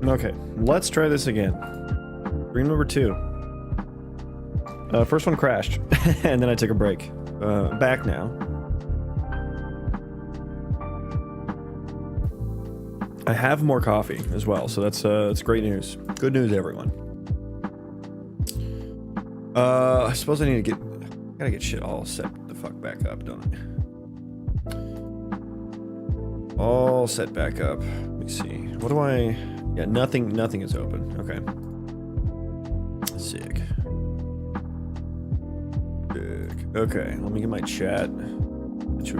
Okay, let's try this again. Dream number 2. First one crashed, and then I took a break. Back now. I have more coffee as well, so that's great news. Good news, everyone. I suppose I need to gotta get shit all set the fuck back up, don't I? All set back up. Let me see. What do I? Yeah, nothing is open. Okay. Sick. Okay, let me get my chat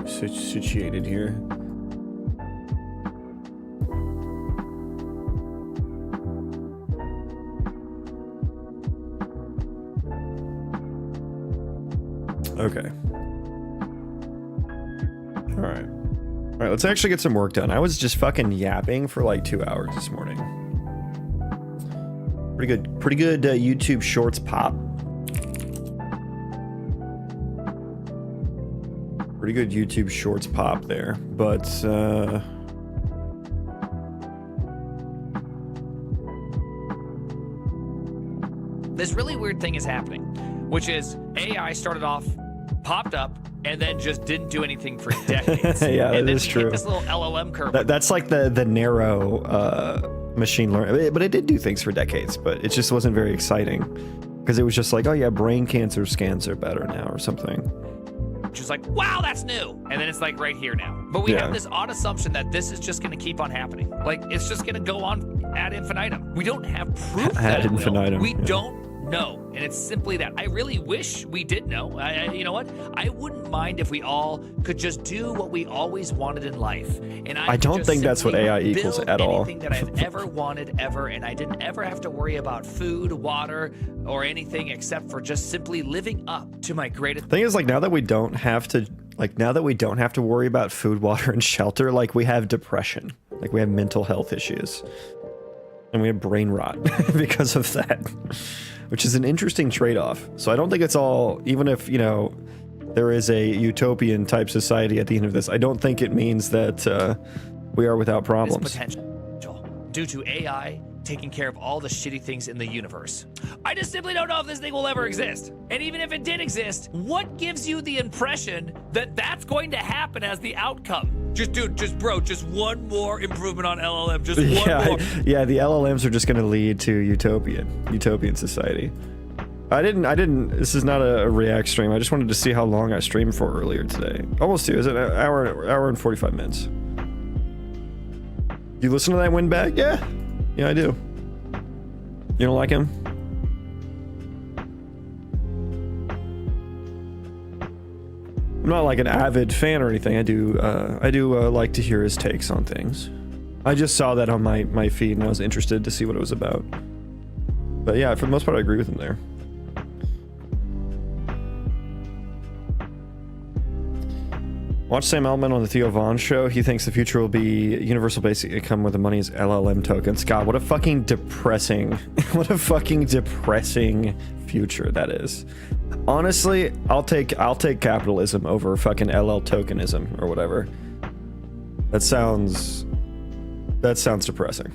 situated here. Okay. All right, let's actually get some work done. I was just fucking yapping for like 2 hours this morning. Pretty good YouTube Shorts pop. Pretty good YouTube Shorts pop there, but this really weird thing is happening, which is AI started off, popped up, and then just didn't do anything for decades. Yeah, and that is true. This little LLM curve. That's like the narrow machine learning, but it did do things for decades, but it just wasn't very exciting because it was just like, oh yeah, brain cancer scans are better now or something. Just like, wow, that's new. And then it's like right here now. But we have this odd assumption that this is just going to keep on happening. Like it's just going to go on ad infinitum. We don't have proof that it will. We don't know. And it's simply that. I really wish we did know. You know what? I wouldn't mind if we all could just do what we always wanted in life. And I don't think that's what AI equals at all. Anything that I've ever wanted ever, and I didn't ever have to worry about food, water, or anything except for just simply living up to my greatest. Thing is, like now that we don't have to worry about food, water, and shelter, like we have depression, like we have mental health issues, and we have brain rot because of that. Which is an interesting trade-off. So I don't think it's all, even if, you know, there is a utopian type society at the end of this, I don't think it means that we are without problems. Potential due to AI taking care of all the shitty things in the universe. I just simply don't know if this thing will ever exist. And even if it did exist, what gives you the impression that that's going to happen as the outcome? Just one more improvement on LLM, just one more. Yeah, the LLMs are just going to lead to utopian society. I didn't, this is not a React stream. I just wanted to see how long I streamed for earlier today. Almost 2, is it an hour and 45 minutes? You listen to that windbag? Yeah, I do. You don't like him? I'm not like an avid fan or anything. I do like to hear his takes on things. I just saw that on my feed and I was interested to see what it was about. But yeah, for the most part, I agree with him there. Watch Sam Altman on the Theo Von show. He thinks the future will be universal basic income where the money is LLM tokens. God, what a fucking depressing future that is. Honestly, I'll take capitalism over fucking LL tokenism or whatever. That sounds depressing.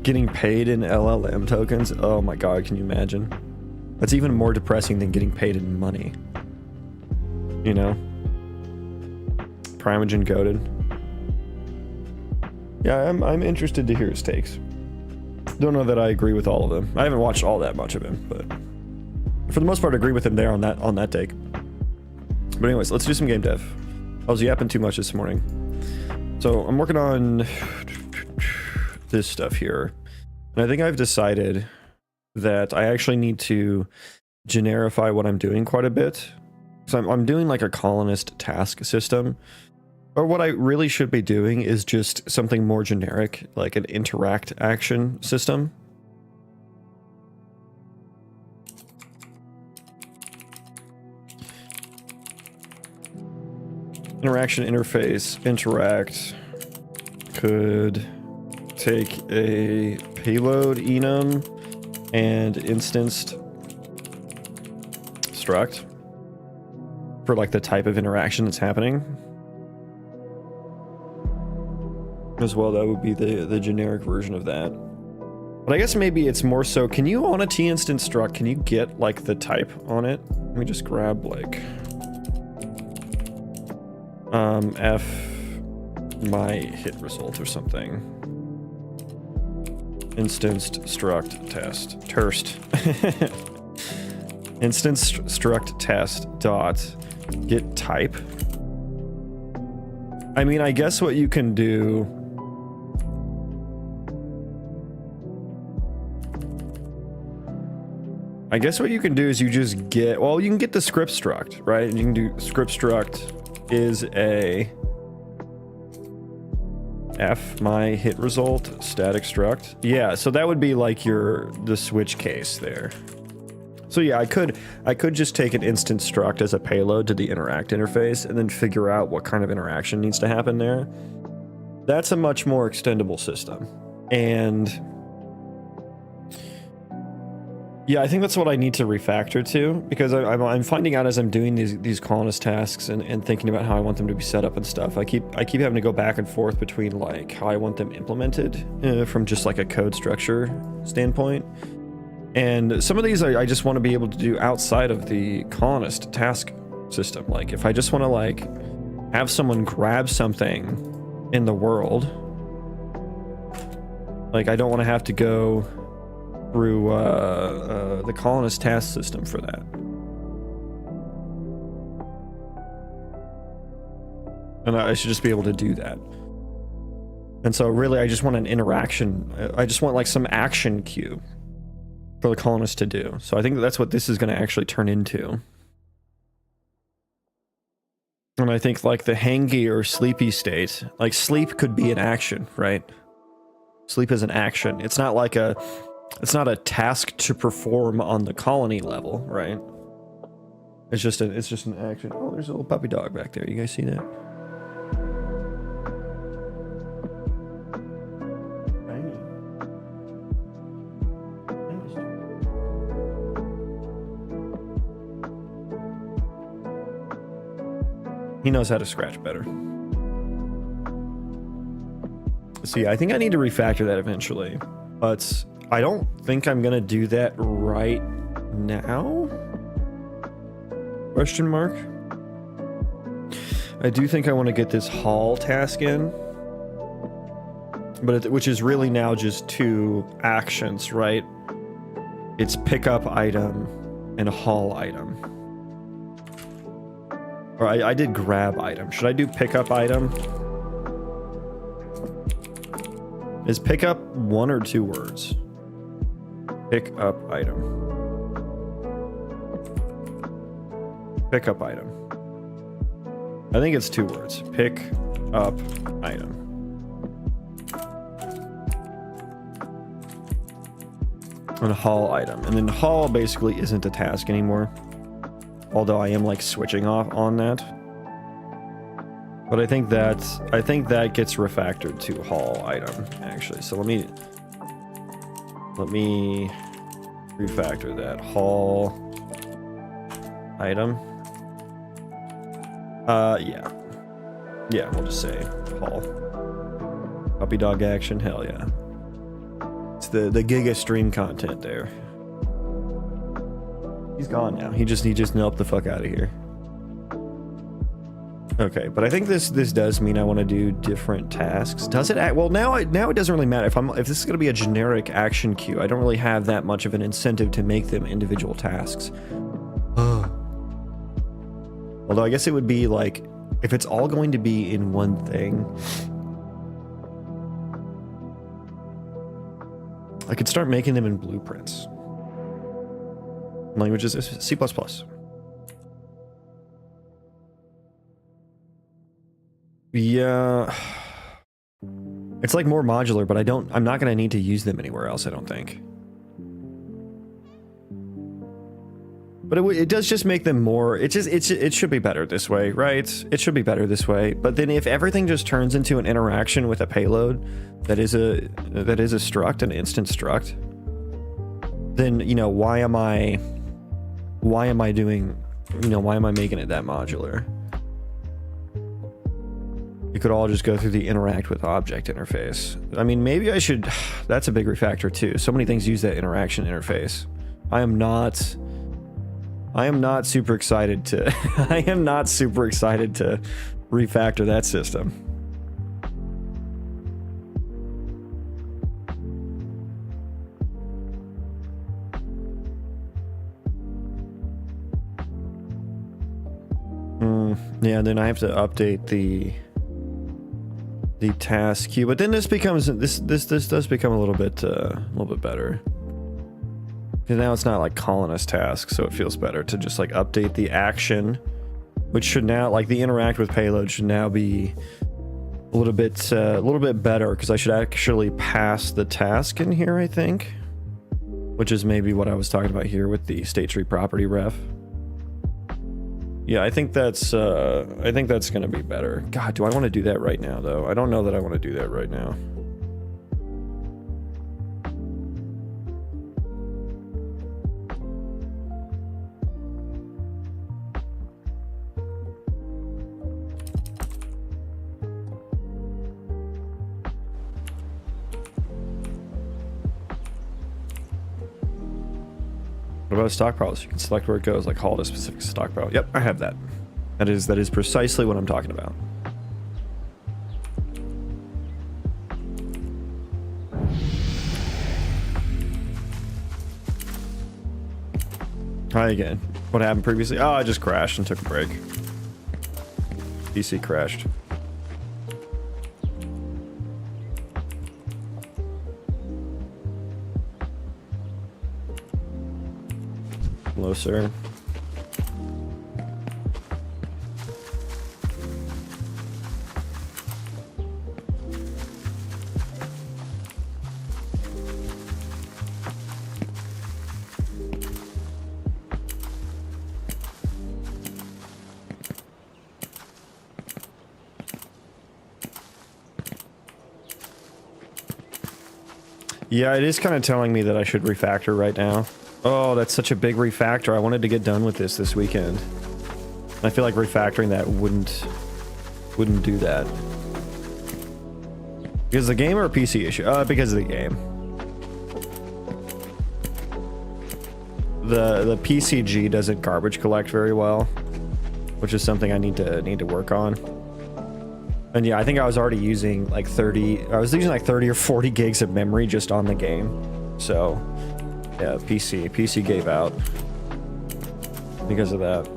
Getting paid in LLM tokens? Oh my god, can you imagine? That's even more depressing than getting paid in money. You know? Primogen goated. Yeah, I'm interested to hear his takes. Don't know that I agree with all of them. I haven't watched all that much of him, but for the most part, I agree with him there on that take. But anyways, let's do some game dev. I was yapping too much this morning. So I'm working on this stuff here. And I think I've decided that I actually need to generify what I'm doing quite a bit. So I'm doing like a colonist task system. Or what I really should be doing is just something more generic, like an interact action system. Interaction interface, interact could take a payload enum and instanced struct for like the type of interaction that's happening. as well. That would be the generic version of that. But I guess maybe it's more so, can you on a T instance struct, can you get like the type on it? Let me just grab like F my hit result or something. Instanced struct test. Terst. Instance struct test dot get type. I mean, I guess what you can do. I guess what you can do is you just get, well, you can get the script struct, right? And you can do script struct is a F my hit result static struct. Yeah, so that would be like the switch case there. So yeah, I could just take an instance struct as a payload to the interact interface and then figure out what kind of interaction needs to happen there. That's a much more extendable system. And yeah, I think that's what I need to refactor to, because I'm finding out as I'm doing these colonist tasks and thinking about how I want them to be set up and stuff. I keep having to go back and forth between like how I want them implemented from just like a code structure standpoint. And some of these I just want to be able to do outside of the colonist task system. Like if I just want to like have someone grab something in the world, like I don't want to have to go through the colonist task system for that. And I should just be able to do that. And so really I just want an interaction. I just want like some action queue for the colonist to do. So I think that's what this is going to actually turn into. And I think like the hangy or sleepy state, like sleep could be an action, right? Sleep is an action. It's not like it's not a task to perform on the colony level, right? It's just an action. Oh, there's a little puppy dog back there. You guys see that? He knows how to scratch better. So yeah, I think I need to refactor that eventually, but I don't think I'm gonna do that right now? Question mark. I do think I want to get this haul task in, but which is really now just two actions, right? It's pick up item and haul item. Or I did grab item. Should I do pick up item? Is pick up one or two words? Pick up item. Pick up item. I think it's two words. Pick up item. And haul item. And then haul basically isn't a task anymore. Although I am like switching off on that. But I think that gets refactored to haul item actually. So let me refactor that. Haul item. Yeah, we'll just say haul. Puppy dog action, hell yeah. It's the Giga stream content there. He's gone now. He just noped the fuck out of here. Okay, but I think this does mean I want to do different tasks. Does it? Well, now it doesn't really matter. If this is going to be a generic action queue, I don't really have that much of an incentive to make them individual tasks. Although I guess it would be like, if it's all going to be in one thing, I could start making them in blueprints. Language is C++. Yeah. It's like more modular, but I'm not going to need to use them anywhere else, I don't think. But it does just make them more, it should be better this way, right? It should be better this way. But then if everything just turns into an interaction with a payload that is a struct, an instance struct, then, you know, why am I making it that modular? You could all just go through the interact with object interface. I mean, maybe I should... That's a big refactor too. So many things use that interaction interface. I am not super excited to... I am not super excited to refactor that system. Yeah, and then I have to update the task queue, but then this becomes this does become a little bit better, because now it's not like colonist tasks, so it feels better to just like update the action, which should now, like, the interact with payload should now be a little bit better, because I should actually pass the task in here, I think, which is maybe what I was talking about here with the state tree property ref. Yeah, I think that's gonna be better. God, do I want to do that right now though? I don't know that I want to do that right now. What about stockpiles? You can select where it goes, like haul to a specific stockpile. Yep, I have that. That is precisely what I'm talking about. Hi again. What happened previously? Oh, I just crashed and took a break. PC crashed. Hello, sir. Yeah, it is kind of telling me that I should refactor right now. Oh, that's such a big refactor. I wanted to get done with this weekend. I feel like refactoring that wouldn't do that. Because of the game or a PC issue? Because of the game. The PCG doesn't garbage collect very well, which is something I need to work on. And yeah, I think I was already using like 30 or 40 gigs of memory just on the game. So yeah, PC gave out because of that.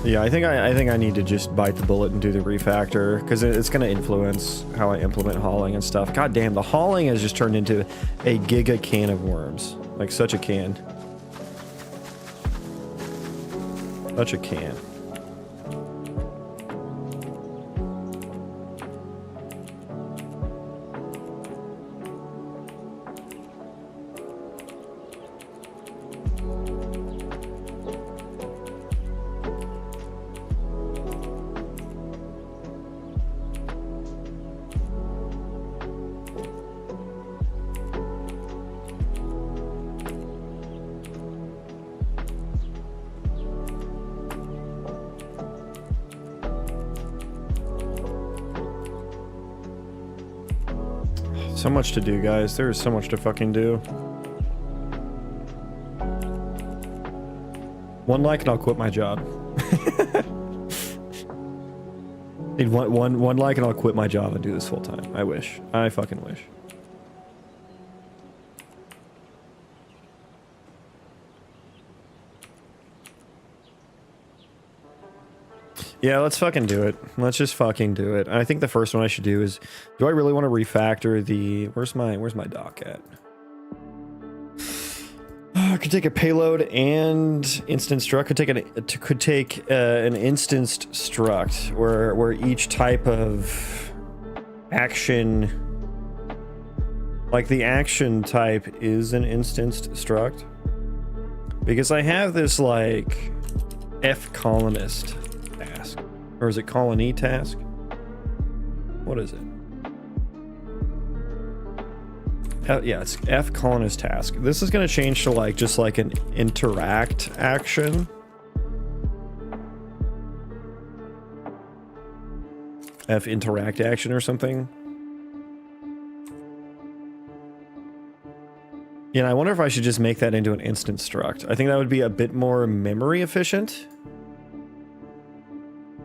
Yeah, I think I need to just bite the bullet and do the refactor, because it's going to influence how I implement hauling and stuff. God damn, the hauling has just turned into a giga can of worms. Like, such a can. Such a can. So much to do, guys. There is so much to fucking do. One like and I'll quit my job. Need one like and I'll quit my job and do this full time. I wish. I fucking wish. Yeah, let's fucking do it. Let's just fucking do it. I think the first one I should do is, do I really want to refactor the, where's my doc at? I could take a payload and instance struct. Could take an instanced struct where each type of action, like the action type, is an instanced struct. Because I have this like F colonist task, or is it colony task? What is it? yeah, it's F colonist task. This is going to change to like just like an interact action. F interact action or something. Yeah, I wonder if I should just make that into an instant struct. I think that would be a bit more memory efficient.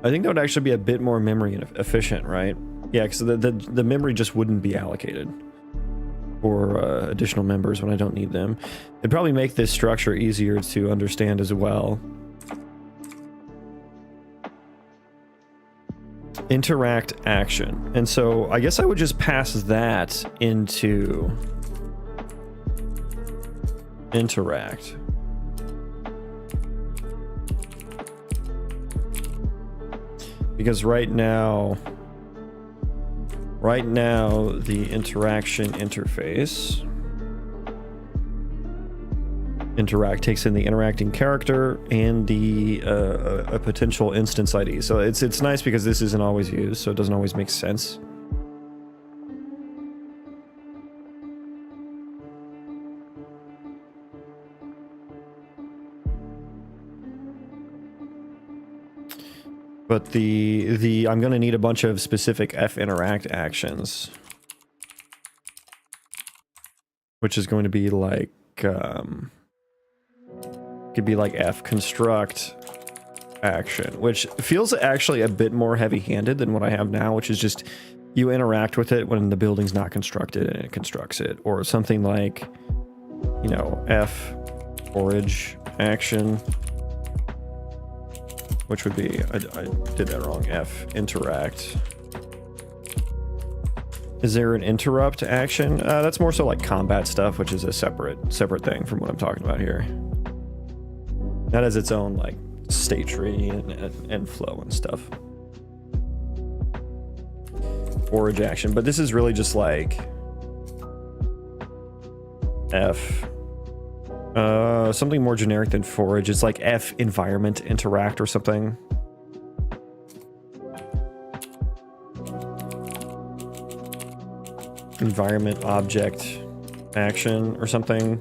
I think that would actually be a bit more memory efficient, right? Yeah, because the memory just wouldn't be allocated for additional members when I don't need them. It'd probably make this structure easier to understand as well. Interact action. And so I guess I would just pass that into interact. Because right now the interaction interface interact takes in the interacting character and the a potential instance ID. So it's nice because this isn't always used, so it doesn't always make sense. But I'm going to need a bunch of specific F interact actions, which is going to be like could be like F construct action, which feels actually a bit more heavy-handed than what I have now, which is just you interact with it when the building's not constructed and it constructs it, or something like, you know, F forage action. Which would be, I did that wrong, F interact. Is there an interrupt action? That's more so like combat stuff, which is a separate thing from what I'm talking about here. That has its own like state tree and flow and stuff. Forage action, but this is really just like F. Something more generic than forage. It's like F environment interact or something. Environment object action or something.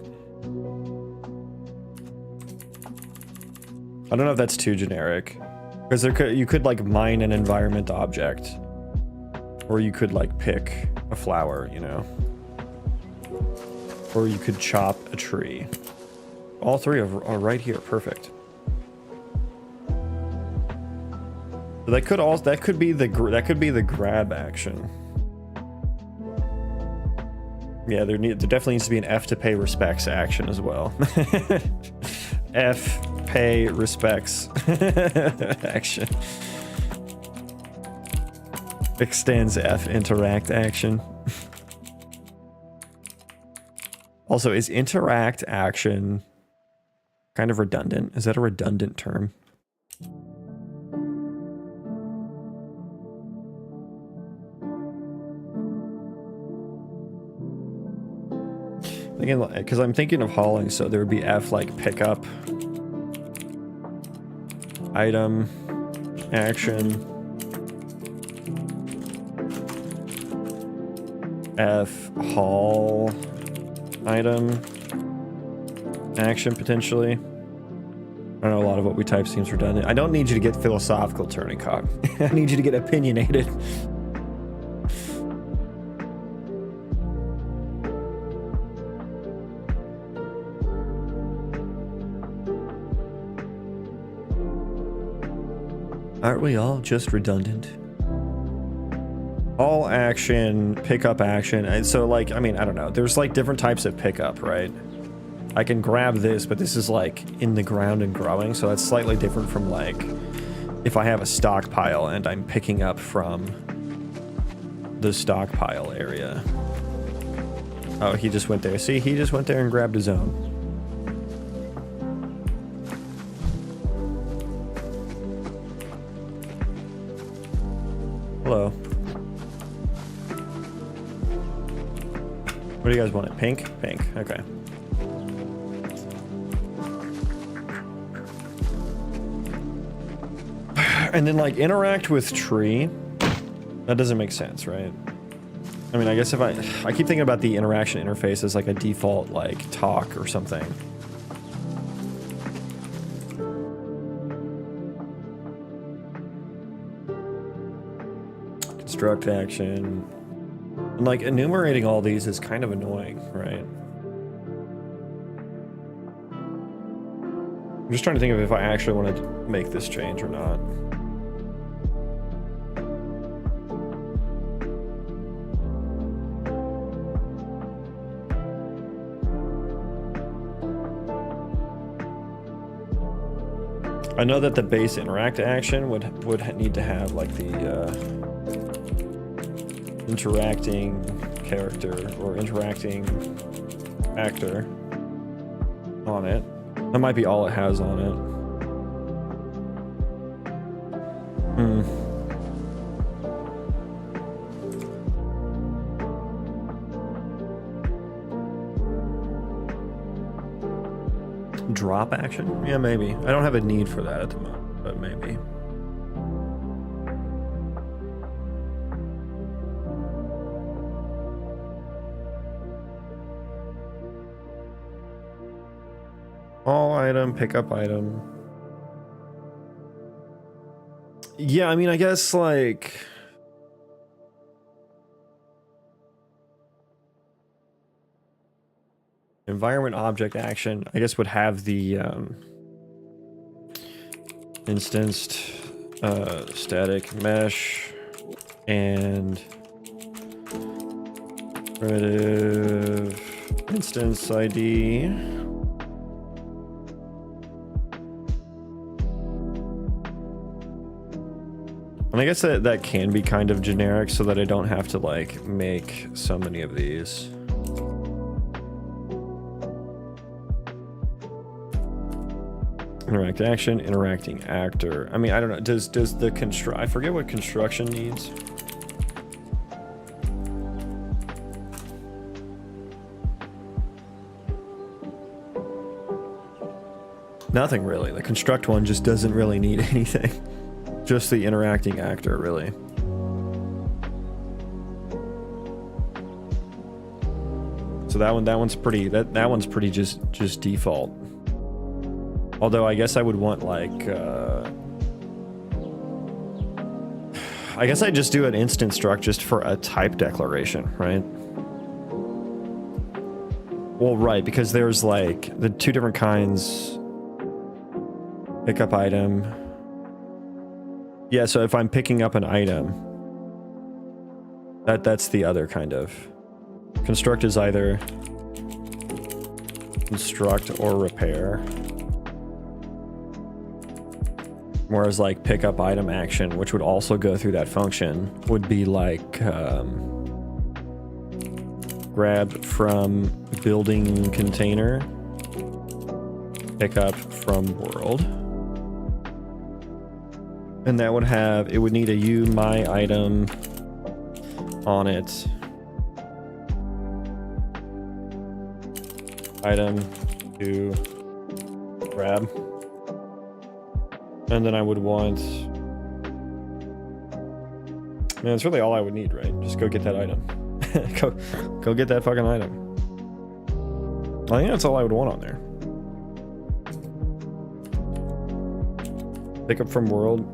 I don't know if that's too generic, because you could like mine an environment object, or you could like pick a flower, you know, or you could chop a tree. All three are right here. Perfect. So that could be the grab action. Yeah, there definitely needs to be an F to pay respects action as well. F pay respects action. Extends F interact action. Also, is interact action kind of redundant? Is that a redundant term? Again, because I'm thinking of hauling, so there would be F like pickup, item, action, F haul, item, action potentially. I don't know, a lot of what we type seems redundant. I don't need you to get philosophical, Turning Cock. I need you to get opinionated. Aren't we all just redundant? All action, pickup action. And so like, I mean, I don't know. There's like different types of pickup, right? I can grab this, but this is like in the ground and growing. So that's slightly different from like if I have a stockpile and I'm picking up from the stockpile area. Oh, he just went there. See, he just went there and grabbed his own. Hello. What do you guys want? It pink? Pink. Okay. And then like interact with tree. That doesn't make sense, right? I mean, I guess if I keep thinking about the interaction interface as like a default like talk or something. Construct action. And like enumerating all these is kind of annoying, right? I'm just trying to think of if I actually want to make this change or not. I know that the base interact action would need to have like the interacting character or interacting actor on it. That might be all it has on it. Drop action? Yeah, maybe. I don't have a need for that at the moment, but maybe. All item, pick up item. Yeah, I mean, I guess like... environment object action, I guess, would have the instanced static mesh and primitive instance ID. And I guess that can be kind of generic so that I don't have to like make so many of these. Interact action, interacting actor. I mean, I don't know. Does the construct? I forget what construction needs. Nothing really. The construct one just doesn't really need anything. Just the interacting actor, really. So that one's pretty. That one's pretty just default. Although I guess I would want like, I guess I just do an instance struct just for a type declaration, right? Well, right, because there's like the two different kinds. Pickup item. Yeah, so if I'm picking up an item, that's the other kind of. Construct is either construct or repair. Whereas like pick up item action, which would also go through that function, would be like grab from building container, pick up from world. And that would have, it would need a my item on it. Item to grab. And then I would want... Man, that's really all I would need, right? Just go get that item. go get that fucking item. I think that's all I would want on there. Pick up from world.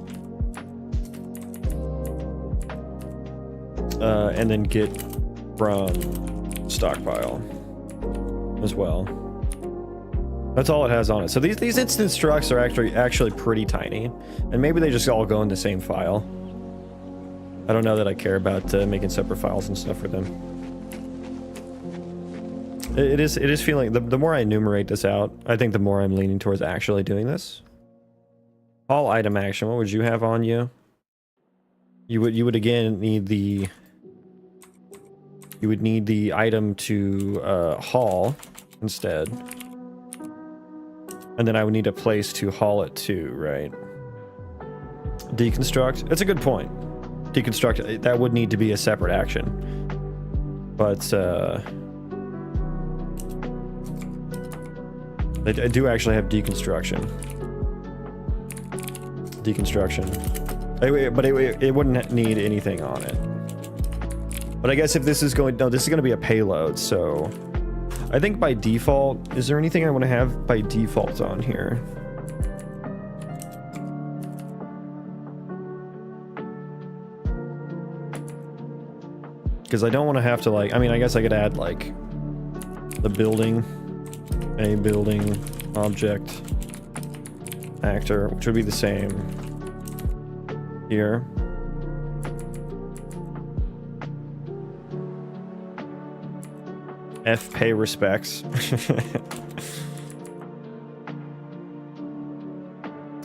And then get from stockpile as well. That's all it has on it. So these instance structs are actually pretty tiny, and maybe they just all go in the same file. I don't know that I care about making separate files and stuff for them. It is feeling, the more I enumerate this out, I think the more I'm leaning towards actually doing this. All item action, what would you have on you? You would again need the item to haul instead. And then I would need a place to haul it to, right? Deconstruct, it's a good point. Deconstruct, that would need to be a separate action. But I do actually have deconstruction. But it wouldn't need anything on it. But I guess if this is going, no, this is going to be a payload. So I think by default, is there anything I want to have by default on here? Because I don't want to have to like, I mean, I guess I could add like the building, a building object actor, which would be the same here. F pay respects.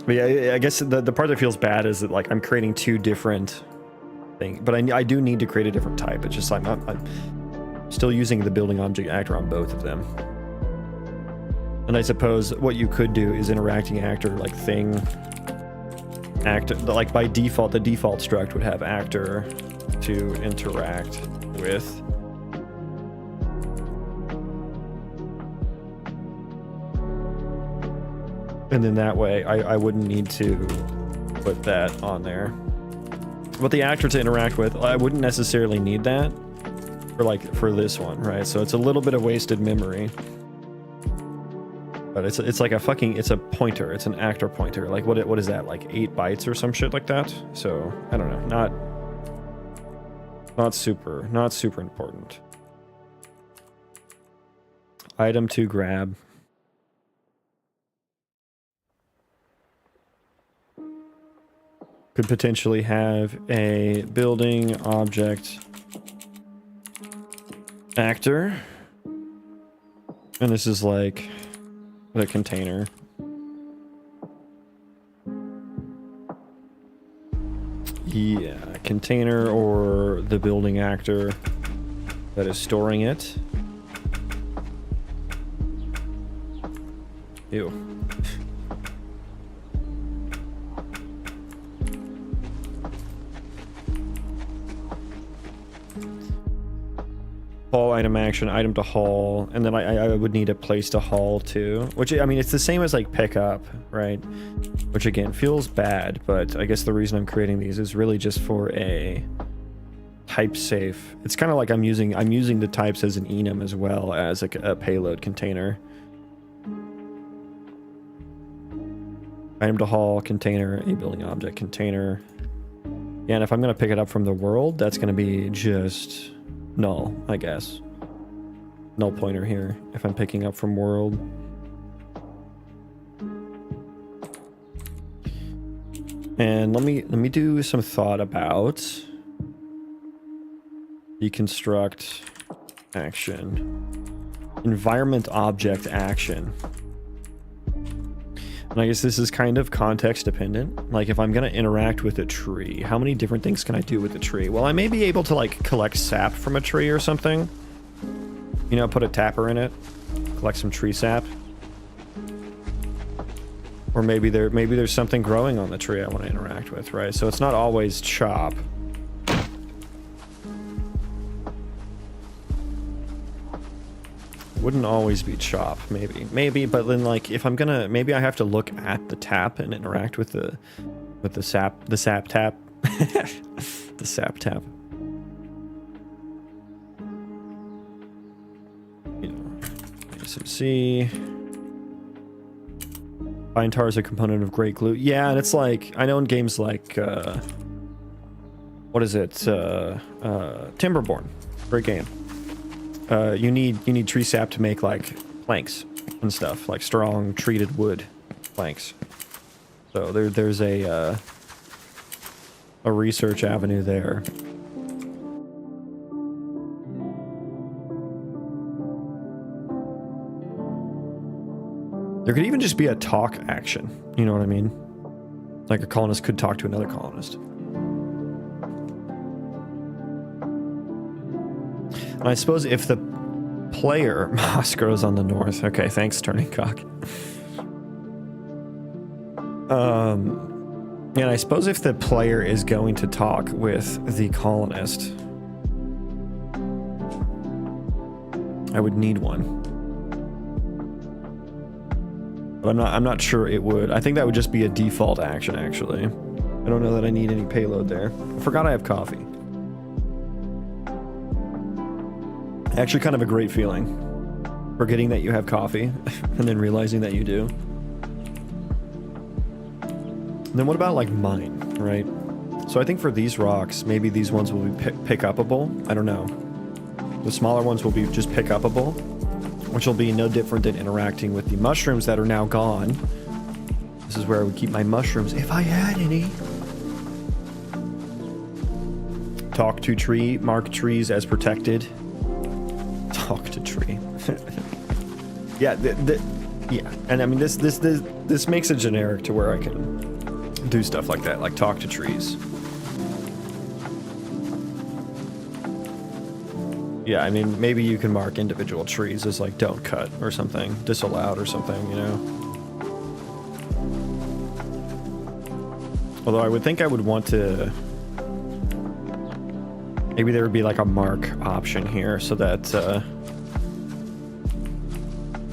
But yeah, I guess the part that feels bad is that like I'm creating two different things, but I do need to create a different type. It's just I'm still using the building object actor on both of them. And I suppose what you could do is interacting actor like thing actor, like by default the default struct would have actor to interact with. And then that way I wouldn't need to put that on there. But the actor to interact with, I wouldn't necessarily need that for this one, right? So it's a little bit of wasted memory. But it's like it's a pointer. It's an actor pointer. Like what is that? Like 8 bytes or some shit like that? So I don't know. Not super important. Item to grab. Could potentially have a building object actor. And this is like the container. Yeah, container or the building actor that is storing it. Ew. Haul item action, item to haul, and then I would need a place to haul to, which I mean it's the same as like pick up, right? Which again feels bad, but I guess the reason I'm creating these is really just for a type safe. It's kind of like I'm using the types as an enum as well as a payload container. Item to haul, container, a building object container. Yeah, and if I'm gonna pick it up from the world, that's gonna be just null, I guess. Null pointer here if I'm picking up from world. And let me do some thought about deconstruct action. Environment object action. And I guess this is kind of context dependent. Like if I'm going to interact with a tree, how many different things can I do with the tree? Well, I may be able to like collect sap from a tree or something. You know, put a tapper in it, collect some tree sap. Or maybe there's something growing on the tree I want to interact with, right? So it's not always chop. Wouldn't always be chop, maybe, but then like if I'm gonna, maybe I have to look at the tap and interact with the sap tap, the sap tap. You know, ASMC. Bind tar is a component of great glue. Yeah, and it's like I know in games like what is it? Timberborn, great game. You need tree sap to make like planks and stuff, like strong treated wood planks. So there's a research avenue there. There could even just be a talk action, you know what I mean? Like a colonist could talk to another colonist. And I suppose if the player... Moss grows on the north. Okay, thanks, Turning Cock. And I suppose if the player is going to talk with the colonist, I would need one. But I'm not sure it would. I think that would just be a default action, actually. I don't know that I need any payload there. I forgot I have coffee. Actually kind of a great feeling. Forgetting that you have coffee and then realizing that you do. And then what about like mine, right? So I think for these rocks, maybe these ones will be pick-upable. I don't know. The smaller ones will be just pick-upable, which will be no different than interacting with the mushrooms that are now gone. This is where I would keep my mushrooms if I had any. Talk to tree, mark trees as protected. Talk to tree. Yeah, yeah, and I mean this makes it generic to where I can do stuff like that, like talk to trees. Yeah, I mean maybe you can mark individual trees as like don't cut or something, disallowed or something, you know. Although I would think I would want to. Maybe there would be like a mark option here so that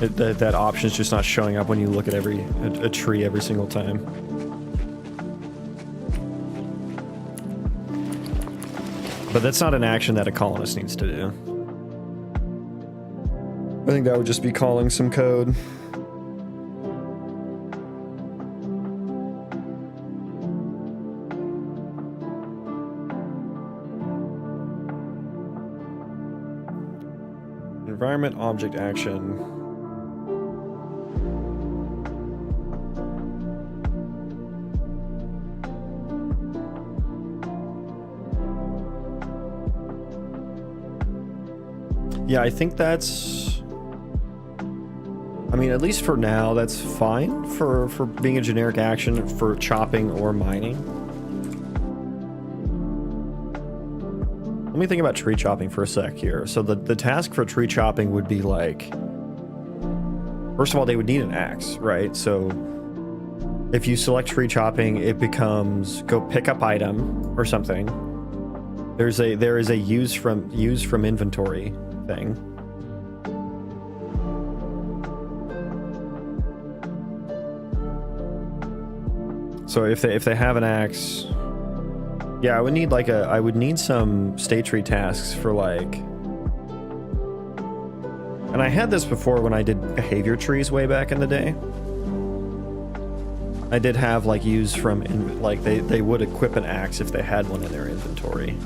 that option is just not showing up when you look at a tree every single time. But that's not an action that a colonist needs to do. I think that would just be calling some code. Environment object action. Yeah, I think that's, I mean, at least for now, that's fine for being a generic action for chopping or mining. Let me think about tree chopping for a sec here. So the task for tree chopping would be like, first of all, they would need an axe, right? So if you select tree chopping, it becomes go pick up item or something. There is a use from inventory thing. So if they have an axe, yeah, I would need some state tree tasks for like, and I had this before when I did behavior trees way back in the day. I did have like use from like they would equip an axe if they had one in their inventory.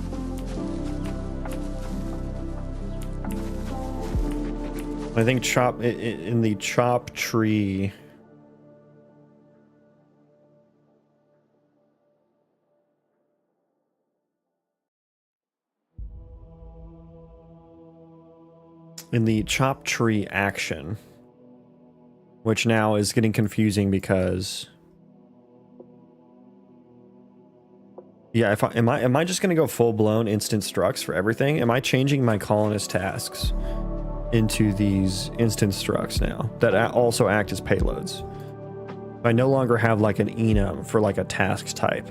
I think in the chop tree. In the chop tree action, which now is getting confusing because, yeah, am I just gonna go full blown instant structs for everything? Am I changing my colonist tasks into these instant structs now that also act as payloads? I no longer have like an enum for like a task type.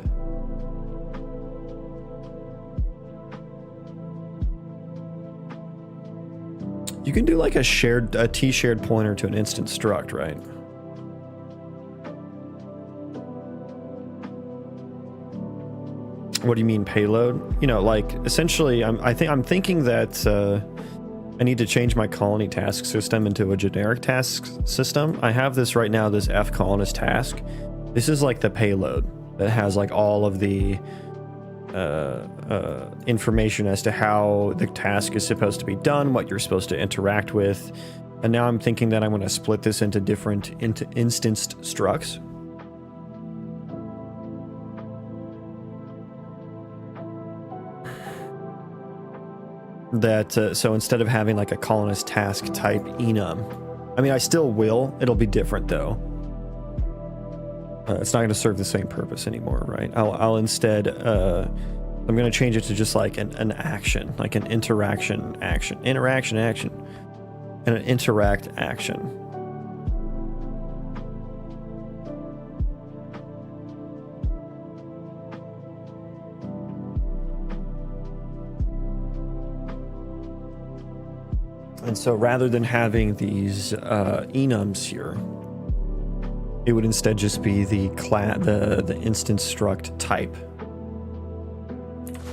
You can do like a t-shared pointer to an instant struct, right? What do you mean payload? You know, like essentially, I'm thinking that I need to change my colony task system into a generic task system. I have this right now, this F colonist task. This is like the payload that has like all of the information as to how the task is supposed to be done, what you're supposed to interact with. And now I'm thinking that I'm going to split this into different instanced structs. That so instead of having like a colonist task type enum, I mean I still will, it'll be different though. It's not going to serve the same purpose anymore, right? I'll instead I'm going to change it to just like an action, like an interaction action, and an interact action. And so rather than having these enums here, it would instead just be the instance struct type.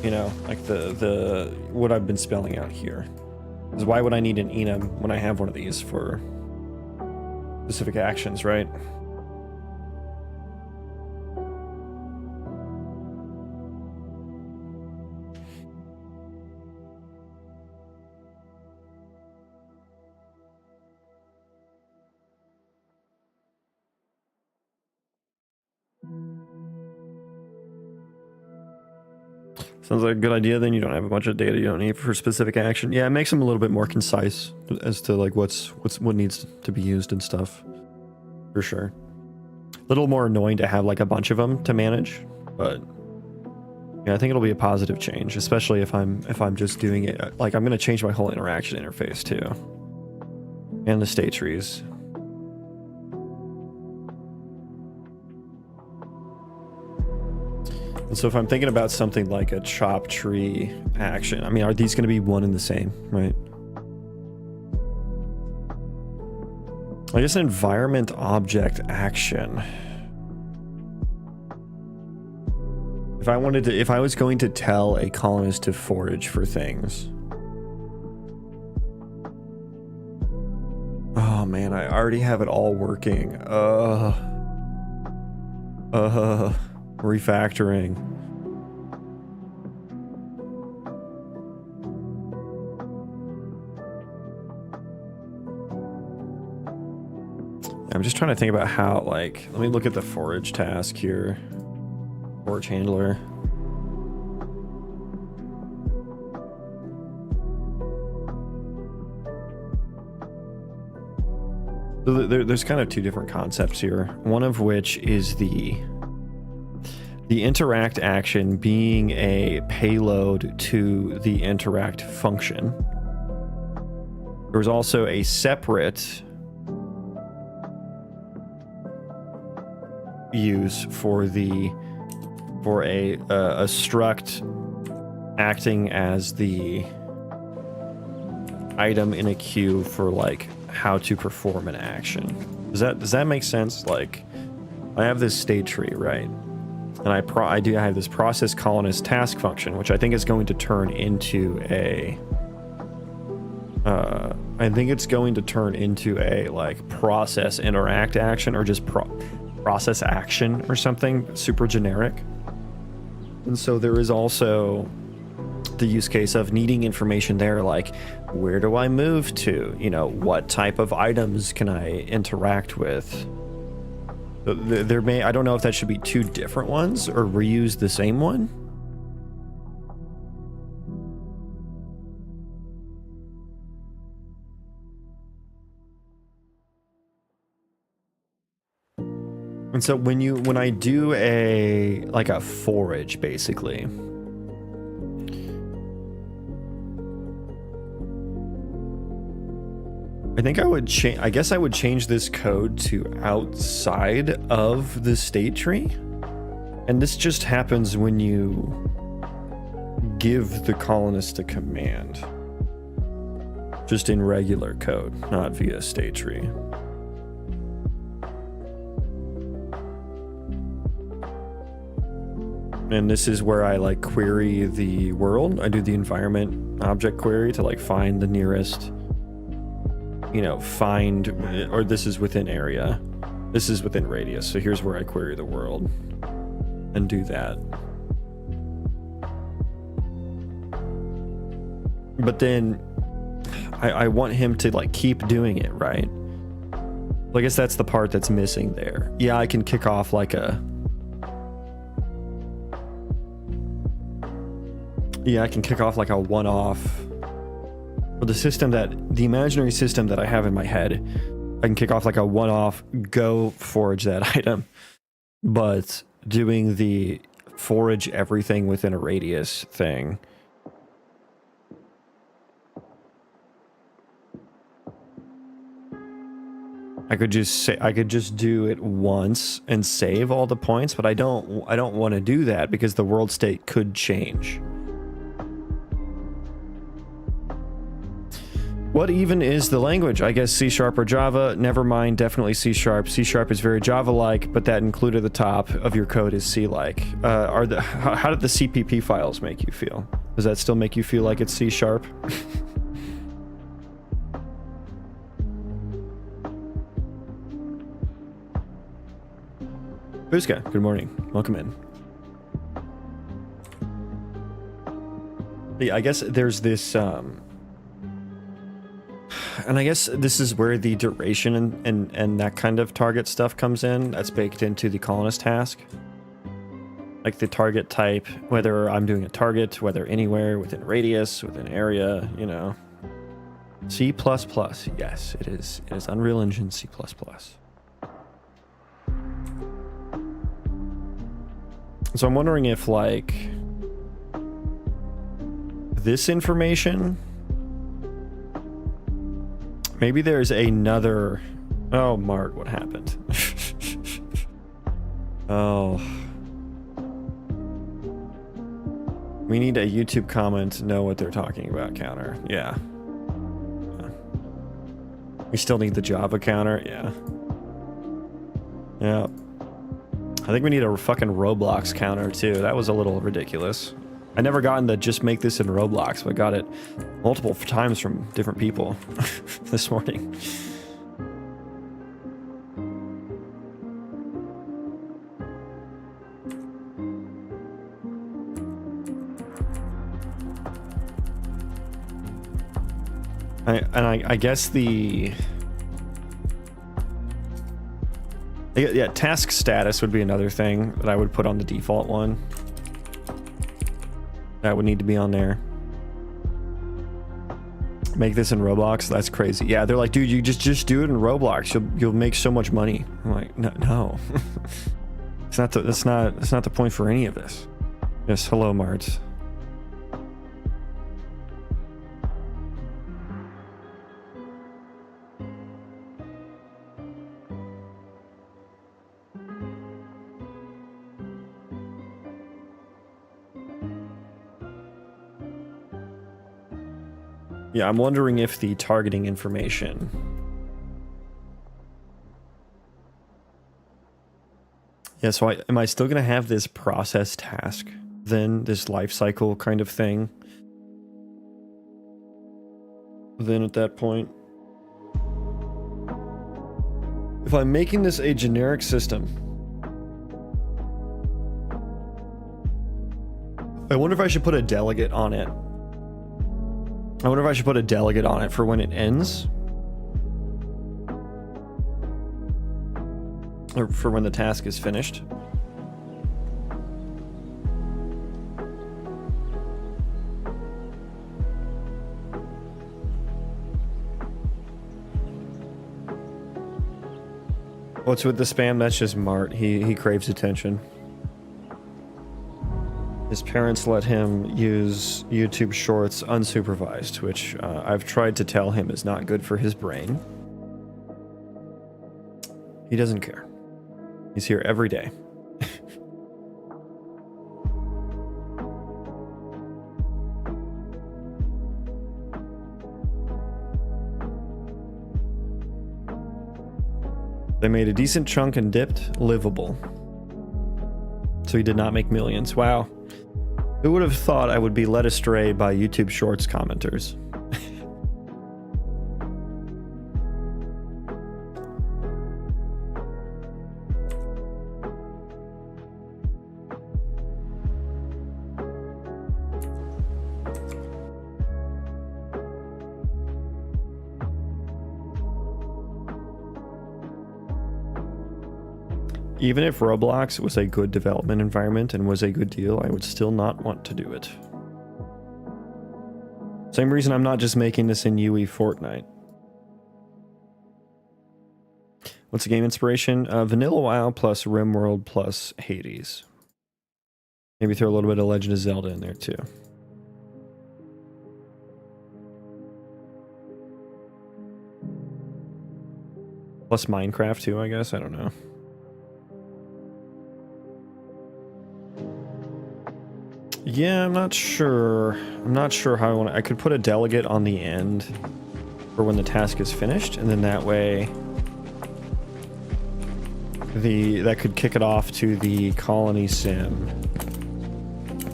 You know, like the what I've been spelling out here. Because why would I need an enum when I have one of these for specific actions, right? Sounds like a good idea. Then you don't have a bunch of data you don't need for specific action. Yeah, it makes them a little bit more concise as to like what needs to be used and stuff. For sure. A little more annoying to have like a bunch of them to manage, but yeah, I think it'll be a positive change, especially if I'm just doing it. Like I'm going to change my whole interaction interface too, and the state trees. And so if I'm thinking about something like a chop tree action, I mean, are these going to be one and the same, right? I guess an environment object action. If I was going to tell a colonist to forage for things. Oh man, I already have it all working. Refactoring. I'm just trying to think about how, like, let me look at the forage task here. Forage handler. So there's kind of two different concepts here. One of which is the interact action being a payload to the interact function. There's also a separate use for a struct acting as the item in a queue for like how to perform an action. Does that make sense? Like I have this state tree, right? And I have this process colonist task function, which I think is going to turn into a like process interact action, or just process action or something super generic. And so there is also the use case of needing information there, like where do I move to? You know, what type of items can I interact with? I don't know if that should be two different ones or reuse the same one. And so when I do a forage, basically, I think I would change this code to outside of the state tree. And this just happens when you give the colonist a command. Just in regular code, not via state tree. And this is where I like query the world. I do the environment object query to like find the nearest, you know, or this is within area. This is within radius. So here's where I query the world and do that. But then I want him to like keep doing it, right? Well, I guess that's the part that's missing there. Yeah, I can kick off like a one-off. For the imaginary system that I have in my head, I can kick off like a one-off, go forage that item. But doing the forage everything within a radius thing, I could just do it once and save all the points, but I don't want to do that because the world state could change. What even is the language? I guess C# or Java. Never mind, definitely C#. C# is very Java-like, but that included at the top of your code is C-like. How did the CPP files make you feel? Does that still make you feel like it's C#? Buska, good morning. Welcome in. Yeah, I guess there's this, and I guess this is where the duration and that kind of target stuff comes in. That's baked into the colonist task. Like the target type, whether I'm doing a target, whether anywhere, within radius, within area, you know. C++, yes, it is. It is Unreal Engine C++. So I'm wondering if, like, this information, maybe there's another... Oh, Mart, what happened? Oh. We need a YouTube comment to know what they're talking about counter. Yeah. We still need the Java counter. Yeah. Yeah. I think we need a fucking Roblox counter too. That was a little ridiculous. I never gotten to just make this in Roblox, but got it multiple times from different people this morning. I guess the... Yeah, task status would be another thing that I would put on the default one. That would need to be on there. Make this in Roblox? That's crazy. Yeah, they're like, dude, you just do it in Roblox. You'll make so much money. I'm like, no. That's not the point for any of this. Yes, hello, Mart. Yeah, I'm wondering if the targeting information... Yeah, so am I still going to have this process task then? This life cycle kind of thing? Then at that point? If I'm making this a generic system... I wonder if I should put a delegate on it. I wonder if I should put a delegate on it for when it ends. Or for when the task is finished. What's with the spam? That's just Mart. He craves attention. His parents let him use YouTube Shorts unsupervised, which I've tried to tell him is not good for his brain. He doesn't care. He's here every day. They made a decent chunk and dipped livable. So he did not make millions. Wow. Who would have thought I would be led astray by YouTube Shorts commenters? Even if Roblox was a good development environment and was a good deal, I would still not want to do it. Same reason I'm not just making this in UE Fortnite. What's the game inspiration? Vanilla WoW plus RimWorld plus Hades. Maybe throw a little bit of Legend of Zelda in there too. Plus Minecraft too, I guess. I don't know. Yeah, I'm not sure. I'm not sure how I want to... I could put a delegate on the end for when the task is finished, and then that way that could kick it off to the Colony Sim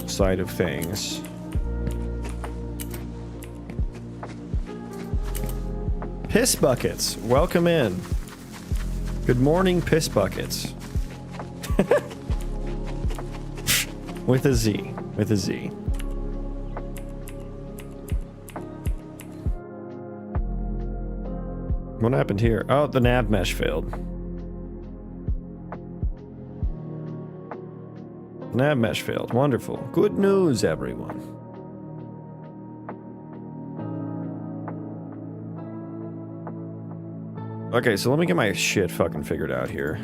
side of things. Piss Buckets, welcome in. Good morning, Piss Buckets. With a Z. With a Z. What happened here? Oh, the nav mesh failed. The nav mesh failed. Wonderful. Good news, everyone. Okay, so let me get my shit fucking figured out here.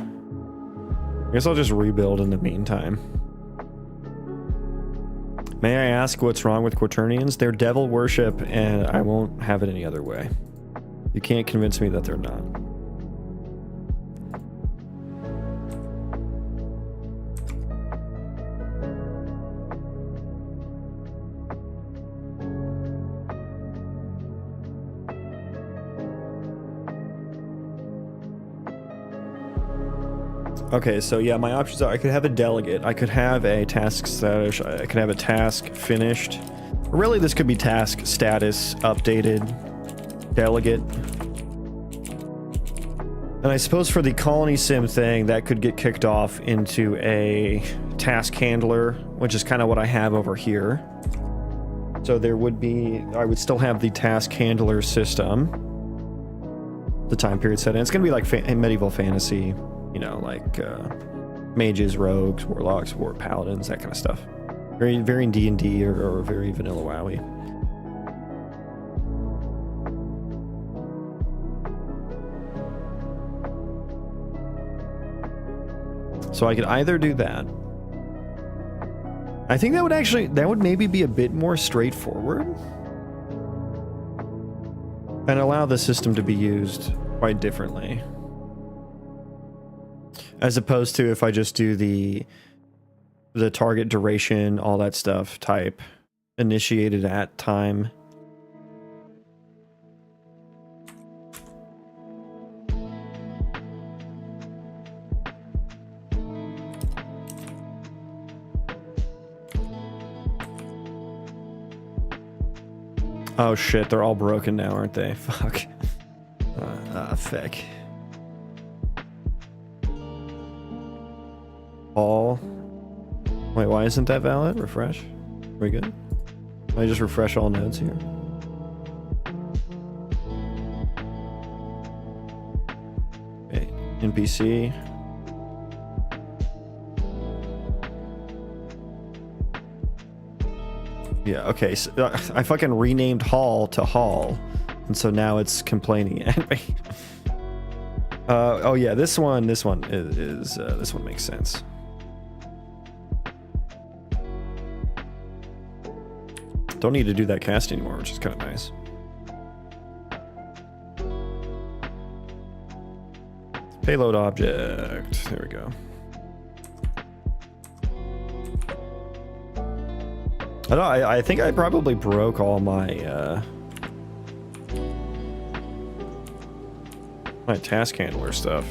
I guess I'll just rebuild in the meantime. May I ask what's wrong with Quaternions? They're devil worship, and I won't have it any other way. You can't convince me that they're not. Okay, so yeah, my options are I could have a delegate, I could have a task status, I could have a task finished. Really, this could be task status updated, delegate. And I suppose for the Colony Sim thing, that could get kicked off into a task handler, which is kind of what I have over here. So there would be, I would still have the task handler system. The time period set in. It's going to be like medieval fantasy. You know, like mages, rogues, warlocks, war paladins, that kind of stuff. Very D&D or very vanilla WoWy. So I could either do that. I think that would maybe be a bit more straightforward. And allow the system to be used quite differently. As opposed to if I just do the target duration, all that stuff, type, initiated at time. Oh shit, they're all broken now, aren't they? Fuck. Feck. All. Wait, why isn't that valid? Refresh. Are we good? Can I just refresh all nodes here? Okay, NPC. Yeah, okay, so I fucking renamed Hall to Hall, and so now it's complaining at me. Oh yeah, this one is this one makes sense. Don't need to do that cast anymore, which is kind of nice. Payload object. There we go. I think I probably broke all my my task handler stuff.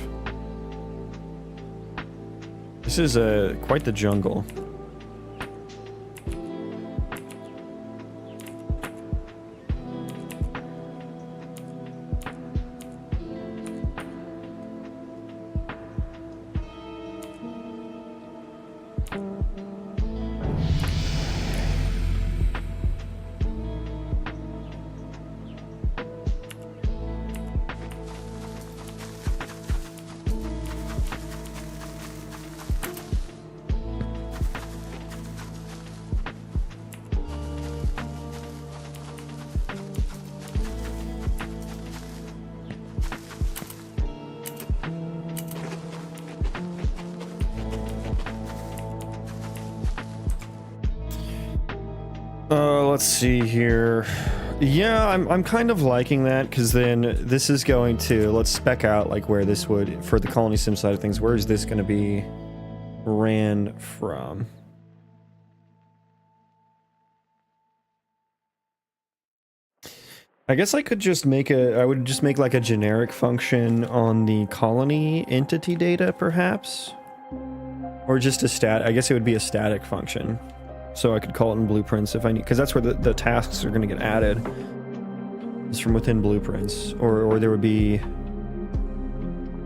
This is quite the jungle. Let's see here. Yeah, I'm kind of liking that, because then this is going to, let's spec out like where this would, for the Colony Sim side of things, where is this going to be ran from? I guess I could just make I would just make like a generic function on the colony entity data, perhaps? Or just a I guess it would be a static function. So I could call it in blueprints if I need, because that's where the tasks are going to get added. It's from within blueprints, or there would be,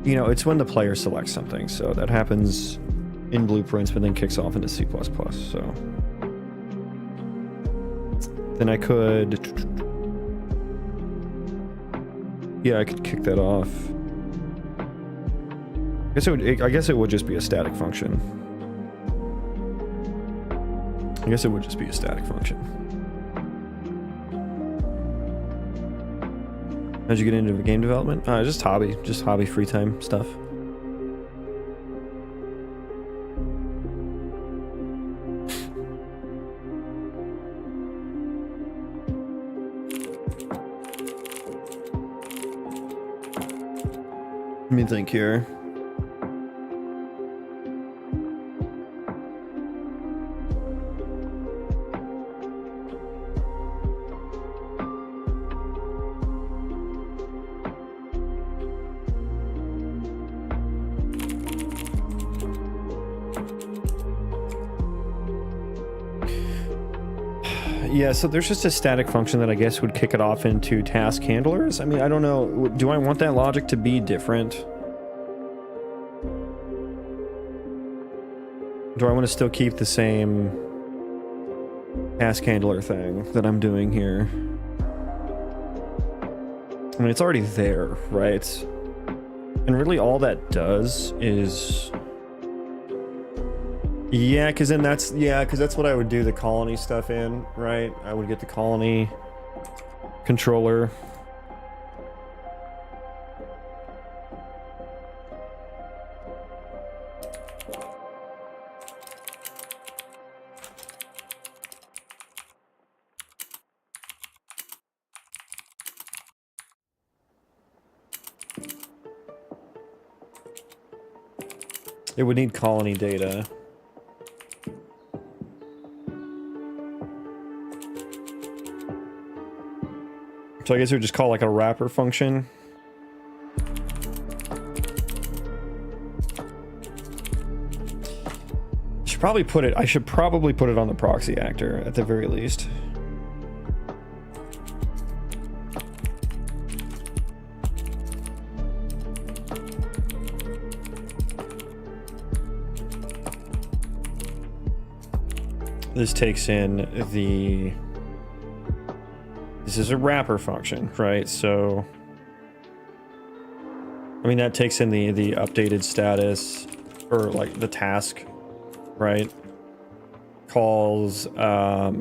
you know, it's when the player selects something. So that happens in blueprints, but then kicks off into C++. So then I could, yeah, I could kick that off. I guess it would just be a static function. I guess it would just be a static function. How'd you get into game development? Just hobby free time stuff. Let me think here. Yeah, so there's just a static function that I guess would kick it off into task handlers. I mean, I don't know. Do I want that logic to be different? Do I want to still keep the same task handler thing that I'm doing here? I mean, it's already there, right? And really all that does is... Yeah, because then that's what I would do the colony stuff in, right? I would get the colony controller. It would need colony data. So I guess we would just call like a wrapper function. I should probably put it on the proxy actor at the very least. This takes in the... This is a wrapper function, right? So, I mean, that takes in the updated status, or like the task, right? Calls, how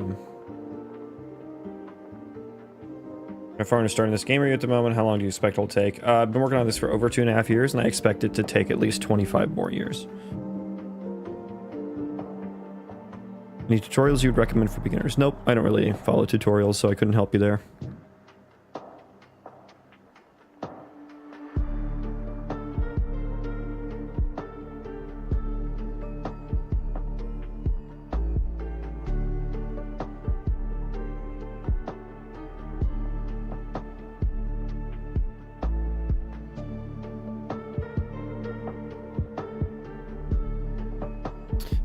far into starting this game are you at the moment? How long do you expect it'll take? I've been working on this for over 2.5 years, and I expect it to take at least 25 more years. Any tutorials you'd recommend for beginners? Nope, I don't really follow tutorials, so I couldn't help you there.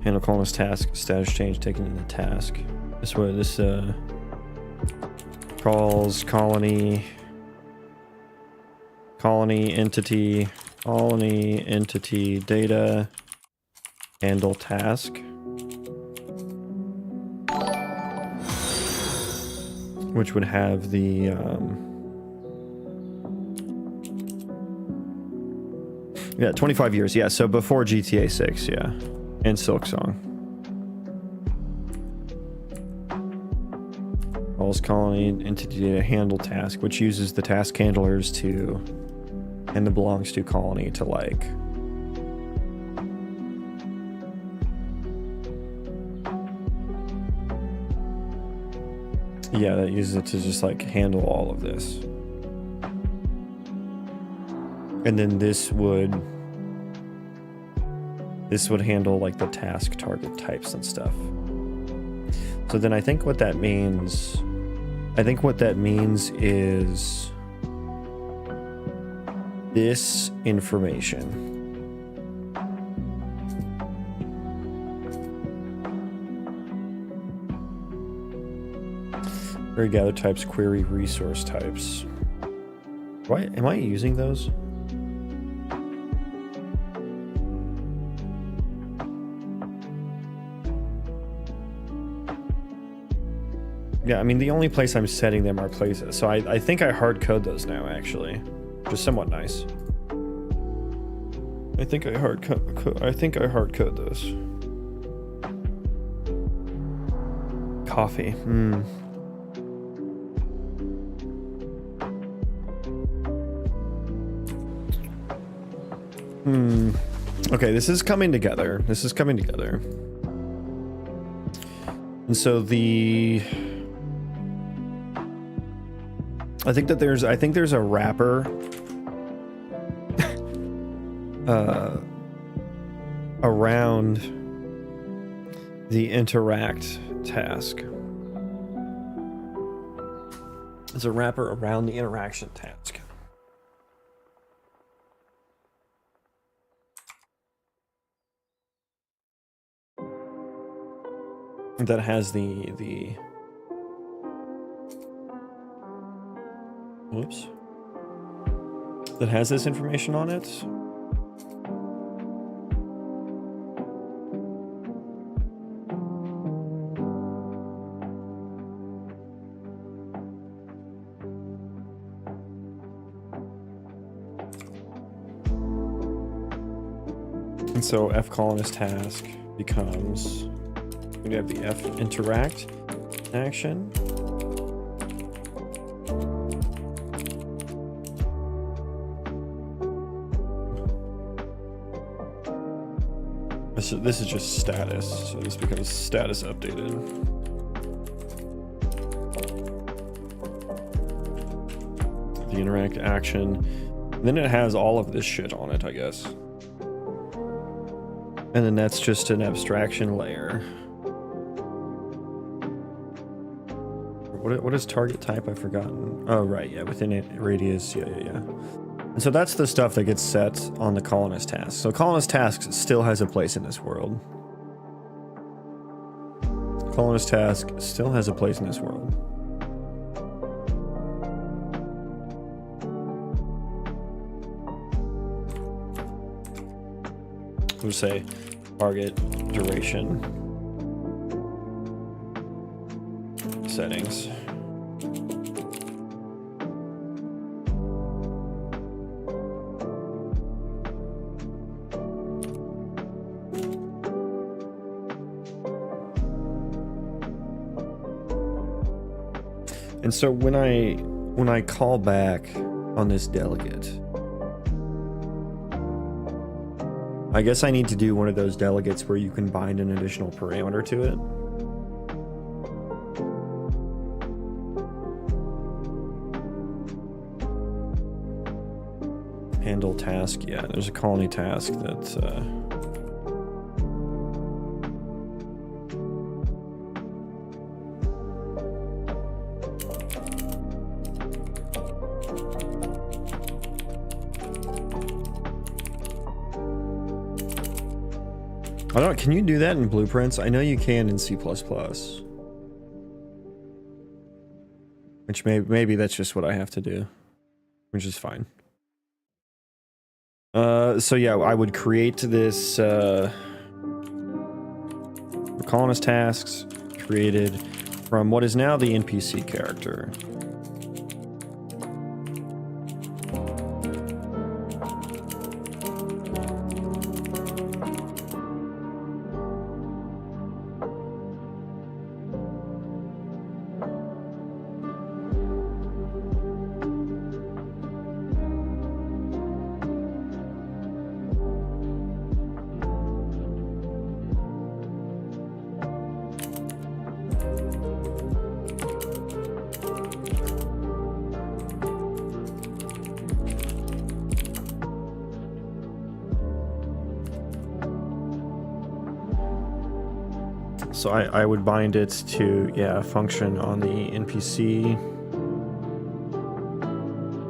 Handle columnist task, status change taken in the task. This way, this calls colony entity data, handle task, which would have the yeah, 25 years, yeah, so before GTA 6, yeah. And Silksong. Calls colony entity data handle task, which uses the task handlers to, and it belongs to colony to like yeah, that uses it to just like handle all of this. And then this would handle like the task target types and stuff. So then I think what that means is this information. Query gather types, query resource types. Why am I using those? Yeah, I mean, the only place I'm setting them are places. So I think I hard code those now, actually. Which is somewhat nice. I think I hard code those. Coffee. Okay, this is coming together. And so I think there's a wrapper around the interact task. There's a wrapper around the interaction task. That has the whoops. That has this information on it. And so F colonist task becomes, we have the F interact action. This is just status, so this becomes status updated. The interact action. And then it has all of this shit on it, I guess. And then that's just an abstraction layer. What is target type? I've forgotten. Oh, right, yeah, within it, radius, yeah. And so that's the stuff that gets set on the colonist task. So colonist task still has a place in this world. Colonist task still has a place in this world. We'll say target duration settings. And so when I call back on this delegate, I guess I need to do one of those delegates where you can bind an additional parameter to it. Handle task, yeah, there's a colony task that's I don't, can you do that in blueprints? I know you can in C++. Which maybe that's just what I have to do, which is fine. So yeah, I would create this colonist tasks created from what is now the NPC character. So I would bind it to, yeah, a function on the NPC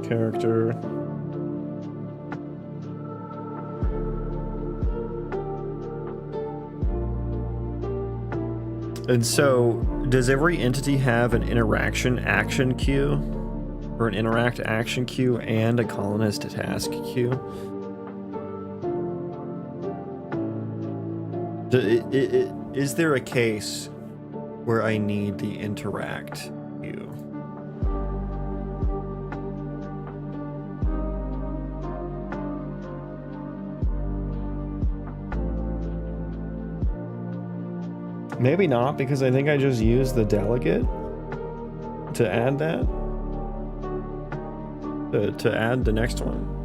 character. And so, does every entity have an interaction action queue? Or an interact action queue and a colonist task queue? Is there a case where I need the interact view. Maybe not, because I think I just used the delegate to add that. To add the next one.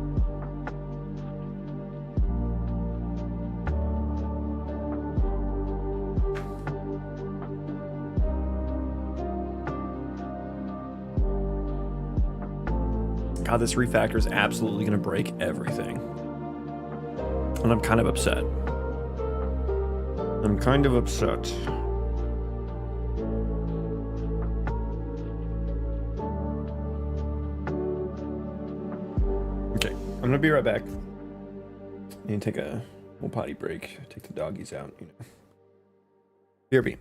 God, this refactor is absolutely going to break everything. And I'm kind of upset. I'm kind of upset. Okay, I'm going to be right back. I need to take a little potty break. Take the doggies out, you know. BRB.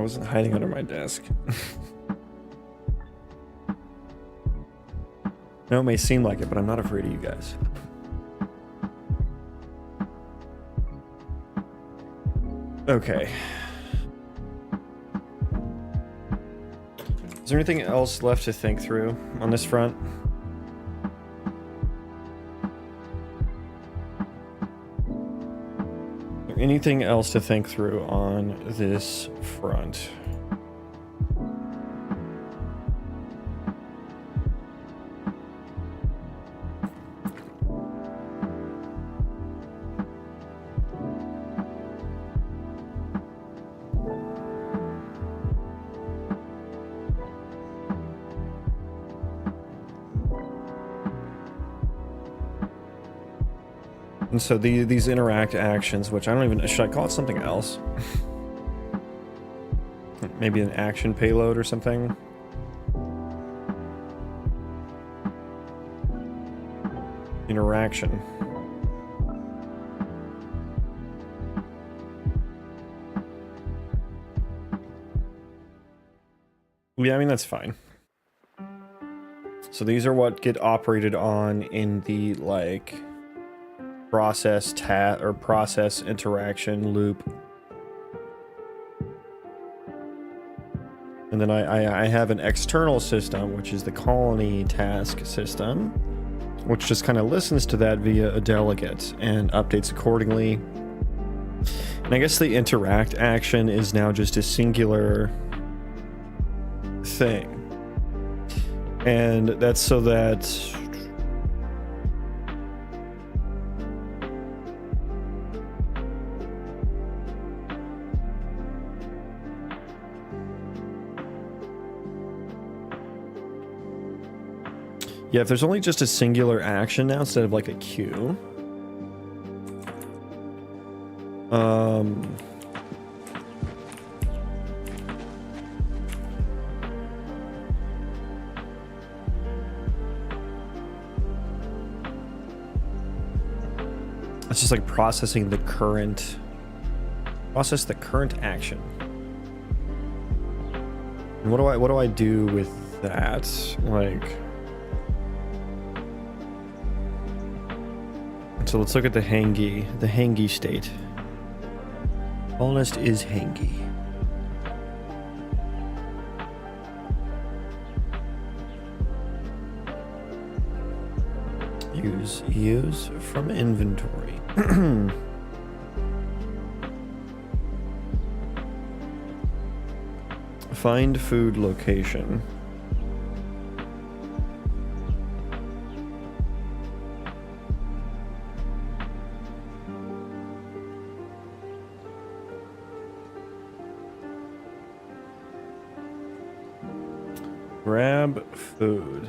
wasn't hiding under my desk. No, it may seem like it, but I'm not afraid of you guys. Okay. Is there anything else left to think through on this front? Anything else to think through on this front? And so these interact actions, which I don't even, should I call it something else? Maybe an action payload or something? Interaction. Yeah, I mean, that's fine. So these are what get operated on in the, like, process process interaction loop. And then I have an external system, which is the colony task system, which just kind of listens to that via a delegate and updates accordingly. And I guess the interact action is now just a singular thing. And that's so that yeah, if there's only just a singular action now instead of like a queue. It's just like processing the current action. And what do I do with that? Like, so let's look at the hangy state. Colonist is hangy. Use from inventory. Find food location. Grab food.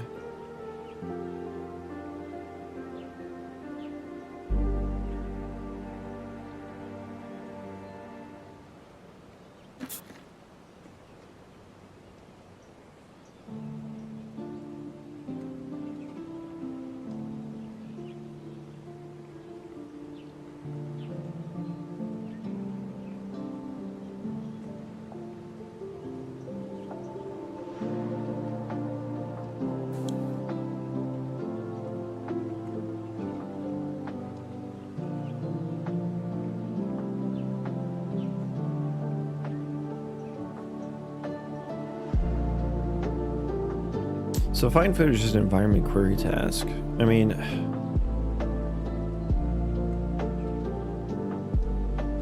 So find food is just an environment query task. I mean,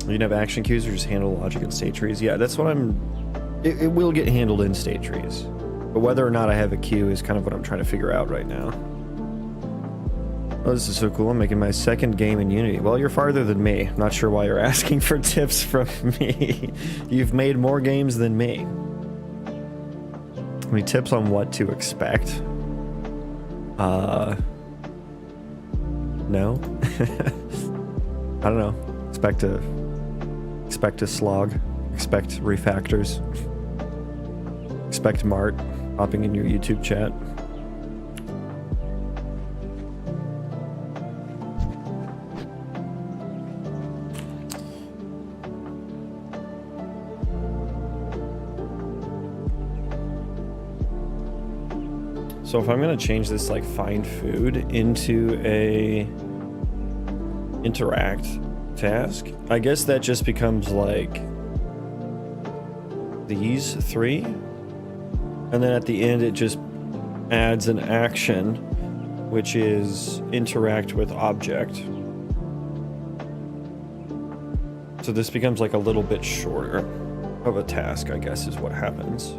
you can have action queues or just handle logic in state trees. Yeah, that's what it will get handled in state trees. But whether or not I have a queue is kind of what I'm trying to figure out right now. Oh, this is so cool. I'm making my second game in Unity. Well, you're farther than me. Not sure why you're asking for tips from me. You've made more games than me. Any tips on what to expect? No. I don't know. Expect a slog. Expect refactors. Expect Mart popping in your YouTube chat. So if I'm gonna change this like find food into a interact task, I guess that just becomes like these three, and then at the end it just adds an action, which is interact with object. So this becomes like a little bit shorter of a task, I guess, is what happens.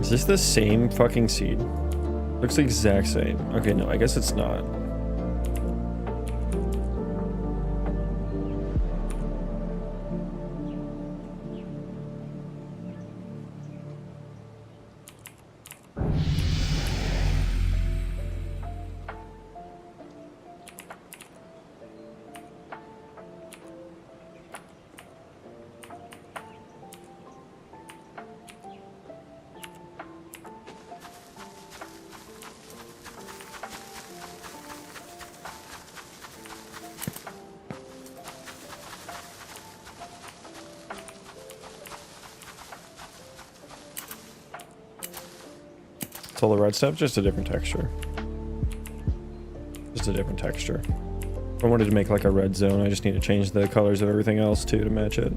Is this the same fucking seed? Looks the exact same. Okay, no, I guess it's not. It's all the red stuff, just a different texture. Just a different texture. If I wanted to make like a red zone, I just need to change the colors of everything else too to match it.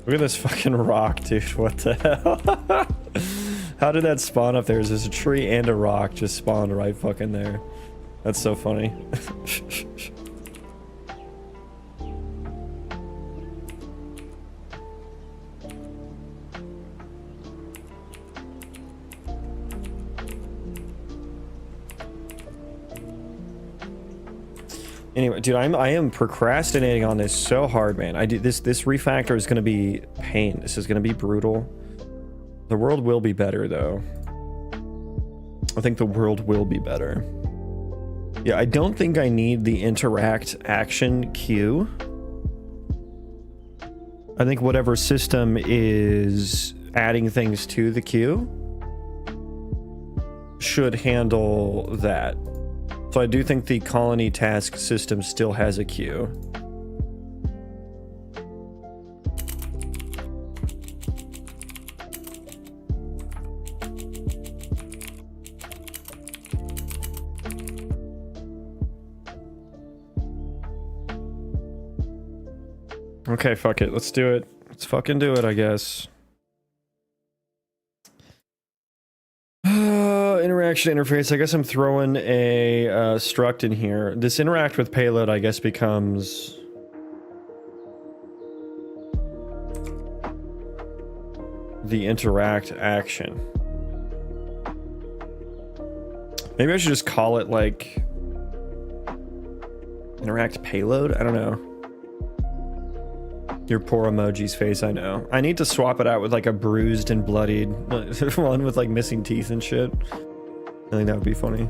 Look at this fucking rock, dude. What the hell? How did that spawn up there? Is this a tree and a rock just spawned right fucking there? That's so funny. Anyway, dude, I am procrastinating on this so hard, man. This refactor is gonna be pain. This is gonna be brutal. The world will be better, though. I think the world will be better. Yeah, I don't think I need the interact action queue. I think whatever system is adding things to the queue should handle that. So I do think the colony task system still has a queue. Okay, fuck it. Let's do it. Let's fucking do it, I guess. Interaction interface. I guess I'm throwing a struct in here. This interact with payload, I guess, becomes... the interact action. Maybe I should just call it, like... interact payload? I don't know. Your poor emoji's face, I know. I need to swap it out with like a bruised and bloodied one with like missing teeth and shit. I think that would be funny.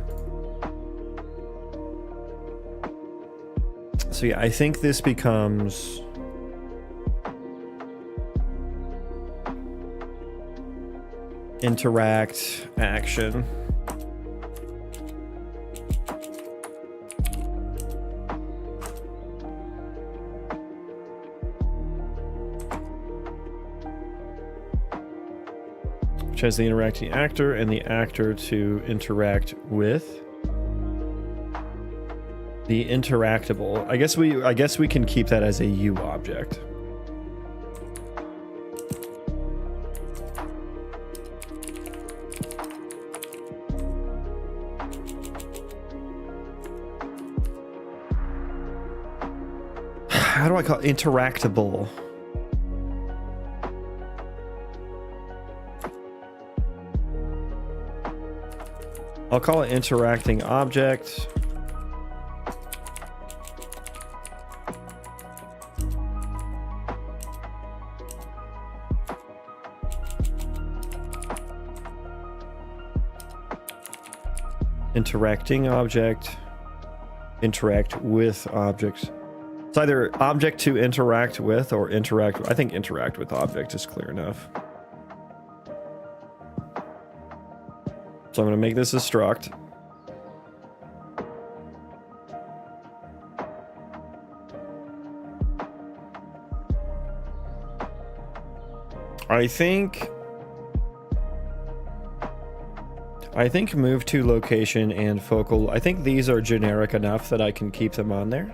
So yeah, I think this becomes... interact action. Which has the interacting actor and the actor to interact with. The interactable. I guess we can keep that as a U object. do I call it? Interactable. I'll call it interacting object. Interacting object. Interact with object. It's either object to interact with or interact. I think interact with object is clear enough. So I'm going to make this a struct. I think move to location and focal. I think these are generic enough that I can keep them on there.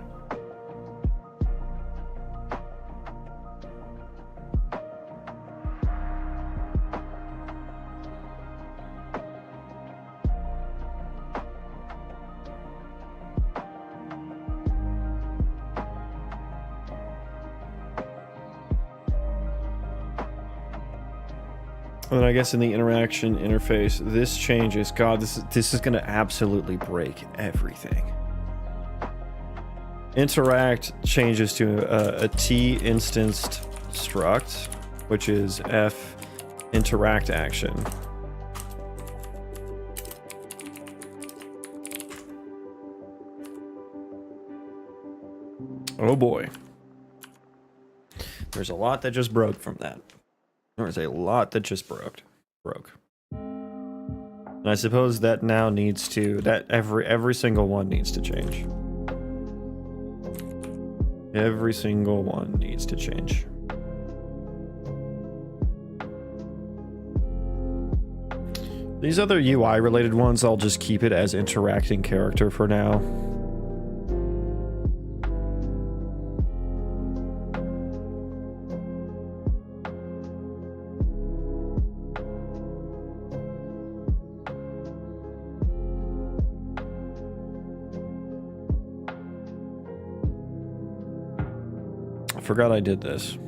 And then I guess in the interaction interface, this changes. God, this is going to absolutely break everything. Interact changes to a T instanced struct, which is F interact action. Oh boy. There's a lot that just broke from that. There was a lot that just broke. And I suppose that now needs to, that every single one needs to change. Every single one needs to change. These other UI related ones, I'll just keep it as interacting character for now. I forgot I did this.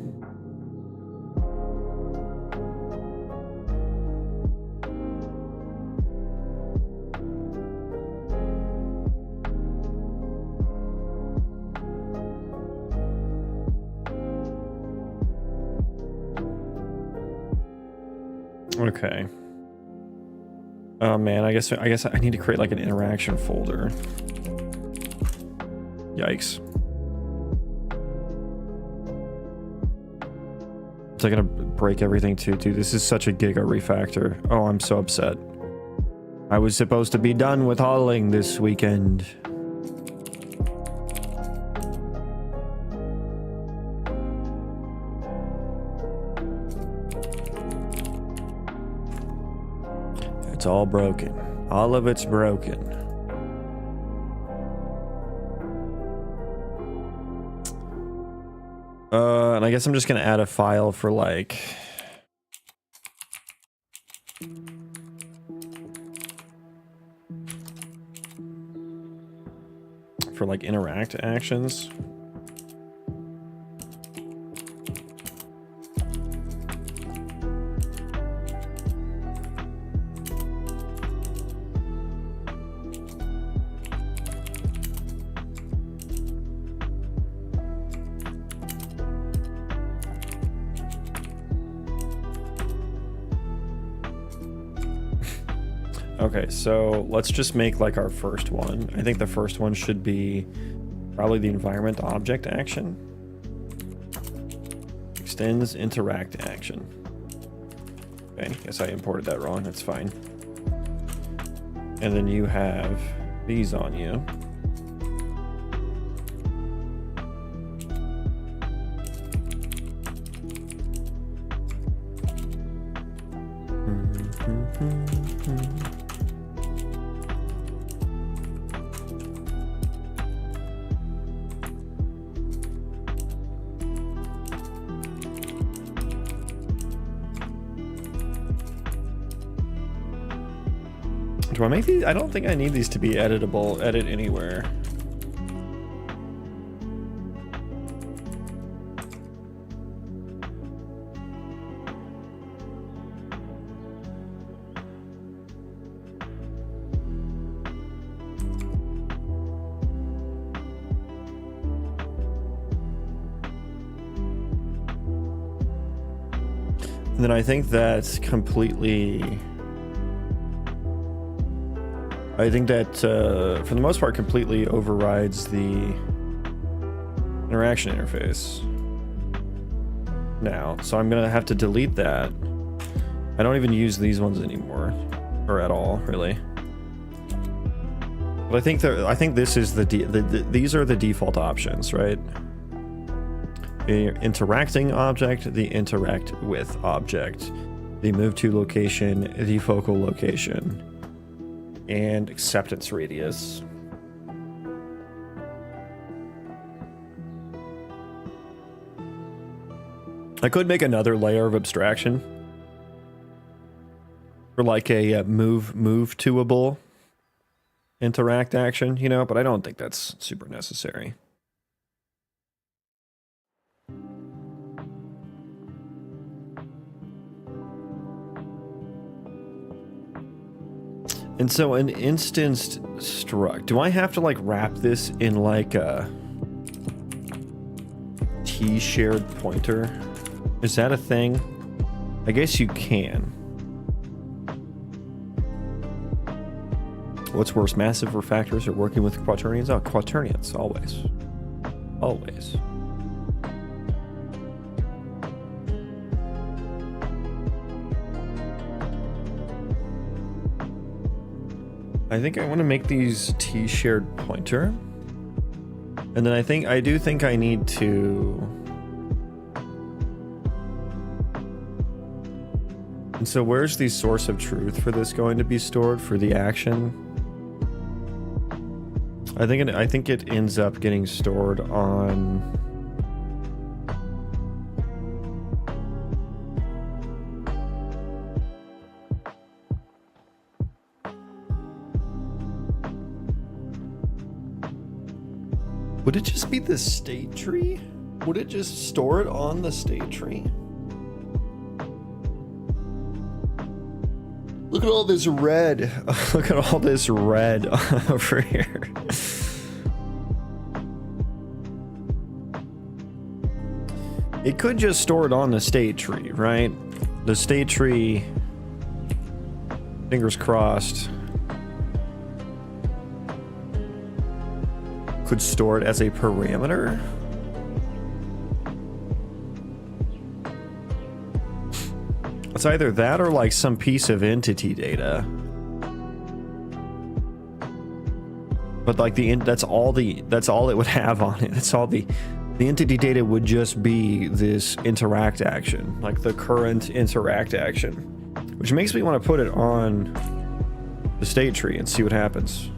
Okay. Oh man, I guess I need to create like an interaction folder. Yikes. Is that gonna break everything too, dude? This is such a giga refactor. Oh, I'm so upset. I was supposed to be done with hauling this weekend. It's all broken. All of it's broken. And I guess I'm just gonna add a file for like interact actions. Okay, so let's just make like our first one. I think the first one should be probably the environment object action. Extends interact action. Okay, guess I imported that wrong. That's fine. And then you have these on you. Do I make these? I don't think I need these to be editable. Edit anywhere. And then I think that completely... I think that, for the most part, completely overrides the interaction interface now. So I'm gonna have to delete that. I don't even use these ones anymore, or at all, really. But I think this is these are the default options, right? The interacting object, the interact with object, the move to location, the focal location, and acceptance radius. I could make another layer of abstraction for like a move toable interact action, you know, but I don't think that's super necessary. And so an instanced struct, do I have to like wrap this in like a T shared pointer? Is that a thing? I guess you can. What's worse, massive refactors or working with quaternions? Oh, quaternions, always. Always. I think I want to make these T shared pointer. And then I do think I need to... And so where's the source of truth for this going to be stored for the action? I think it ends up getting stored on... Would it just be the state tree? Would it just store it on the state tree? Look at all this red. Look at all this red over here. It could just store it on the state tree, right? The state tree, fingers crossed, could store it as a parameter. It's either that or like some piece of entity data. But like that's all it would have on it. That's all the entity data would just be this interact action, like the current interact action, which makes me want to put it on the state tree and see what happens.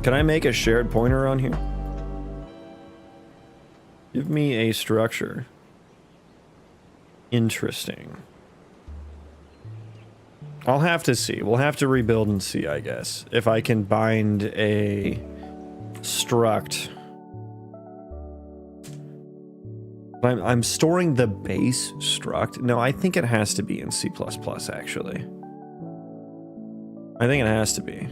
Can I make a shared pointer on here? Give me a structure. Interesting. I'll have to see. We'll have to rebuild and see, I guess, if I can bind a struct. I'm storing the base struct. No, I think it has to be in C++, actually. I think it has to be.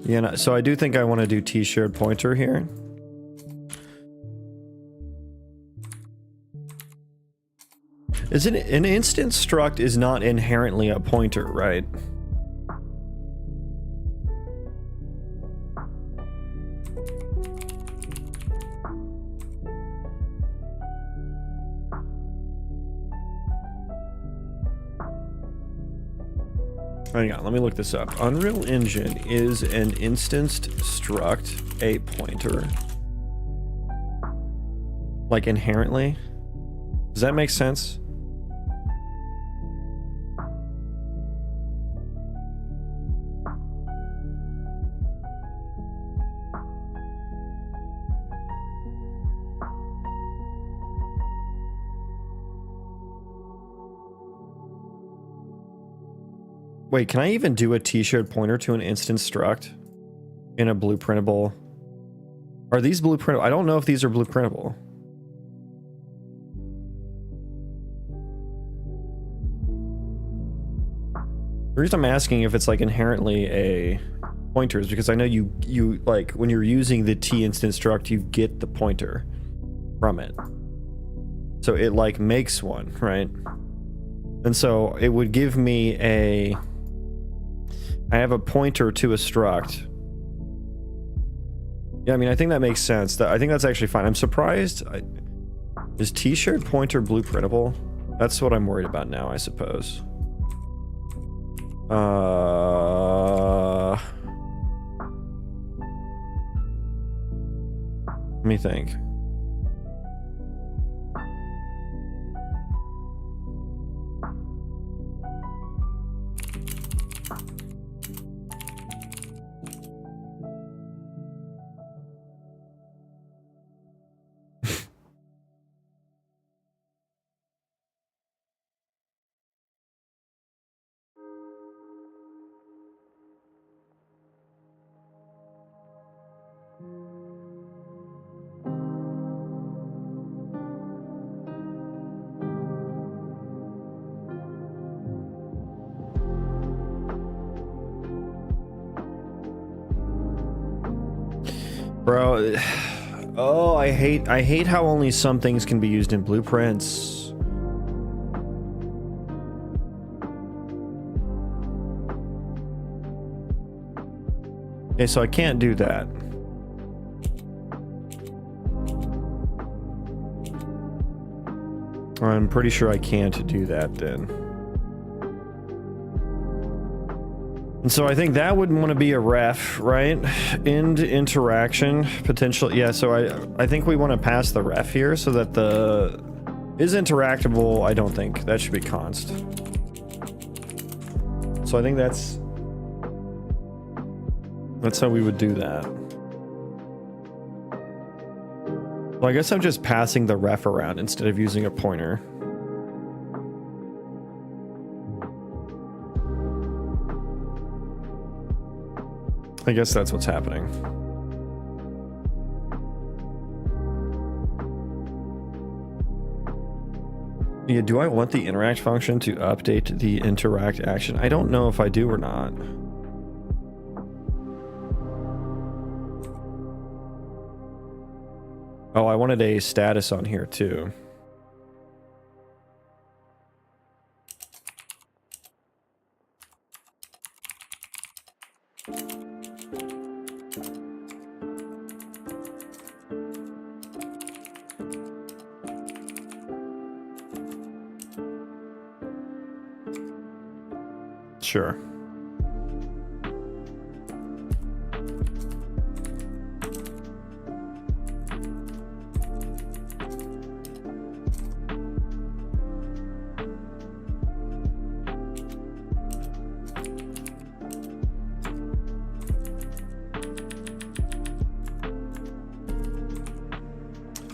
Yeah, no, so I do think I want to do T-shared pointer here. Is it an instance struct is not inherently a pointer, right? Hang on, let me look this up. Unreal Engine is an instanced struct a pointer? Like inherently? Does that make sense? Wait, can I even do a T-shared pointer to an instance struct in a blueprintable? Are these blueprintable? I don't know if these are blueprintable. The reason I'm asking if it's like inherently a pointers, because I know you like when you're using the T instance struct, you get the pointer from it. So it like makes one, right? And so it would give me I have a pointer to a struct. Yeah, I mean, I think that makes sense. I think that's actually fine. I'm surprised. Is t-shirt pointer blueprintable? That's what I'm worried about now, I suppose. Let me think. Bro, oh, I hate how only some things can be used in blueprints. Okay, so I can't do that. I'm pretty sure I can't do that then. And so I think that would want to be a ref, right? End interaction potential. Yeah, so I think we want to pass the ref here so that the is interactable. I don't think that should be const. So I think that's how we would do that. Well, I guess I'm just passing the ref around instead of using a pointer. I guess that's what's happening. Yeah, do I want the interact function to update the interact action? I don't know if I do or not. Oh, I wanted a status on here too. Sure.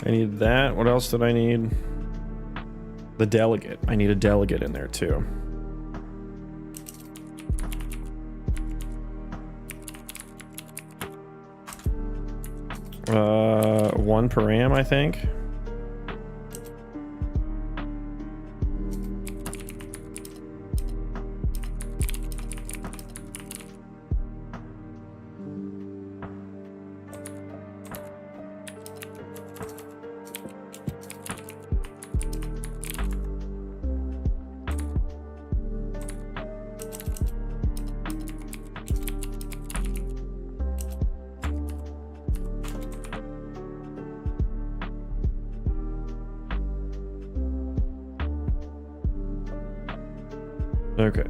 I need that. What else did I need? The delegate. I need a delegate in there too. One param, I think. Okay.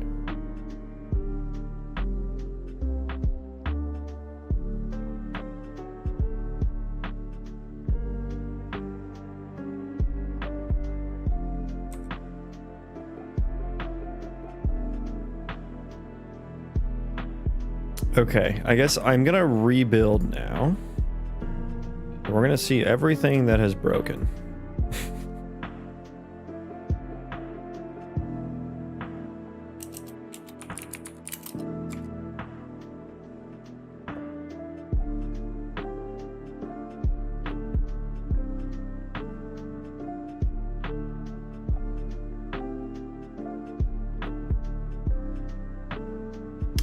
Okay, I guess I'm gonna rebuild now. We're gonna see everything that has broken.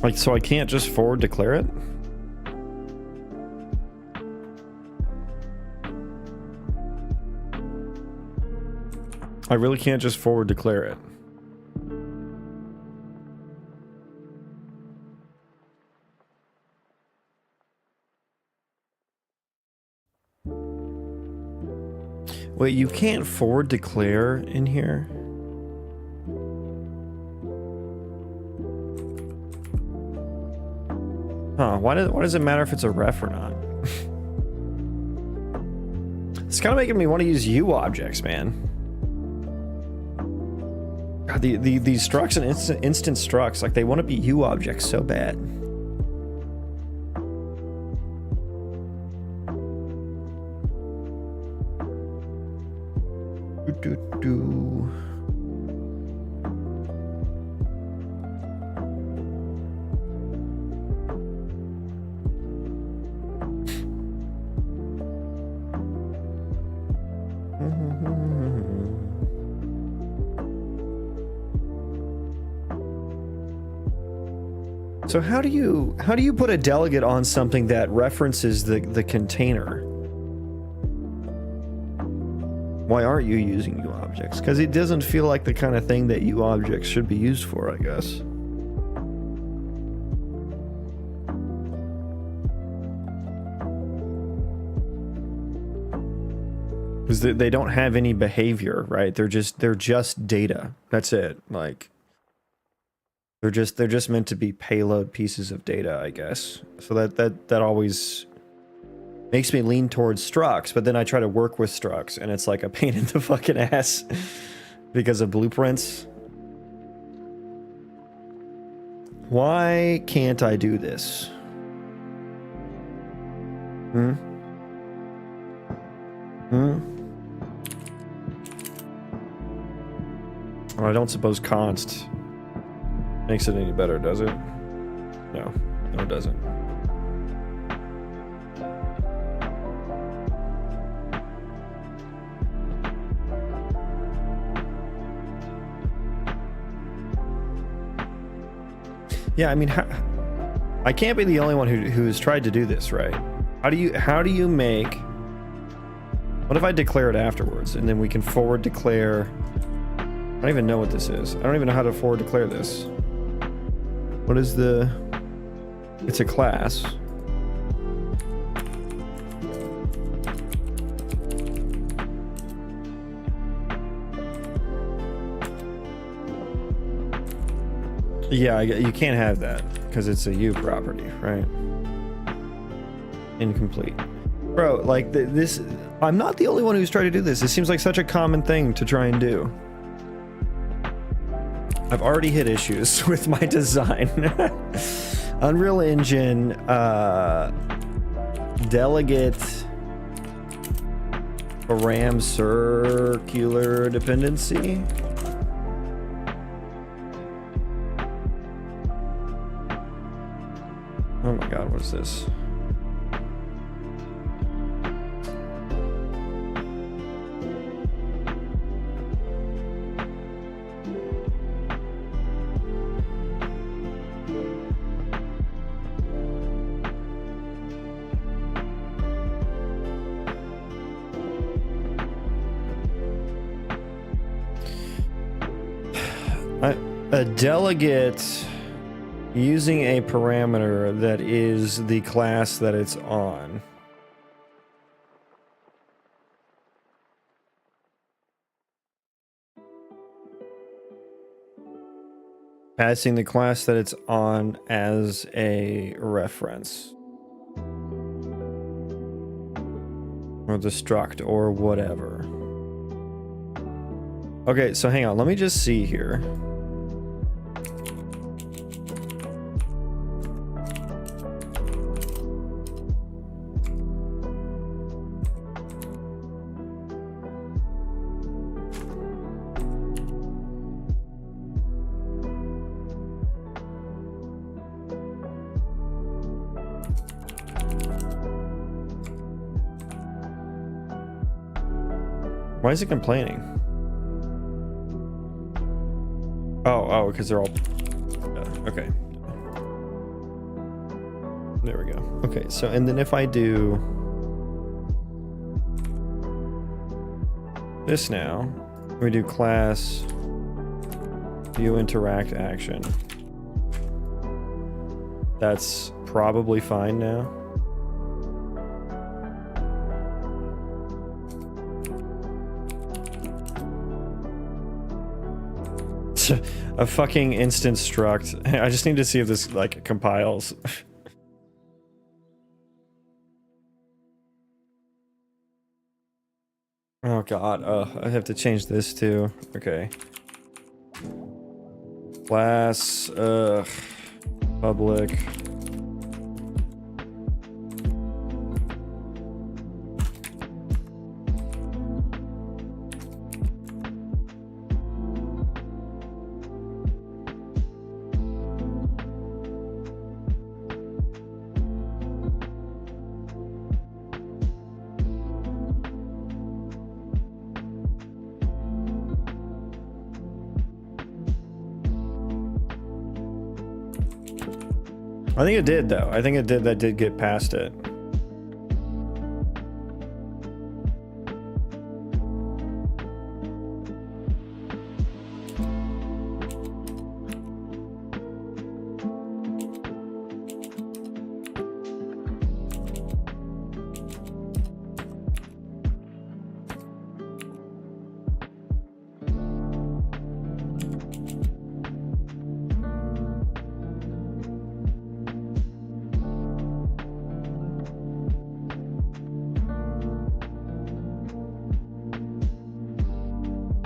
Like, so I can't just forward declare it? I really can't just forward declare it. Wait, you can't forward declare in here? Huh, why does it matter if it's a ref or not? It's kind of making me want to use U objects, man. God, these structs and instant structs, like they want to be U objects so bad. So how do you put a delegate on something that references the container? Why aren't you using U objects? Because it doesn't feel like the kind of thing that U objects should be used for, I guess. Because they don't have any behavior, right? They're just data. That's it. Like they're just meant to be payload pieces of data, I guess. So that always makes me lean towards structs, but then I try to work with structs and it's like a pain in the fucking ass because of blueprints. Why can't I do this? Well, I don't suppose const makes it any better, does it? No, it doesn't. Yeah, I mean, I can't be the only one who's tried to do this, right? How do you make? What if I declare it afterwards and then we can forward declare? I don't even know what this is. I don't even know how to forward declare this. What is the? It's a class. Yeah, you can't have that because it's a U property, right? Incomplete. Bro, like this, I'm not the only one who's tried to do this. It seems like such a common thing to try and do. I've already hit issues with my design. Unreal Engine, delegate, param circular dependency. Oh my god, what is this? A delegate using a parameter that is the class that it's on. Passing the class that it's on as a reference. Or the struct or whatever. Okay, so hang on, let me just see here. Why is it complaining? Oh, because they're all... okay. There we go. Okay, so, and then if I do... this now, We do class view interact action. That's probably fine now. A fucking instance struct. I just need to see if this like compiles. Oh god, I have to change this too. Okay. Class, public. I think it did though. I think it did. That did get past it.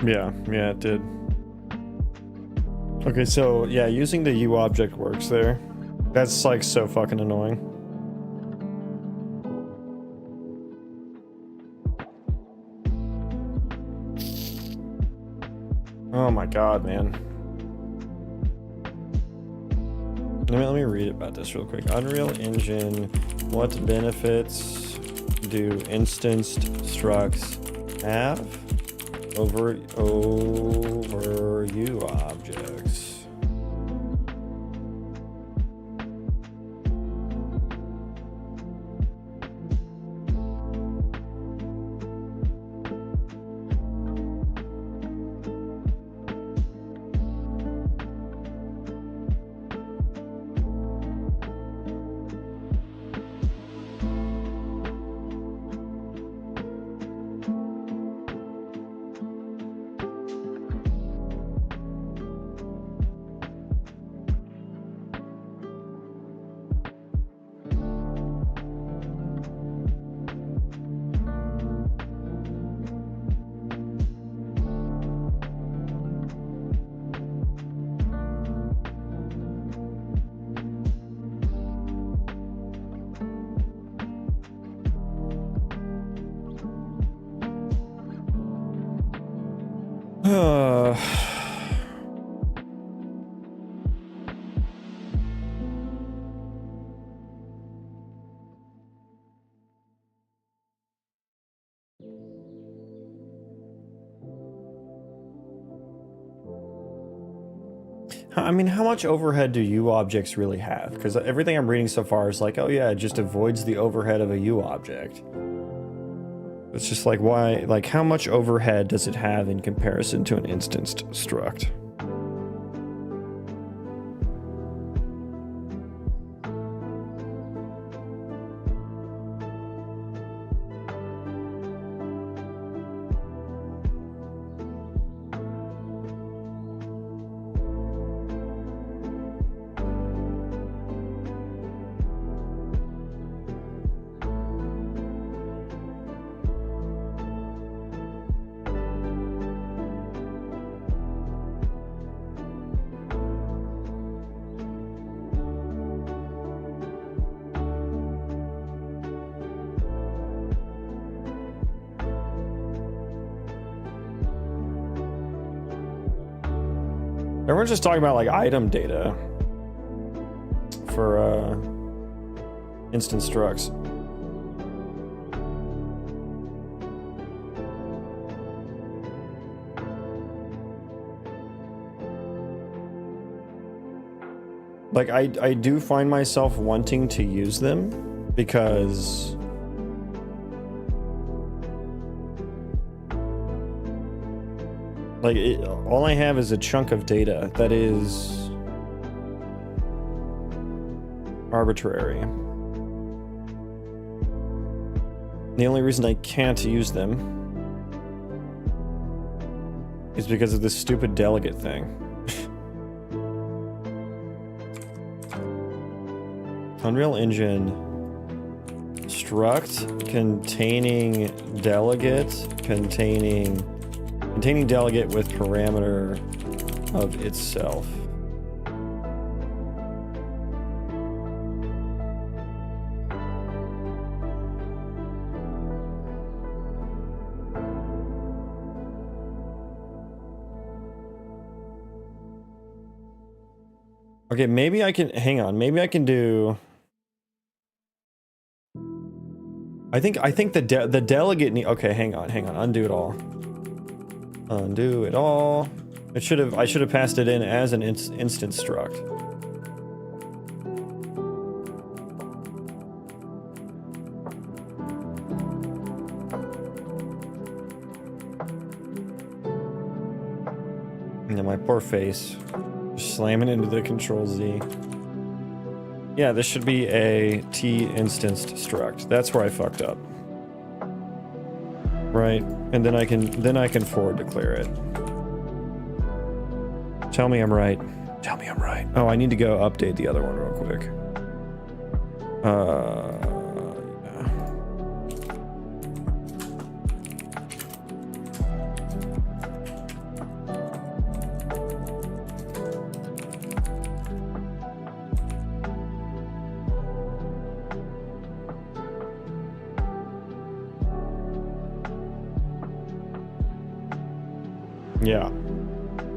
Yeah, it did. Okay, so yeah, using the U object works there. That's like so fucking annoying. Oh my god, man. Let me read about this real quick. Unreal Engine, what benefits do instanced structs have over U objects? I mean, how much overhead do U objects really have? Because everything I'm reading so far is like, oh yeah, it just avoids the overhead of a U object. It's just like, why, like, how much overhead does it have in comparison to an instanced struct? Everyone's just talking about like item data for instance structs. Like I do find myself wanting to use them because Like, all I have is a chunk of data that is arbitrary. The only reason I can't use them is because of this stupid delegate thing. Unreal Engine struct containing delegate containing delegate with parameter of itself. Okay, maybe I can hang on. Maybe I can do. I think the delegate need. Okay, hang on. Undo it all. Undo it all. I should have passed it in as an instance struct. Yeah, my poor face. Slamming into the Control Z. Yeah, this should be a T instanced struct. That's where I fucked up. Right, and then I can forward declare it. Tell me I'm right. Tell me I'm right. Oh, I need to go update the other one real quick. Yeah.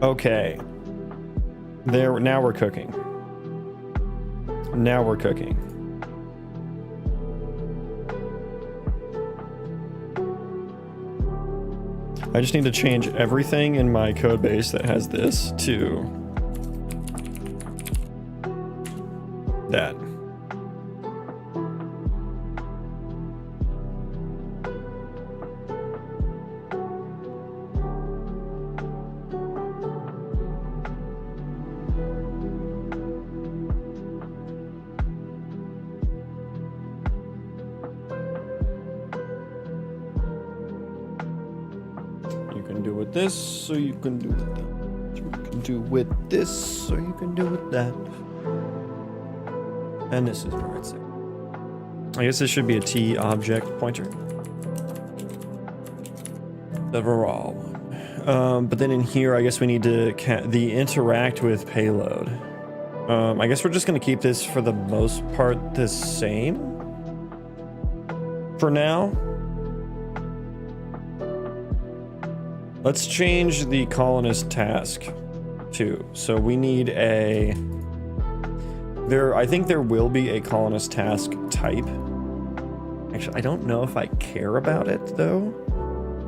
Okay. There. Now we're cooking. Now we're cooking. I just need to change everything in my code base that has this to that. This, so you can do that. You can do with this, so you can do with that. And this is where it's at. I guess this should be a T object pointer. The raw one. But then in here, I guess we need to the interact with payload. I guess we're just going to keep this for the most part the same for now. Let's change the colonist task too. So we need a I think there will be a colonist task type. Actually, I don't know if I care about it though.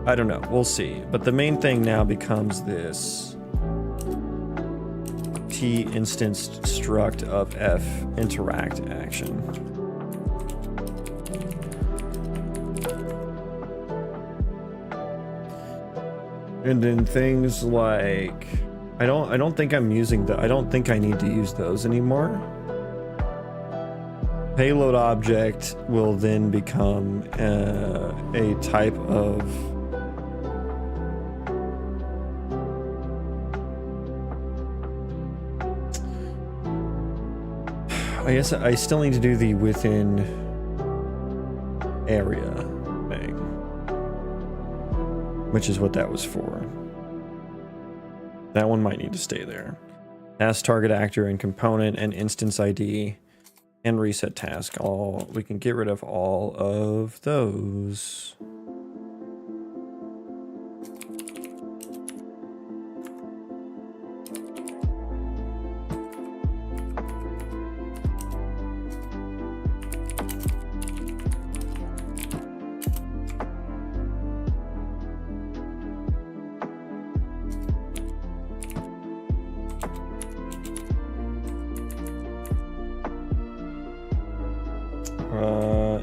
I don't know, we'll see. But the main thing now becomes this T instanced struct of F interact action. And then things like, I don't think I'm using I don't think I need to use those anymore. Payload object will then become a type of I guess I still need to do the within area thing, which is what that was for. That one might need to stay there. Task target actor and component and instance ID and reset task. We can get rid of all of those.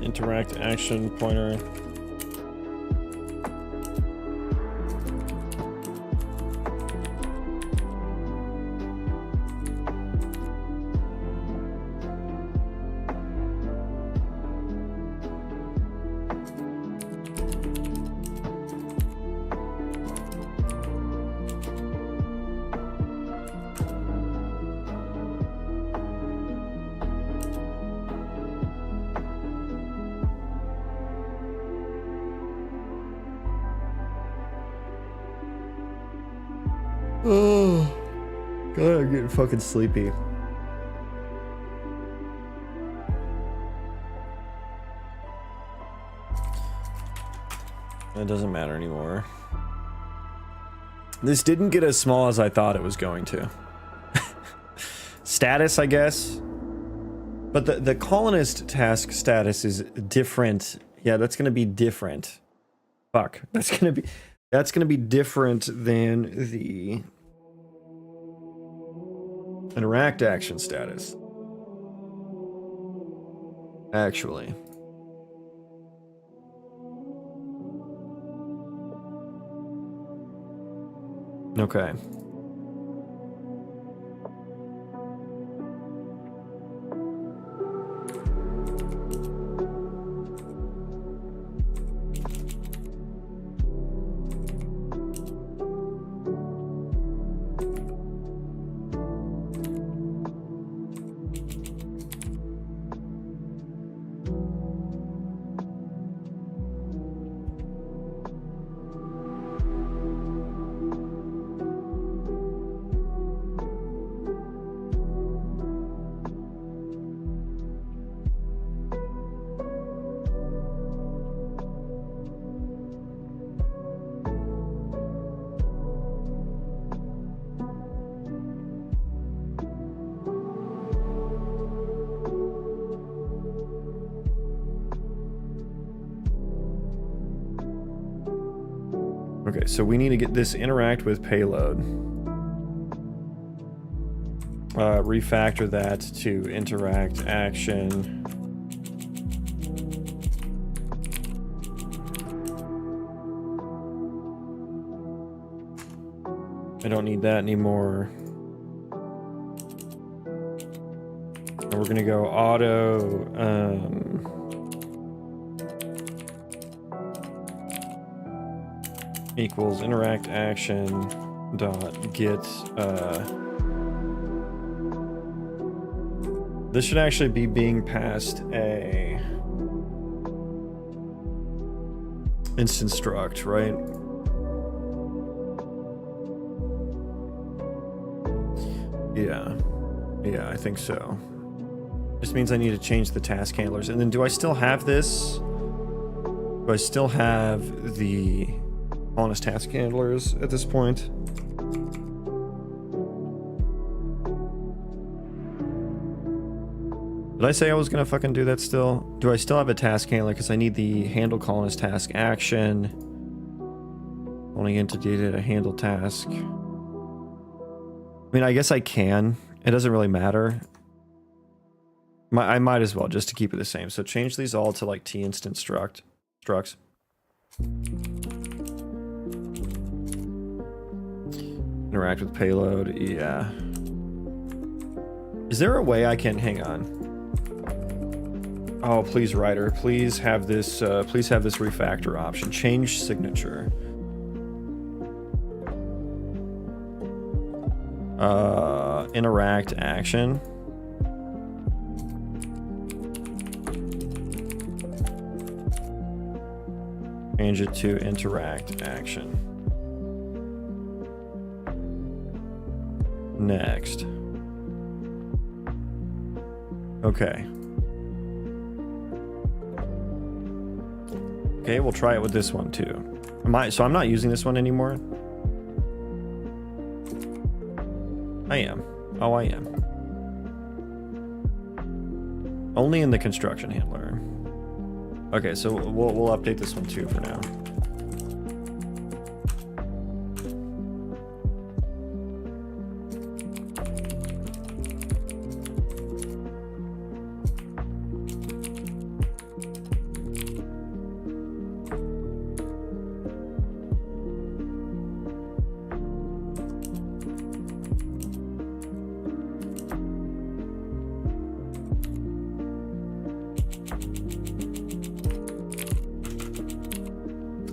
Interact action pointer. Oh, God, I'm getting fucking sleepy. It doesn't matter anymore. This didn't get as small as I thought it was going to. Status, I guess. But the colonist task status is different. Yeah, that's gonna be different. Fuck. That's gonna be different than the interact action status. Actually. Okay. Okay, so we need to get this interact with payload. Refactor that to interact action. I don't need that anymore. And we're gonna go auto, equals interact action dot get, this should actually be being passed a instance struct, right? Yeah, I think so. This means I need to change the task handlers. And then do I still have this? Do I still have the honest task handlers at this point? Did I say I was gonna fucking do that still? Do I still have a task handler? Because I need the handle colonist task action. Only entity to handle task. I mean, I guess I can. It doesn't really matter. I might as well, just to keep it the same. So change these all to like T instance structs. Interact with payload, yeah. Is there a way I can, hang on. Oh, please, writer, please have this refactor option. Change signature. Interact action. Change it to interact action. Next. Okay. Okay, we'll try it with this one too. So I'm not using this one anymore? I am. Oh, I am. Only in the construction handler. Okay, so we'll update this one too for now.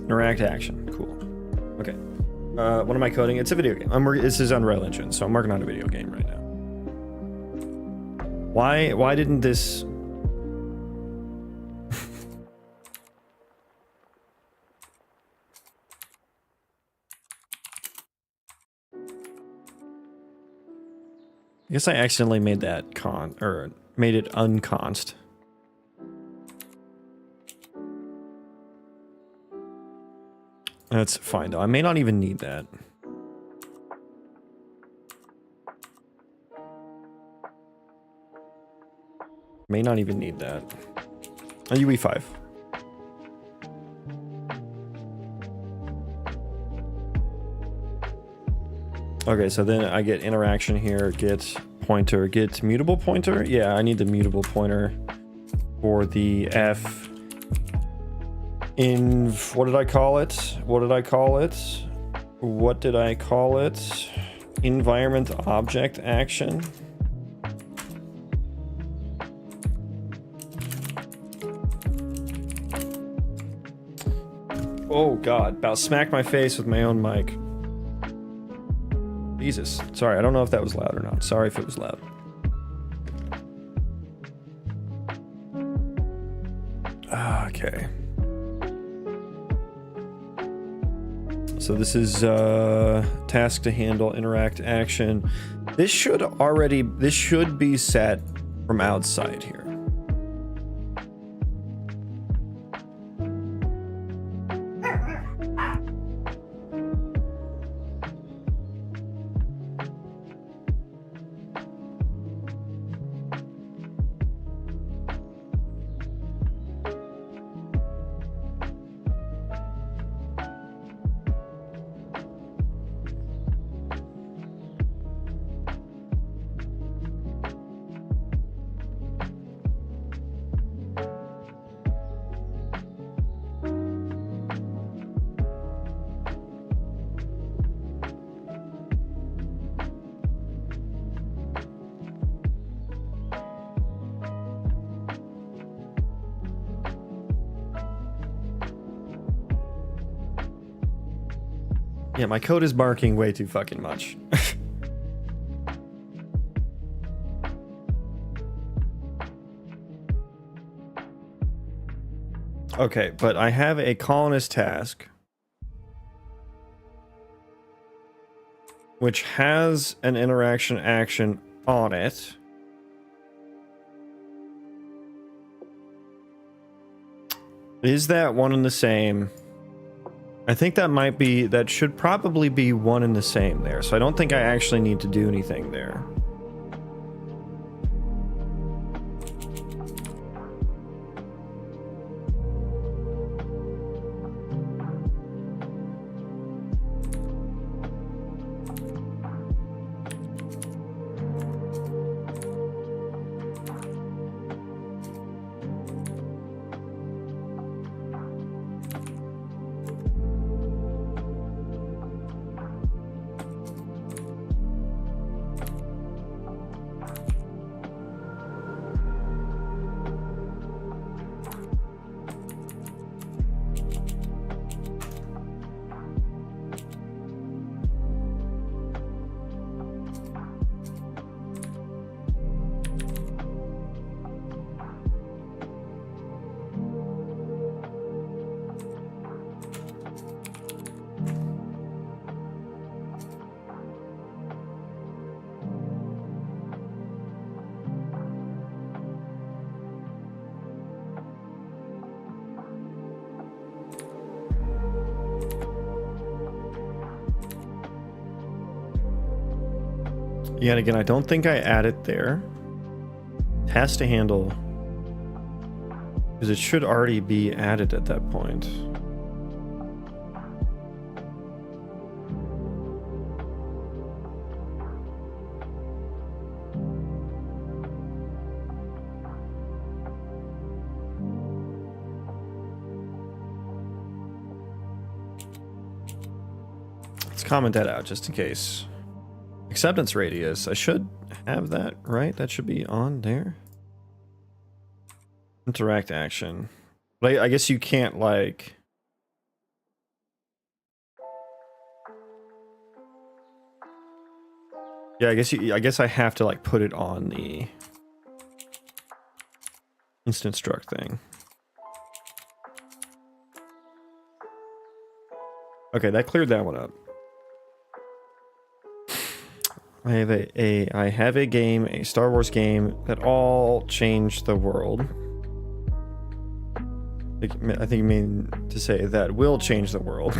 Interact action, cool. Okay. What am I coding? It's a video game. This is Unreal Engine, so I'm working on a video game right now. Why didn't this... I guess I accidentally made that made it unconst. That's fine though. I may not even need that. May not even need that. A UE5. Okay, so then I get interaction here, get pointer, get mutable pointer. Yeah, I need the mutable pointer for the F in, what did I call it? What did I call it? What did I call it? Environment object action. Oh God, about smacked my face with my own mic. Jesus. Sorry, I don't know if that was loud or not. Sorry if it was loud. Okay. So this is task to handle, interact, action. This should be set from outside here. Yeah, my code is barking way too fucking much. Okay, but I have a colonist task which has an interaction action on it. Is that one and the same? I think that should probably be one and the same there. So I don't think I actually need to do anything there. Yet again, I don't think I added there. Has to handle, because it should already be added at that point. Let's comment that out just in case. Acceptance radius. I should have that, right? That should be on there. Interact action. But I guess you can't, like... Yeah, I guess I have to, like, put it on the instant struct thing. Okay, that cleared that one up. I have a game, a Star Wars game that all changed the world. I think you mean to say that will change the world.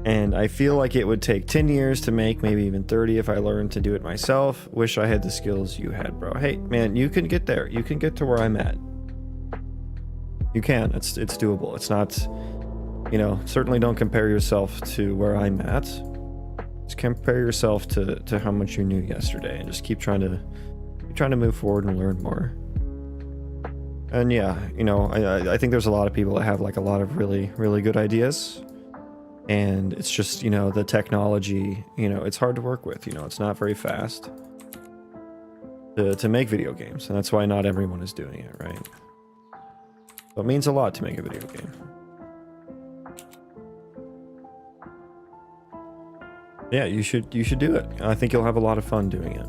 And I feel like it would take 10 years to make, maybe even 30 if I learned to do it myself. Wish I had the skills you had, bro. Hey, man, you can get there. You can get to where I'm at. You can. It's doable. It's not, you know, certainly don't compare yourself to where I'm at. Just compare yourself to how much you knew yesterday, and just keep trying to move forward and learn more. And yeah, you know, I think there's a lot of people that have like a lot of really, really good ideas. And it's just, you know, the technology, you know, it's hard to work with, you know, it's not very fast to make video games. And that's why not everyone is doing it, right? So it means a lot to make a video game. Yeah, you should do it. I think you'll have a lot of fun doing it.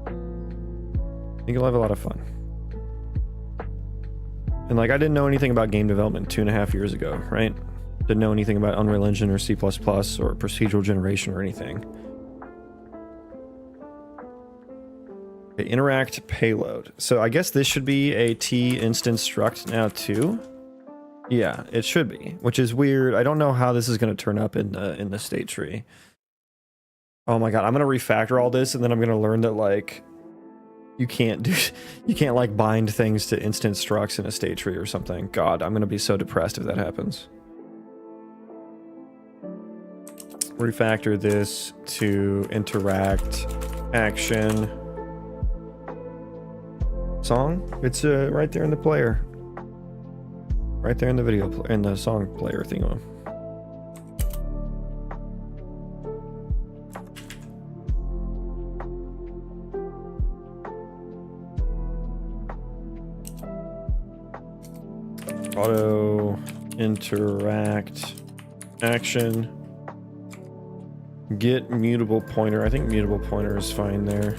I think you'll have a lot of fun. And like, I didn't know anything about game development 2.5 years ago, right? Didn't know anything about Unreal Engine or C++ or procedural generation or anything. Okay, interact payload. So I guess this should be a T instance struct now too. Yeah, it should be, which is weird. I don't know how this is going to turn up in the state tree. Oh my god, I'm going to refactor all this, and then I'm going to learn that like you can't like bind things to instance structs in a state tree or something. God, I'm going to be so depressed if that happens. Refactor this to interact action song. It's right there in the player, right there in the video in the song player thingo. Auto interact action. Get mutable pointer. I think mutable pointer is fine there.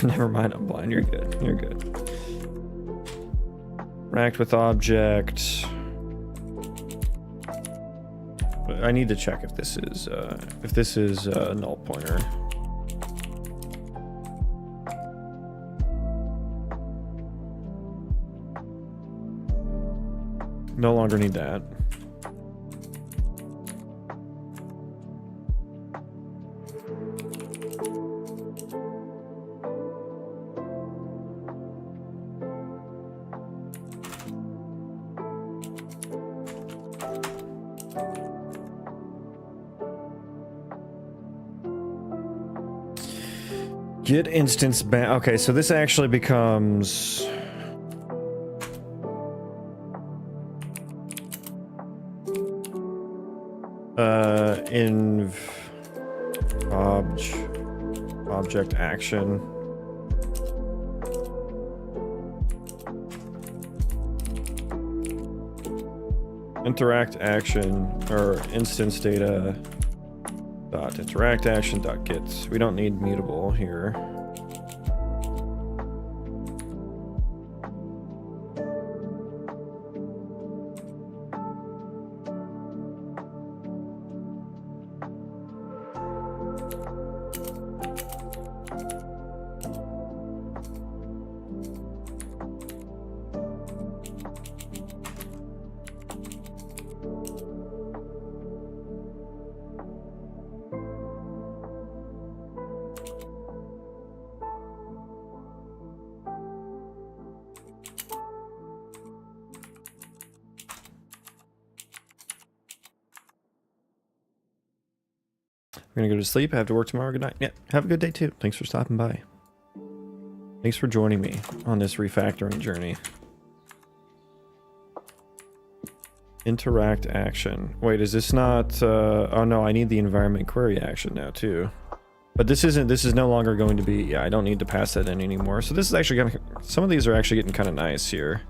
Never mind, I'm blind. You're good. You're good. Interact with object. I need to check if this is a null pointer. No longer need that. Get instance ban. Okay, so this actually becomes in object action. Interact action or instance data dot interact action dot get. We don't need mutable here. I'm gonna go to sleep. I have to work tomorrow. Good night. Yeah, have a good day too. Thanks for stopping by. Thanks for joining me on this refactoring journey. Interact action. Wait, is this not oh no, I need the environment query action now too. But this is no longer going to be, yeah, I don't need to pass that in anymore. So this is actually gonna, some of these are actually getting kind of nice here.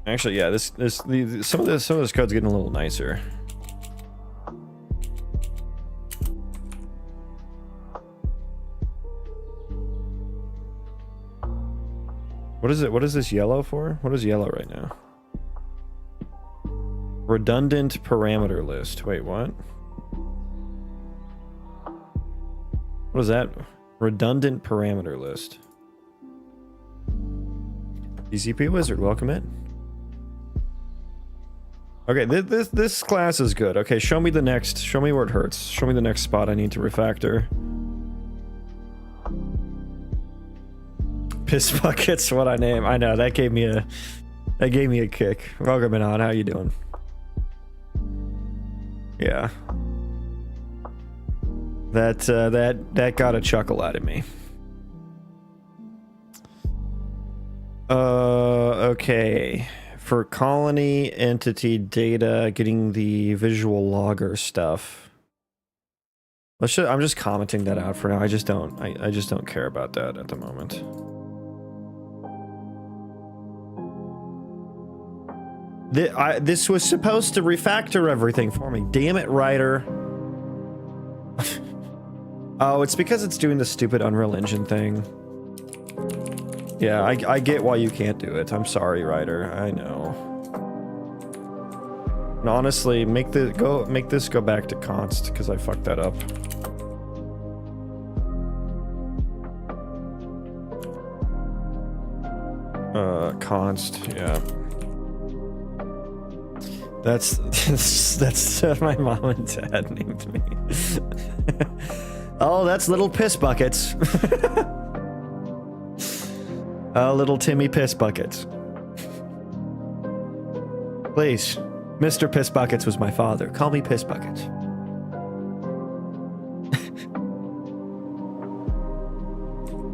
Actually, yeah, some of this code's getting a little nicer. What is it? What is this yellow for? What is yellow right now? Redundant parameter list. Wait, what? What is that? Redundant parameter list. TCP wizard, welcome in. Okay, this class is good. Okay, show me the next. Show me where it hurts. Show me the next spot I need to refactor. Piss buckets, what I name. I know that gave me a kick. Welcome in on. How you doing? Yeah. That got a chuckle out of me. Okay. For colony entity data, getting the visual logger stuff. I'm just commenting that out for now. I just don't care about that at the moment. This was supposed to refactor everything for me. Damn it, Ryder. Oh, it's because it's doing the stupid Unreal Engine thing. Yeah, I get why you can't do it. I'm sorry, Ryder. I know. And honestly, make this go back to const because I fucked that up. Const, yeah. That's my mom and dad named me. Oh, that's little piss buckets. Little Timmy piss buckets. Please, Mr. Piss Buckets was my father. Call me Piss Buckets.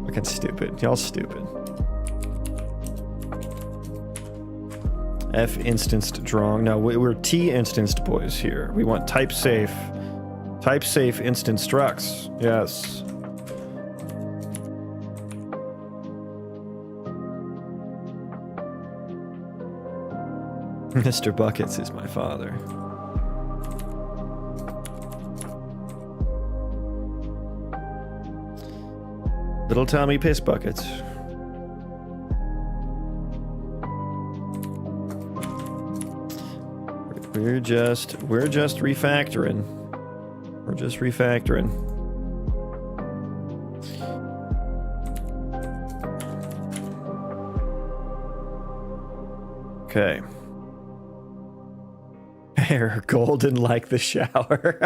Fucking stupid. Y'all stupid. F instanced drawing. No, we're T instanced boys here. We want type safe instance structs. Yes. Mr. Buckets is my father. Little Tommy Piss Buckets. We're just refactoring. We're just refactoring. Okay. Hair golden like the shower.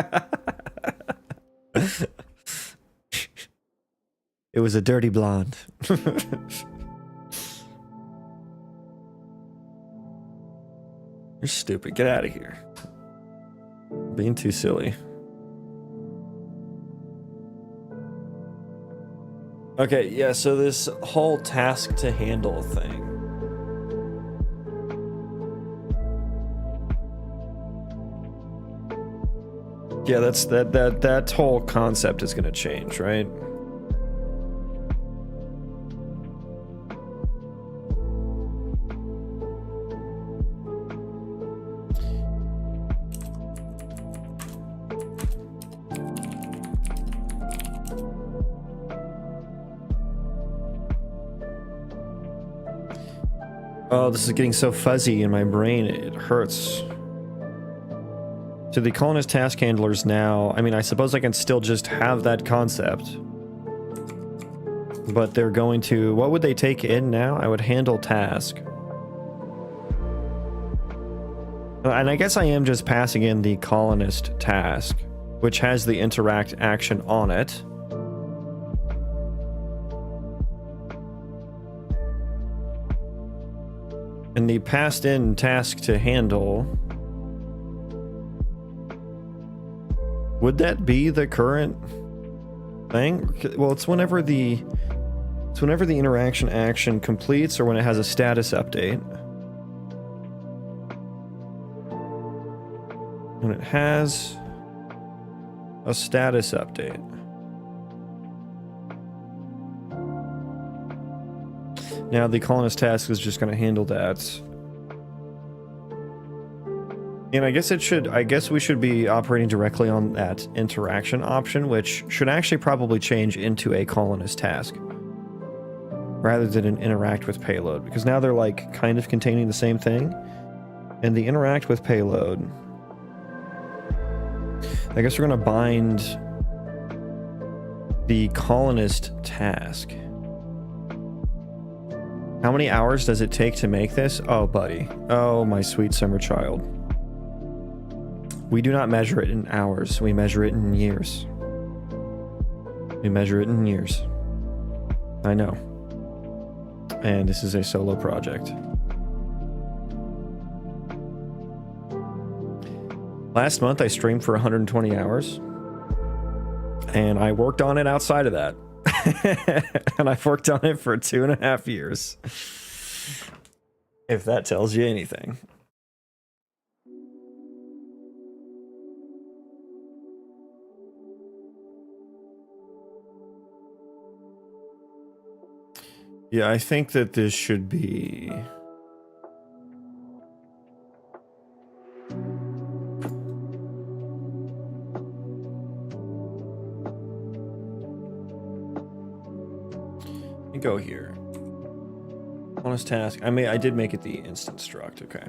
It was a dirty blonde. You're stupid. Get out of here. Being too silly. Okay, yeah, so this whole task to handle thing. Yeah, that whole concept is gonna change, right? Oh, this is getting so fuzzy in my brain, it hurts. So the colonist task handlers now, I mean, I suppose I can still just have that concept. But they're going to, what would they take in now? I would handle task. And I guess I am just passing in the colonist task, which has the interact action on it. And the passed in task to handle, would that be the current thing? Well, it's whenever the interaction action completes or when it has a status update. When it has a status update. Now the colonist task is just going to handle that. And I guess we should be operating directly on that interaction option, which should actually probably change into a colonist task rather than an interact with payload, because now they're like kind of containing the same thing. And the interact with payload. I guess we're gonna bind the colonist task. How many hours does it take to make this? Oh, buddy. Oh, my sweet summer child. We do not measure it in hours. We measure it in years. We measure it in years. I know. And this is a solo project. Last month, I streamed for 120 hours. And I worked on it outside of that. And I've worked on it for 2.5 years. If that tells you anything. Yeah, I think that this should be... Go here. Honest task. I did make it the instant struct. Okay.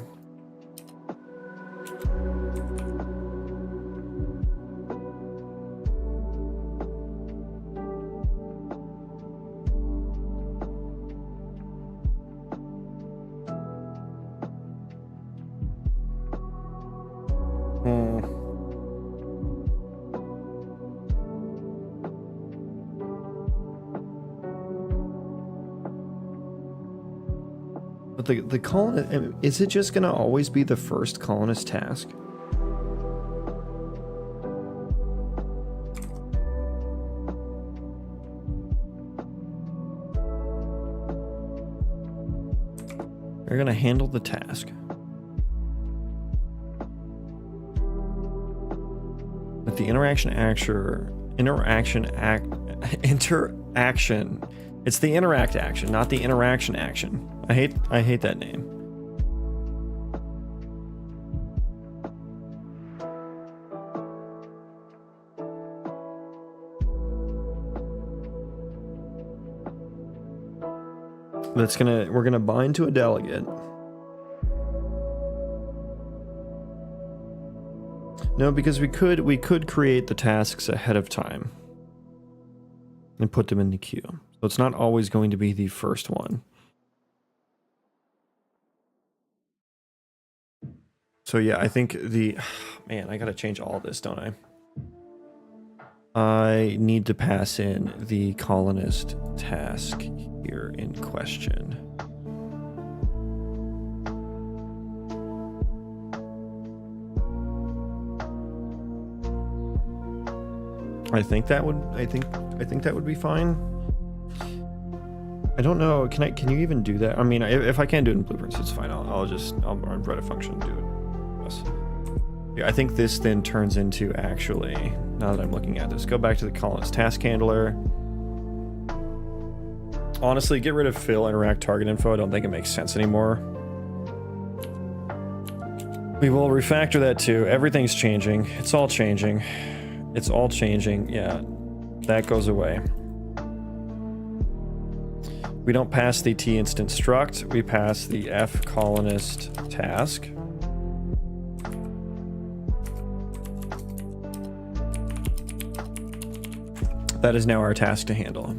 The colonist, is it just gonna always be the first colonist task? They're gonna handle the task. But the interaction it's the interact action, not the interaction action. I hate that name. We're gonna bind to a delegate. No, because we could create the tasks ahead of time and put them in the queue. So it's not always going to be the first one. So yeah, I think man, I gotta change all this, don't I? I need to pass in the colonist task here in question. I think that would be fine. I don't know. Can you even do that? I mean, if I can't do it in blueprints, it's fine. I'll write a function and do it. Yes. Yeah, I think this then turns into actually. Now that I'm looking at this, go back to the colonist task handler. Honestly, get rid of fill interact target info. I don't think it makes sense anymore. We will refactor that too. Everything's changing. It's all changing. It's all changing. Yeah, that goes away. We don't pass the T instant struct. We pass the F colonist task. That is now our task to handle.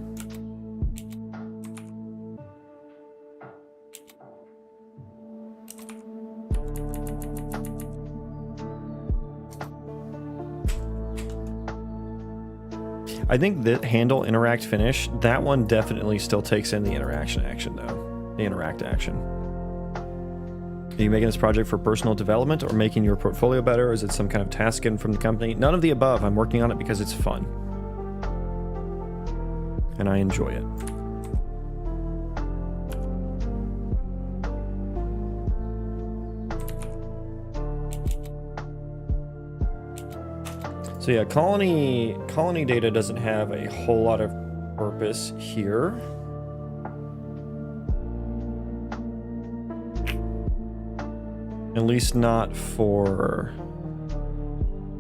I think that handle, interact, finish, that one definitely still takes in the interaction action though. The interact action. Are you making this project for personal development or making your portfolio better? Or is it some kind of task in from the company? None of the above. I'm working on it because it's fun. And I enjoy it. So yeah, colony data doesn't have a whole lot of purpose here. At least not for...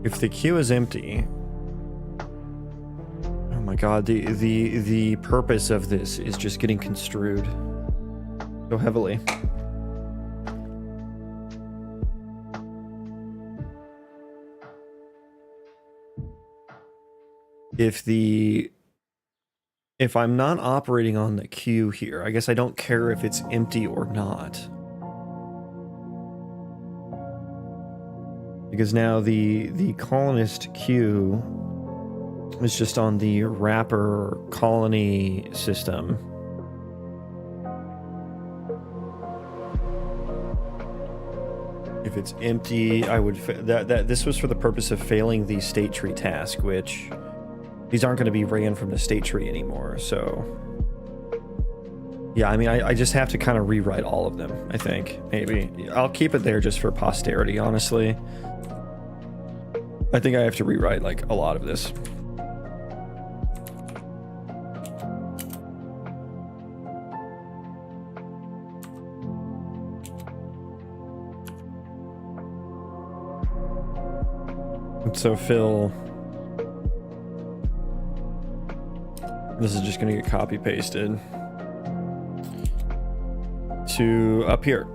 If the queue is empty... Oh my god, the purpose of this is just getting construed so heavily. if I'm not operating on the queue here, I guess I don't care if it's empty or not. Because now the colonist queue is just on the wrapper colony system. If it's empty, I would this was for the purpose of failing the state tree task, which these aren't going to be ran from the state tree anymore. So yeah, I mean, I just have to kind of rewrite all of them. I think maybe I'll keep it there just for posterity. Honestly, I think I have to rewrite like a lot of this. So Phil, this is just going to get copy pasted to up here.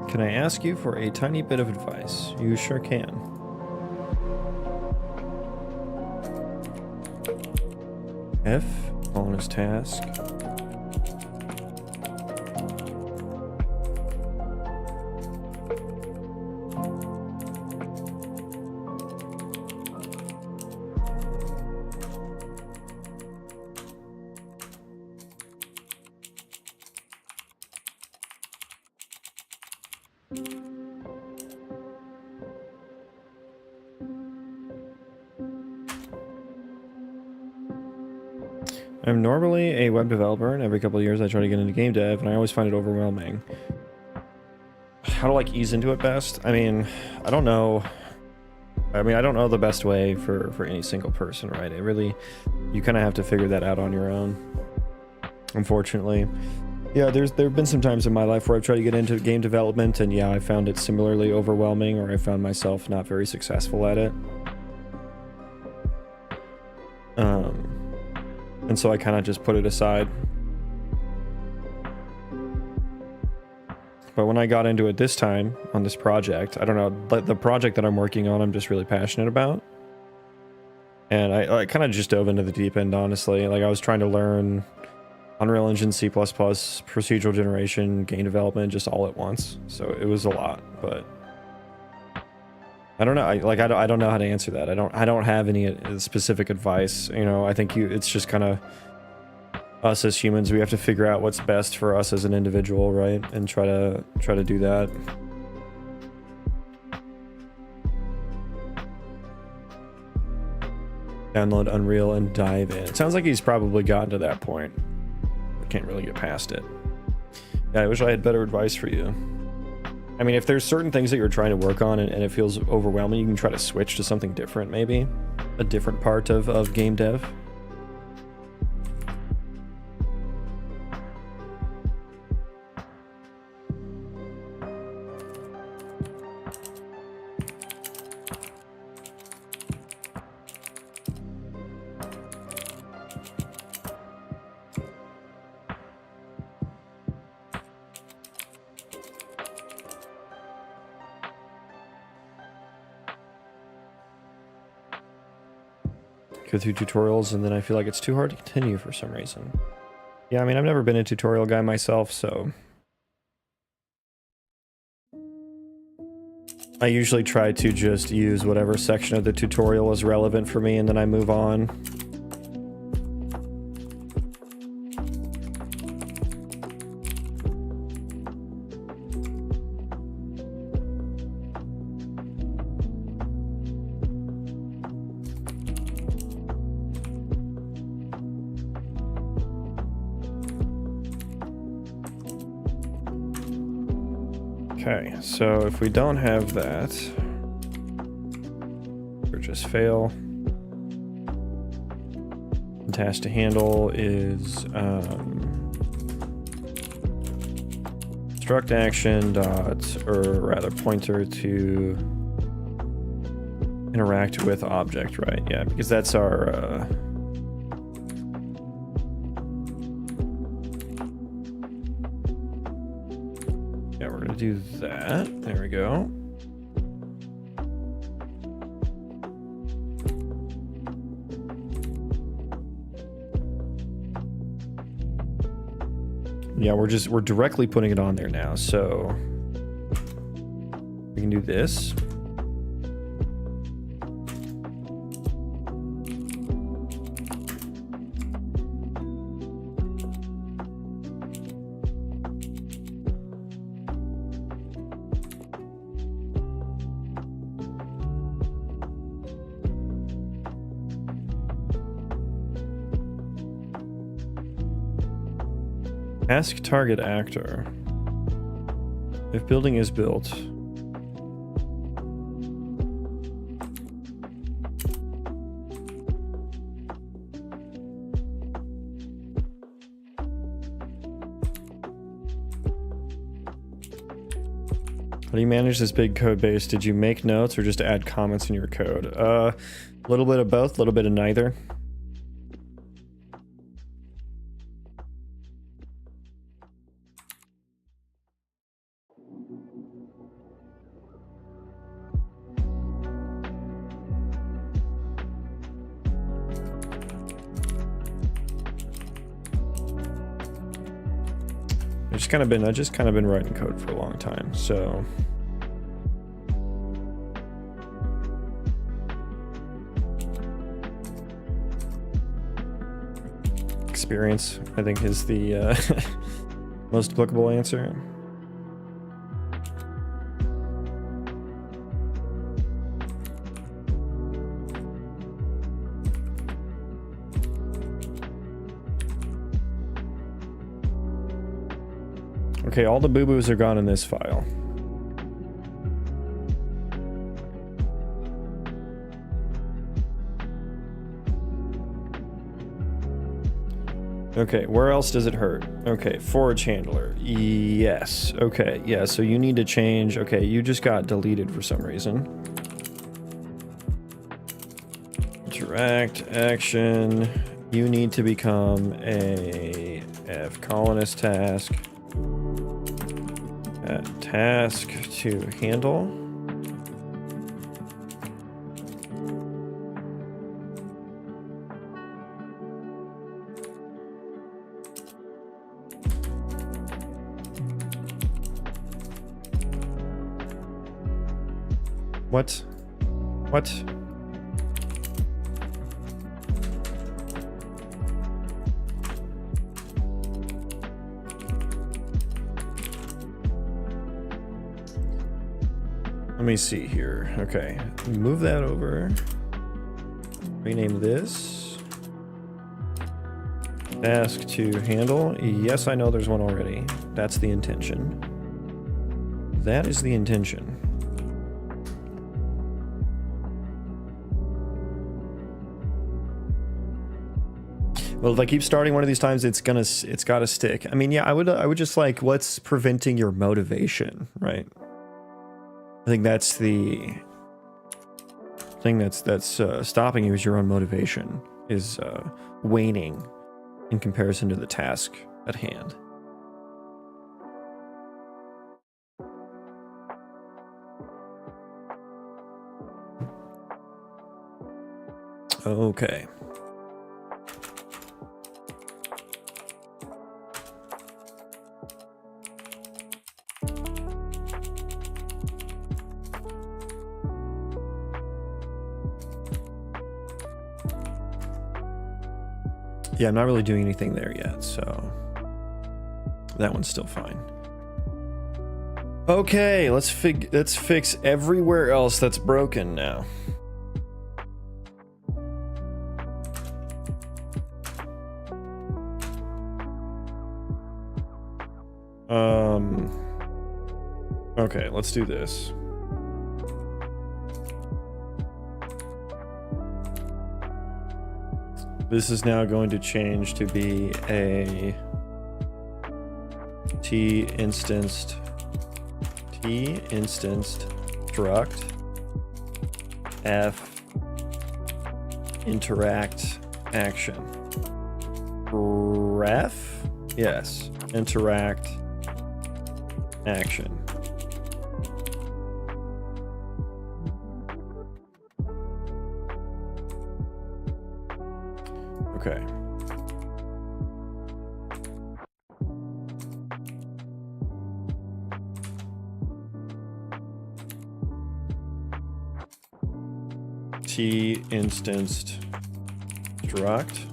Can I ask you for a tiny bit of advice? You sure can. F, bonus task. I'm normally a web developer, and every couple of years I try to get into game dev, and I always find it overwhelming. How to like ease into it best? I mean, I don't know. I don't know the best way for any single person, right? It really, you kind of have to figure that out on your own, unfortunately. Yeah, there have been some times in my life where I've tried to get into game development, and yeah, I found it similarly overwhelming, or I found myself not very successful at it. And so I kind of just put it aside. But when I got into it this time on this project, I don't know, but the project that I'm working on, I'm just really passionate about. And I kind of just dove into the deep end, honestly. Like I was trying to learn Unreal Engine, C++, procedural generation, game development, just all at once. So it was a lot, but I don't know. I don't know how to answer that. I don't have any specific advice. You know, I think it's just kind of us as humans. We have to figure out what's best for us as an individual, right? And try to do that. Download Unreal and dive in. It sounds like he's probably gotten to that point. I can't really get past it. Yeah, I wish I had better advice for you. I mean, if there's certain things that you're trying to work on and it feels overwhelming, you can try to switch to something different, maybe. A different part of game dev. Go through tutorials and then I feel like it's too hard to continue for some reason. Yeah, I mean, I've never been a tutorial guy myself, so I usually try to just use whatever section of the tutorial is relevant for me and then I move on. Okay, so if we don't have that, or just fail. The task to handle is struct action dot, or rather pointer to interact with object, right? Yeah, because that's our yeah, we're gonna do that. There we go. Yeah, we're directly putting it on there now, so we can do this. Ask target actor. If building is built. How do you manage this big code base? Did you make notes or just add comments in your code? A little bit of both, a little bit of neither. I've just kind of been writing code for a long time, so experience, I think, is the most applicable answer. Okay, all the boo-boos are gone in this file. Okay, where else does it hurt? Okay, forage handler. Yes. Okay, yeah, so you need to change. Okay, you just got deleted for some reason. Interact, action. You need to become a F colonist task. Task to handle. What? What? Let me see here. Okay, move that over. Rename this. Task to handle. Yes, I know there's one already. That's the intention. That is the intention. Well, if I keep starting one of these times, it's gotta stick. I mean, yeah, I would just like, what's preventing your motivation, right? I think that's the thing that's stopping you, is your own motivation is waning in comparison to the task at hand. Okay. Yeah, I'm not really doing anything there yet, so that one's still fine. Okay, let's fix everywhere else that's broken now. Okay, let's do this. This is now going to change to be a t-instanced struct F interact action. Ref? Yes. Interact action. Okay. T instanced struct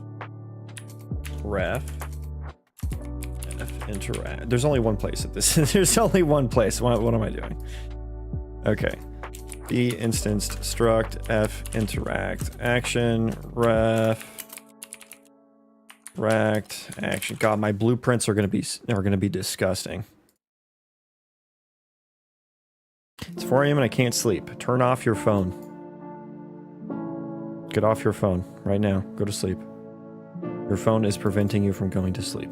ref f interact. There's only one place at this. There's only one place. What am I doing? Okay. B instanced struct f interact action ref rect action. God, my blueprints are gonna be disgusting. It's 4 a.m. and I can't sleep. Turn off your phone. Get off your phone right now. Go to sleep. Your phone is preventing you from going to sleep.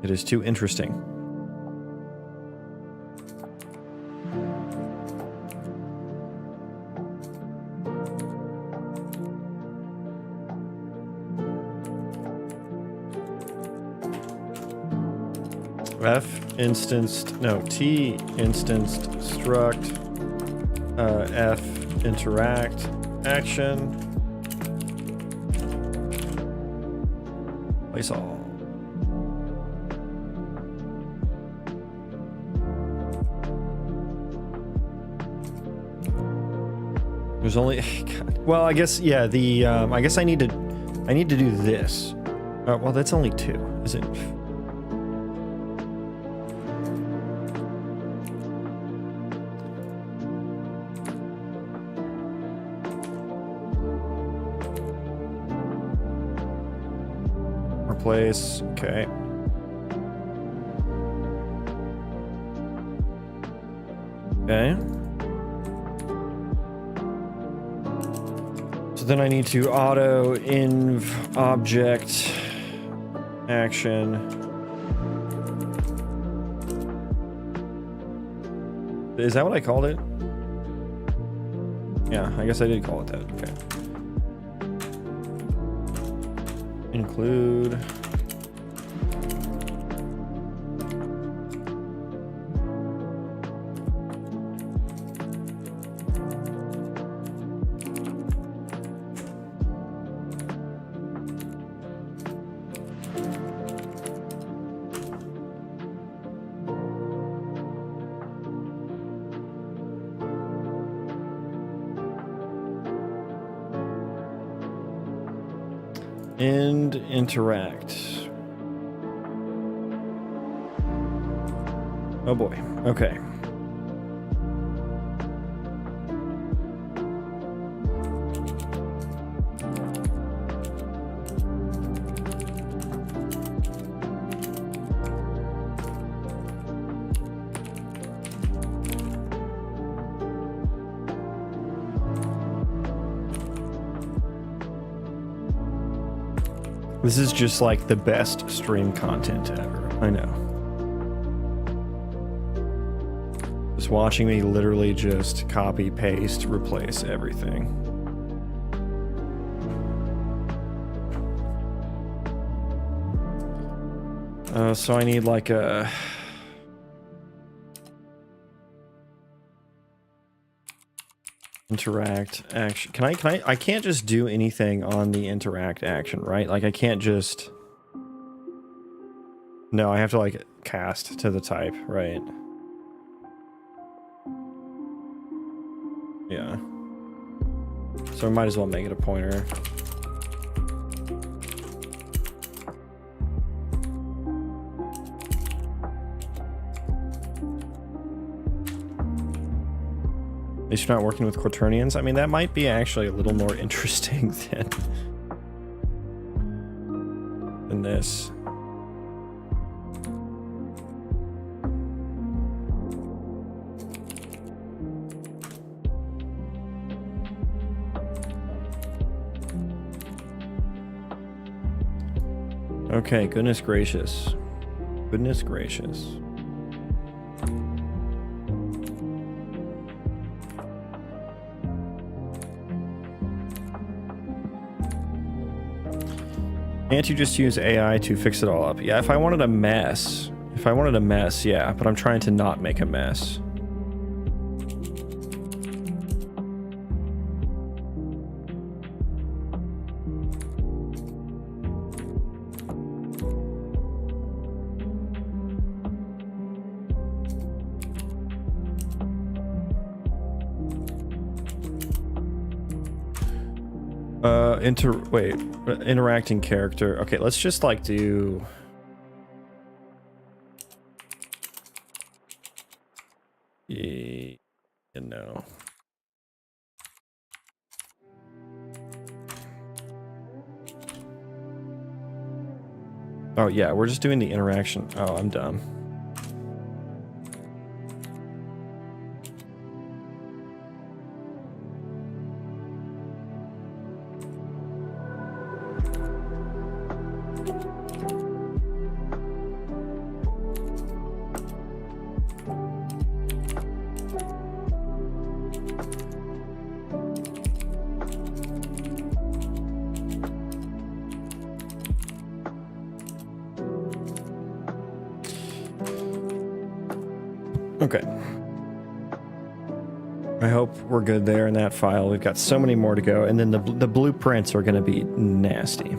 It is too interesting. T instanced struct F interact action. Place all. There's only well, I guess yeah, the I guess I need to do this. Well, that's only 2, is it? Replace, okay. Okay. So then I need to auto inv object action. Is that what I called it? Yeah, I guess I did call it that. Okay. Include. And interact. Oh boy. Okay. This is just like the best stream content ever. I know. Just watching me literally just copy, paste, replace everything. So I need like a... Interact action. Can I can't just do anything on the interact action, right? Like I can't just... No, I have to like cast to the type, right? Yeah. So I might as well make it a pointer. At least you're not working with quaternions. I mean, that might be actually a little more interesting than this. Okay, goodness gracious. Goodness gracious. Can't you just use AI to fix it all up? Yeah, if I wanted a mess, yeah, but I'm trying to not make a mess. Interacting character. Okay, let's just like do... Yeah, no. Oh yeah, we're just doing the interaction. Oh, I'm dumb. Okay. I hope we're good there in that file. We've got so many more to go, and then the blueprints are going to be nasty.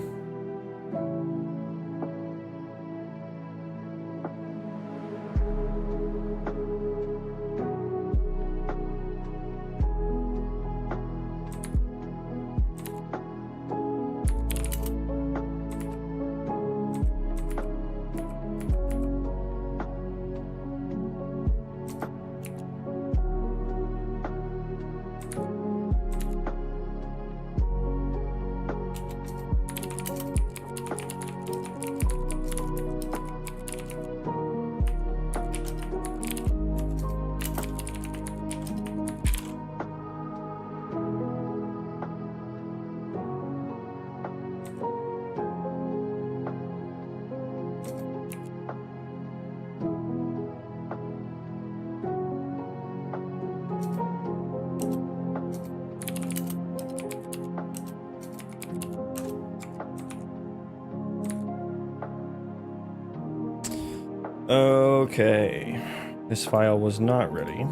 Okay, this file was not ready.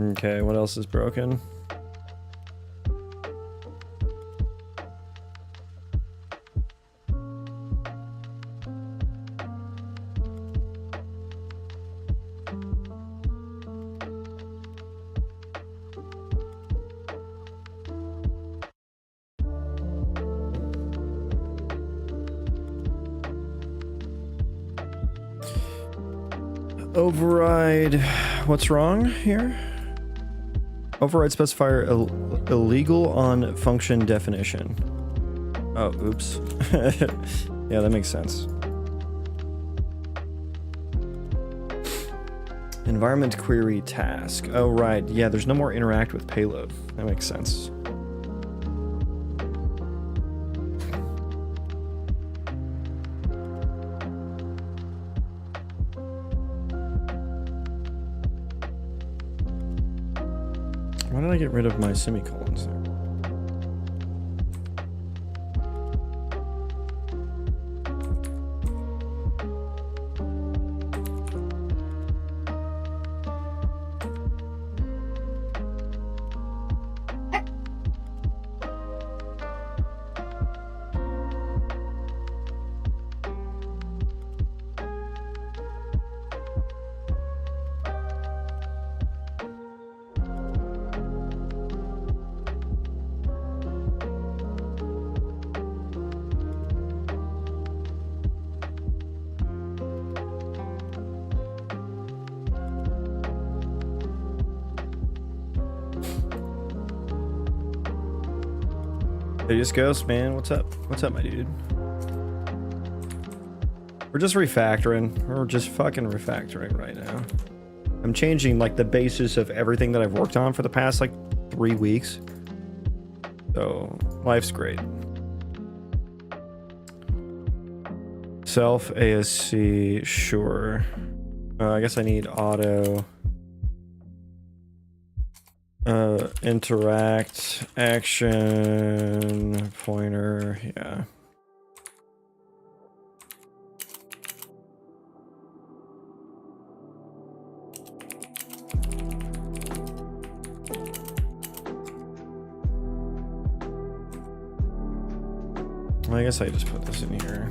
Okay, what else is broken? Override. What's wrong here? Override specifier illegal on function definition. Oh, oops. Yeah, that makes sense. Environment query task. Oh, right. Yeah, there's no more interact with payload. That makes sense. Why did I get rid of my semicolons there? Just Ghost, man. What's up? What's up, my dude? We're just refactoring. We're just fucking refactoring right now. I'm changing like the basis of everything that I've worked on for the past like 3 weeks. So life's great. Self ASC, sure. I guess I need auto. Interact, action, pointer, yeah. I guess I just put this in here.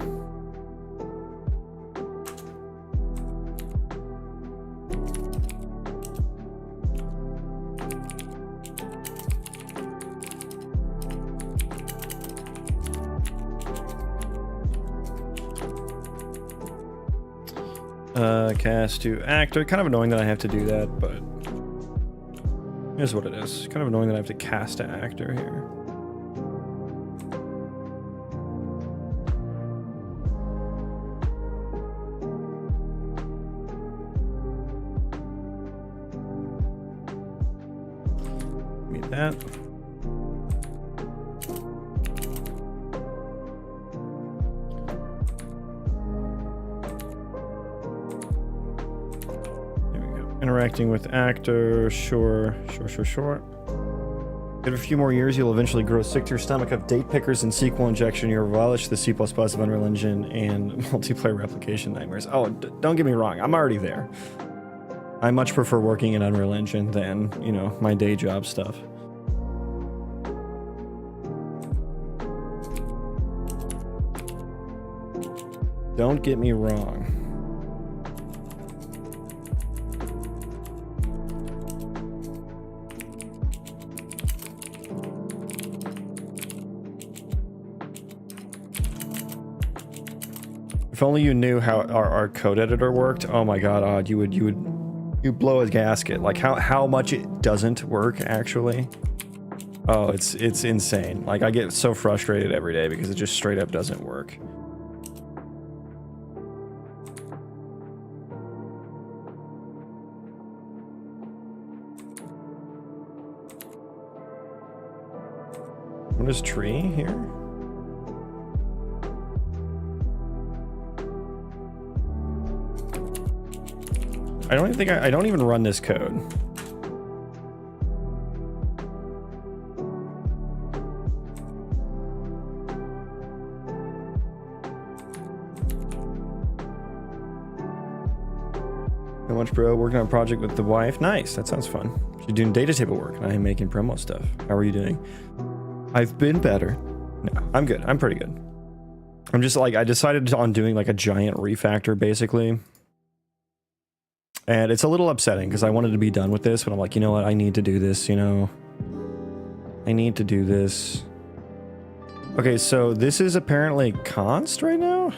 Cast to actor. Kind of annoying that I have to do that, but here's what it is. Kind of annoying that I have to cast to actor here. Give me that. Interacting with actor, sure. In a few more years, you'll eventually grow sick to your stomach of date pickers and SQL injection. You'll relish the C++ of Unreal Engine and multiplayer replication nightmares. Oh, don't get me wrong, I'm already there. I much prefer working in Unreal Engine than, you know, my day job stuff. Don't get me wrong. If only you knew how our code editor worked. Oh my god, Odd, you'd blow a gasket. Like how much it doesn't work actually. Oh, it's insane. Like I get so frustrated every day because it just straight up doesn't work. What is tree here? I don't even think I don't even run this code. How much, bro? Working on a project with the wife. Nice. That sounds fun. She's doing data table work and I am making promo stuff. How are you doing? I've been better. No, I'm good. I'm pretty good. I'm just like, I decided on doing like a giant refactor basically. And it's a little upsetting because I wanted to be done with this, but I'm like, you know what? I need to do this, you know? I need to do this. Okay, so this is apparently const right now?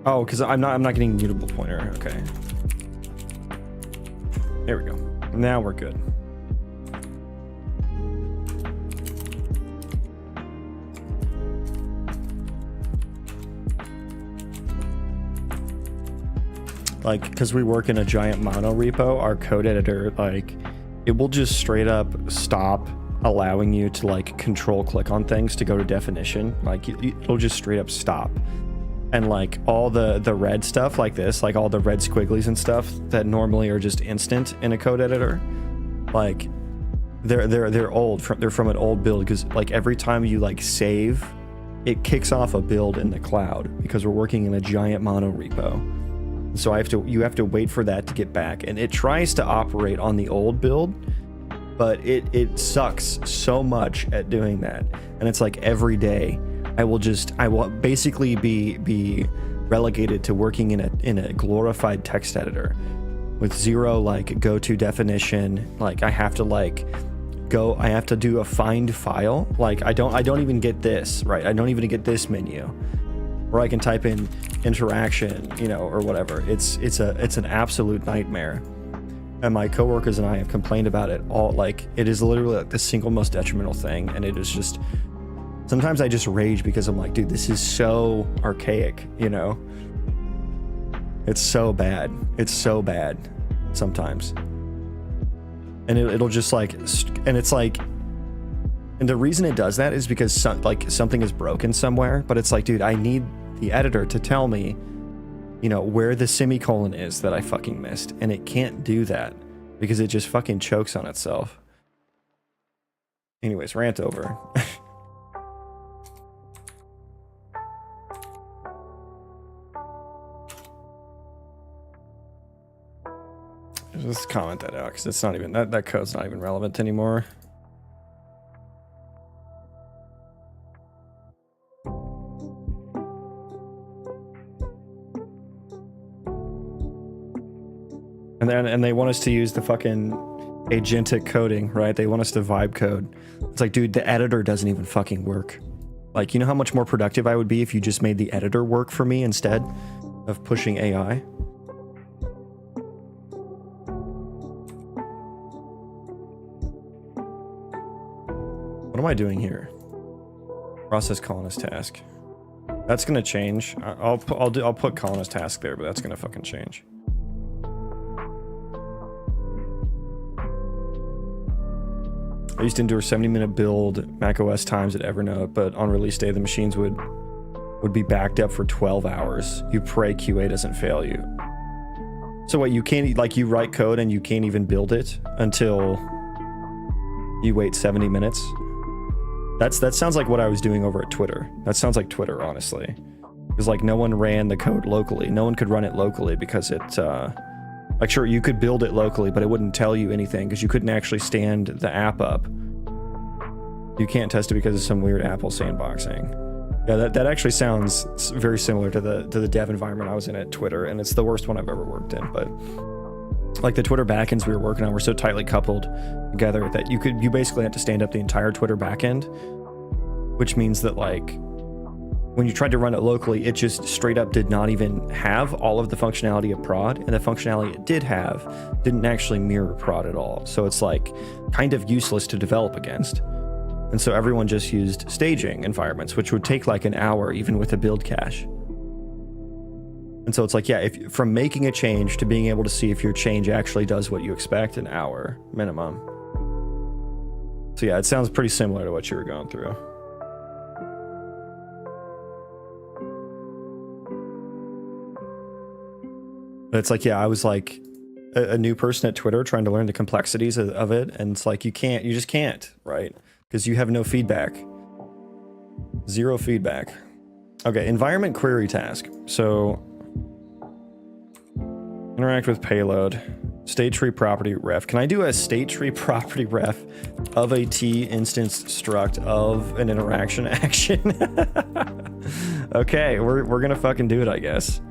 Oh, because I'm not getting mutable pointer. Okay. There we go. Now we're good. Like, because we work in a giant mono repo, our code editor, like, it will just straight up stop allowing you to, like, control click on things to go to definition. Like, it'll just straight up stop. And, like, all the red stuff like this, like, all the red squigglies and stuff that normally are just instant in a code editor, like, they're old. They're from an old build because, like, every time you, like, save, it kicks off a build in the cloud because we're working in a giant mono repo. So you have to wait for that to get back, and it tries to operate on the old build, but it sucks so much at doing that. And it's like every day I will basically be relegated to working in a glorified text editor with zero like go-to definition. Like I have to do a find file. Like I don't even get this, right? I don't even get this menu. Or I can type in interaction, you know, or whatever. It's an absolute nightmare. and my coworkers and I have complained about it all. Like, it is literally like the single most detrimental thing, and it is just, sometimes I just rage because I'm like, dude, this is so archaic, you know? It's so bad. It's so bad sometimes. And it'll just like, and it's like, and the reason it does that is because something is broken somewhere, but it's like, dude, I need the editor to tell me, you know, where the semicolon is that I fucking missed. And it can't do that because it just fucking chokes on itself. Anyways, rant over. Just comment that out because it's not even, that code's not even relevant anymore. And they want us to use the fucking agentic coding, right? They want us to vibe code. It's like, dude, the editor doesn't even fucking work. Like, you know how much more productive I would be if you just made the editor work for me instead of pushing AI? What am I doing here? Process colonist task. That's gonna change. I'll put colonist task there, but that's gonna fucking change. I used to endure 70-minute build macOS times at Evernote, but on release day the machines would be backed up for 12 hours. You pray QA doesn't fail you. So what, you can't, like, you write code and you can't even build it until you wait 70 minutes? That sounds like what I was doing over at Twitter. That sounds like Twitter, honestly. Because, like, no one ran the code locally. No one could run it locally because it, like, sure, you could build it locally, but it wouldn't tell you anything because you couldn't actually stand the app up. You can't test it because of some weird Apple sandboxing. Yeah, that actually sounds very similar to the dev environment I was in at Twitter, and it's the worst one I've ever worked in. But like the Twitter backends we were working on were so tightly coupled together that you basically had to stand up the entire Twitter backend, which means that, like, when you tried to run it locally, it just straight up did not even have all of the functionality of prod, and the functionality it did have didn't actually mirror prod at all. So it's like kind of useless to develop against. And so everyone just used staging environments, which would take like an hour even with a build cache. And so it's like, yeah, if from making a change to being able to see if your change actually does what you expect, an hour minimum. So yeah, it sounds pretty similar to what you were going through. But it's like, yeah, I was like a new person at Twitter trying to learn the complexities of it. And it's like, you just can't, right? Because you have no feedback. Zero feedback. Okay, environment query task. So interact with payload. State tree property ref. Can I do a state tree property ref of a T instance struct of an interaction action? Okay, we're gonna fucking do it, I guess.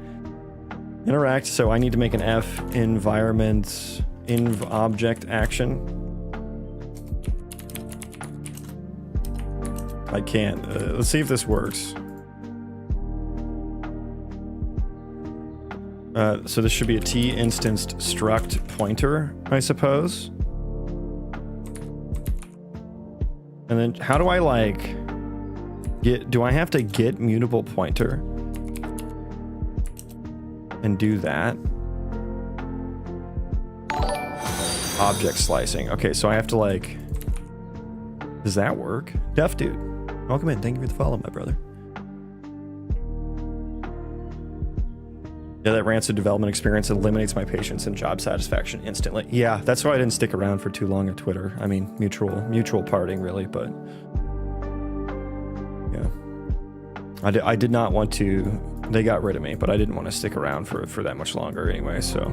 Interact, so I need to make an F environment inv object action. I can't. Let's see if this works. So this should be a T instanced struct pointer, I suppose. And then how do I like do I have to get mutable pointer and do that? Object slicing. Okay, so I have to like, does that work? Duff dude, welcome in. Thank you for the follow, my brother. Yeah, that rancid development experience eliminates my patience and job satisfaction instantly. Yeah, that's why I didn't stick around for too long at Twitter. I mean, mutual parting, really, but yeah. I did not want to, they got rid of me, but I didn't want to stick around for that much longer anyway, so.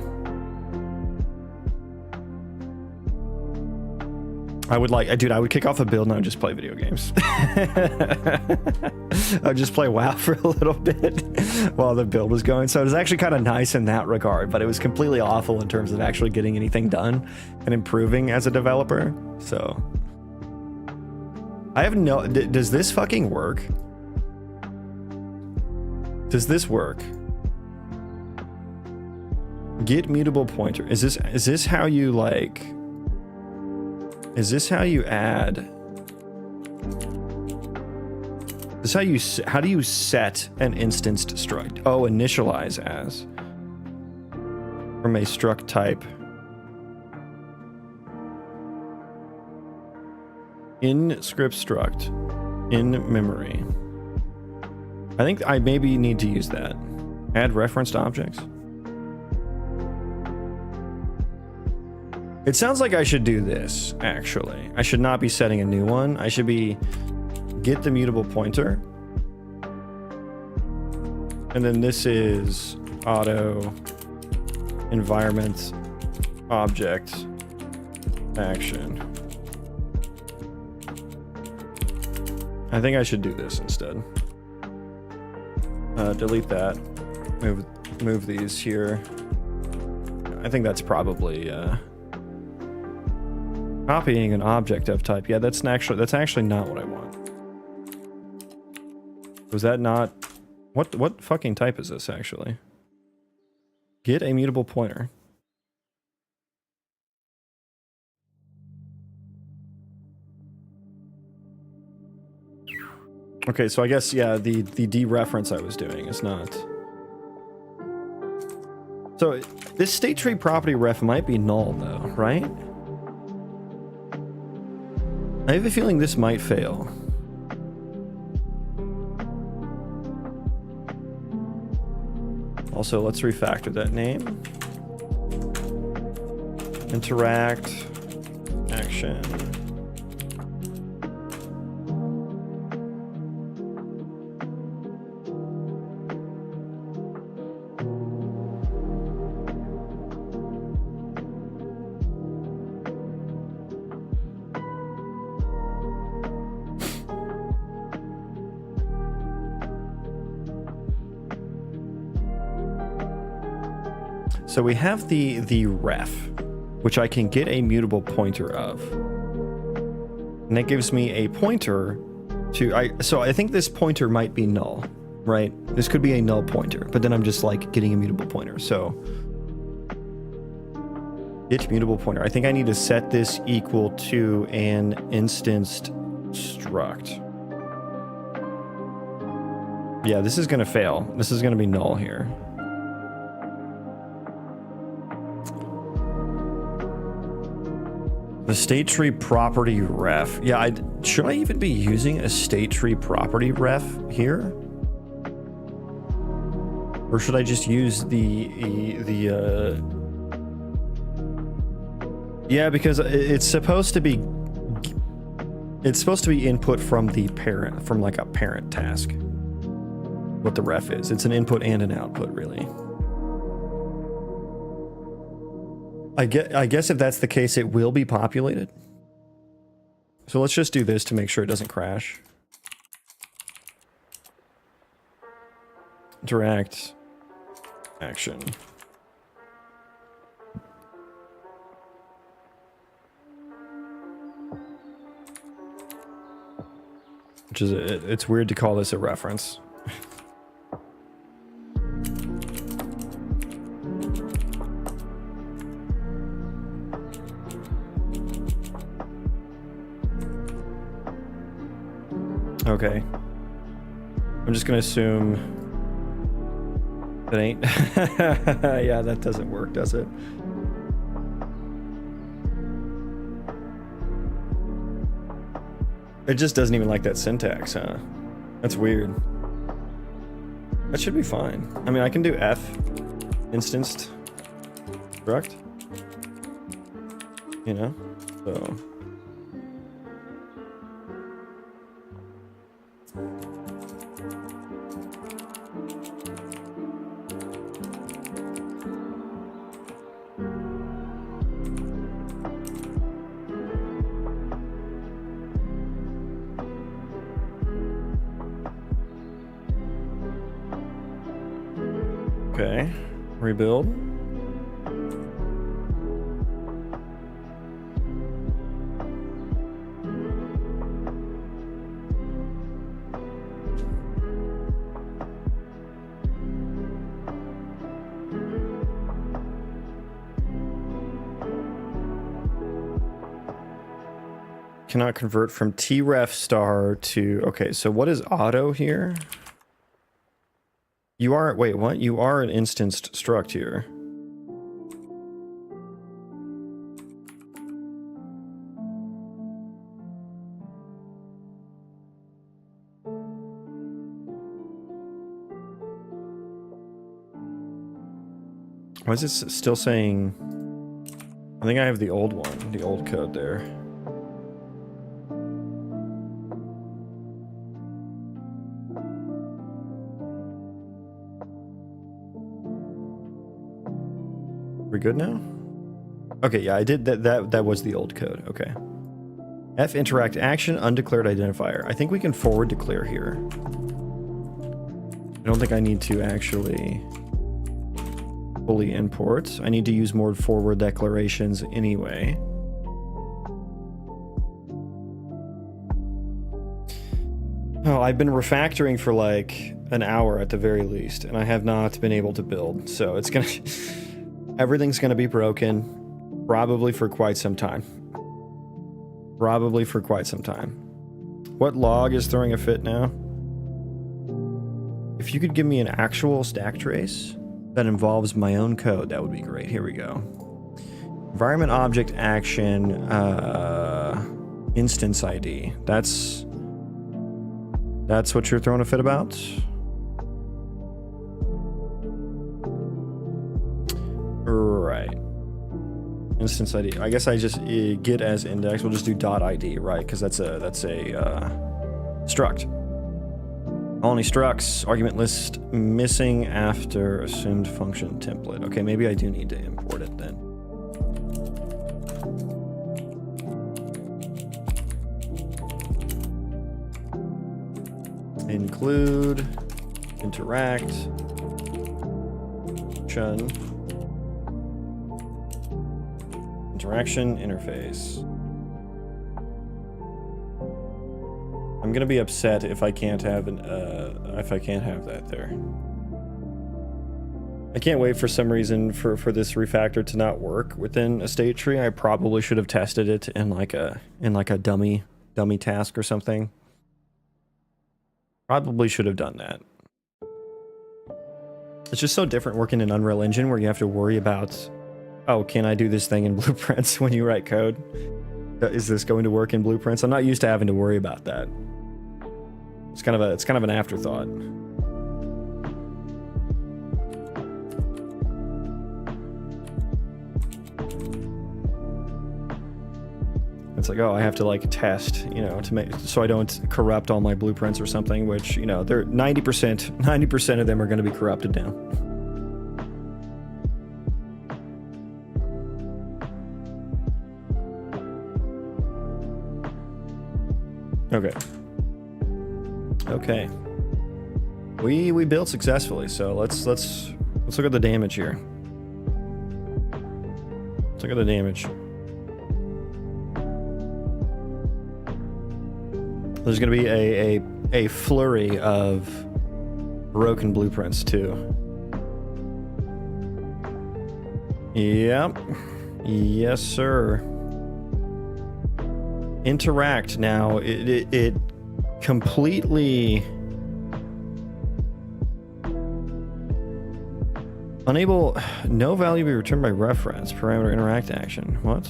I would kick off a build and I would just play video games. I'd just play WoW for a little bit while the build was going. So it was actually kind of nice in that regard, but it was completely awful in terms of actually getting anything done and improving as a developer. So I have no, does this fucking work? Does this work? Get mutable pointer. Is this how you like? Is this how you add? This how do you set an instanced struct? Oh, initialize as from a struct type. In script struct in memory. I think I maybe need to use that. Add referenced objects. It sounds like I should do this, actually. I should not be setting a new one. I should be get the mutable pointer. And then this is auto environment object action. I think I should do this instead. Delete that. Move these here. I think that's probably copying an object of type. Yeah, that's actually not what I want. Was that not what fucking type is this actually? Get a mutable pointer. Okay, so I guess, yeah, the dereference I was doing is not. So this state tree property ref might be null though, right? I have a feeling this might fail. Also, let's refactor that name. Interact, action. So we have the ref, which I can get a mutable pointer of. And that gives me a pointer to, so I think this pointer might be null, right? This could be a null pointer, but then I'm just like getting a mutable pointer. So get mutable pointer. I think I need to set this equal to an instanced struct. Yeah, this is gonna fail. This is gonna be null here. The state tree property ref. Yeah, should I even be using a state tree property ref here? Or should I just use yeah, because it's supposed to be input from the parent, from like a parent task. What the ref is. It's an input and an output, really. I guess if that's the case, it will be populated. So let's just do this to make sure it doesn't crash. Interact. Action. Which is, it's weird to call this a reference. Okay. I'm just gonna assume it ain't. Yeah, that doesn't work, does it? It just doesn't even like that syntax, huh? That's weird. That should be fine. I mean, I can do F instanced struct. You know? So okay, rebuild. Cannot convert from tref star to... Okay, so what is auto here? You are... Wait, what? You are an instanced struct here. Why is it still saying... I think I have the old one, the old code there. We good now? Okay, yeah, I did that was the old code. Okay. F interact action undeclared identifier. I think we can forward declare here. I don't think I need to actually fully import. I need to use more forward declarations anyway. Oh, I've been refactoring for like an hour at the very least, and I have not been able to build. So it's gonna, everything's gonna be broken, probably for quite some time. Probably for quite some time. What log is throwing a fit now? If you could give me an actual stack trace that involves my own code, that would be great. Here we go. Environment object action, instance ID. That's what you're throwing a fit about? Right. Instance ID. I guess I just get as index. We'll just do .id, right? Because that's a struct. Only structs, argument list missing after assumed function template. Okay, maybe I do need to import it then. Include, interact, interaction interface. I'm gonna be upset if I can't have that there. I can't wait for some reason for this refactor to not work within a state tree. I probably should have tested it in like a dummy task or something. Probably should have done that. It's just so different working in Unreal Engine where you have to worry about, oh, can I do this thing in Blueprints when you write code? Is this going to work in Blueprints? I'm not used to having to worry about that. It's kind of an afterthought. It's like, oh, I have to like test, you know, to make so I don't corrupt all my blueprints or something, which, you know, they're 90% of them are going to be corrupted now. Okay. Okay. We built successfully, so let's look at the damage here. Let's look at the damage. There's going to be a flurry of broken blueprints too. Yep. Yes, sir. Interact now. It completely unable. No value be returned by reference. Parameter interact action. What?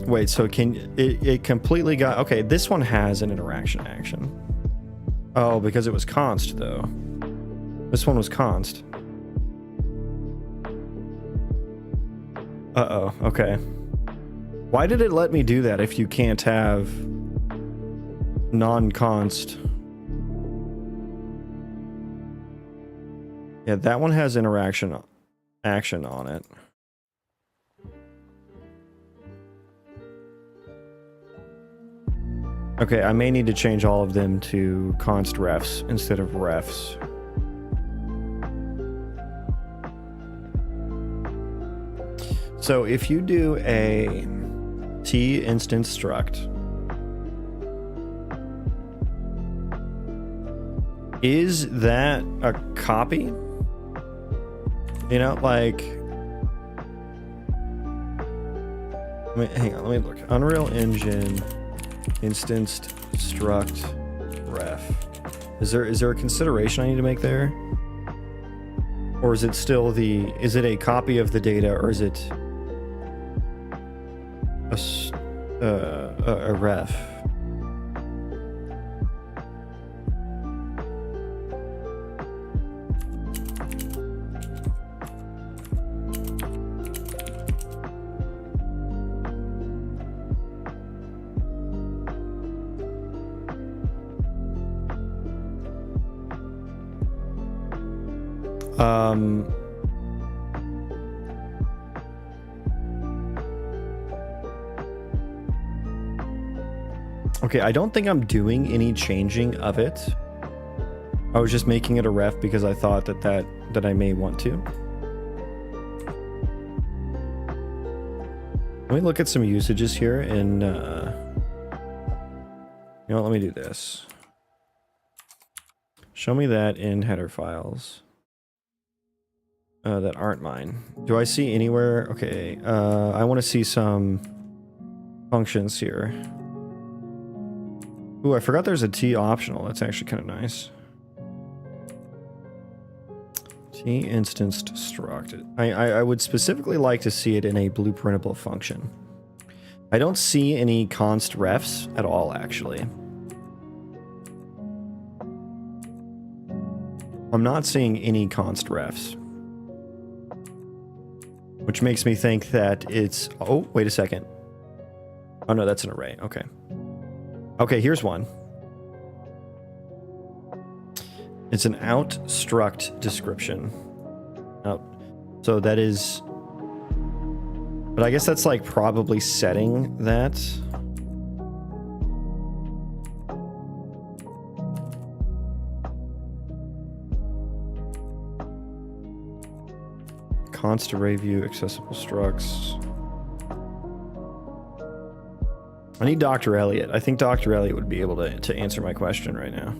Wait, so it completely got... Okay, this one has an interaction action. Oh, because it was const, though. This one was const. Uh-oh, okay. Why did it let me do that if you can't have non-const? Yeah, that one has interaction action on it. Okay, I may need to change all of them to const refs instead of refs. So if you do a t instance struct, is that a copy You know, like, hang on, let me look. Unreal Engine, instanced struct ref. Is there a consideration I need to make there? Or is it still is it a copy of the data, or is it a ref? Okay, I don't think I'm doing any changing of it. I was just making it a ref because I thought that I may want to. Let me look at some usages here in, you know, let me do this. Show me that in header files. That aren't mine. Do I see anywhere? Okay, I want to see some functions here. Ooh, I forgot there's a T optional. That's actually kind of nice. T instanced struct. I would specifically like to see it in a blueprintable function. I don't see any const refs at all, actually. I'm not seeing any const refs. Which makes me think that it's... Oh, wait a second. Oh, no, that's an array. Okay. Okay, here's one. It's an out struct description. Out. So that is... But I guess that's like probably setting that. Const array view, accessible structs. I need Dr. Elliot. I think Dr. Elliot would be able to answer my question right now.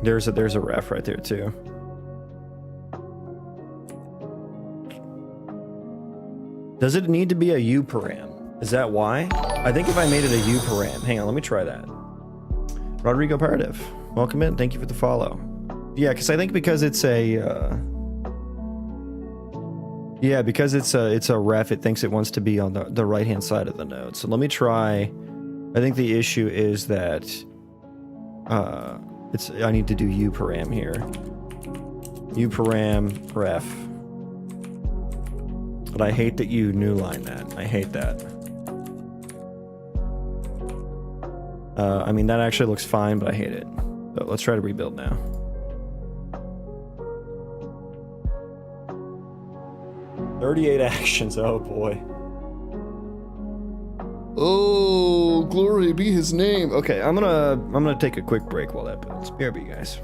There's a ref right there too. Does it need to be a U param? Is that why? I think if I made it a U param. Hang on, let me try that. Rodrigo Paradev, welcome in. Thank you for the follow. Yeah, because I think because it's a yeah, because it's a ref, it thinks it wants to be on the right hand side of the node. So let me try. I think the issue is that I need to do U param here. U param ref. But I hate that you new line that. I hate that. I mean, that actually looks fine, but I hate it. So let's try to rebuild now. "38 actions, oh boy. Oh, glory be his name. Okay, I'm gonna take a quick break while that builds. BRB, guys.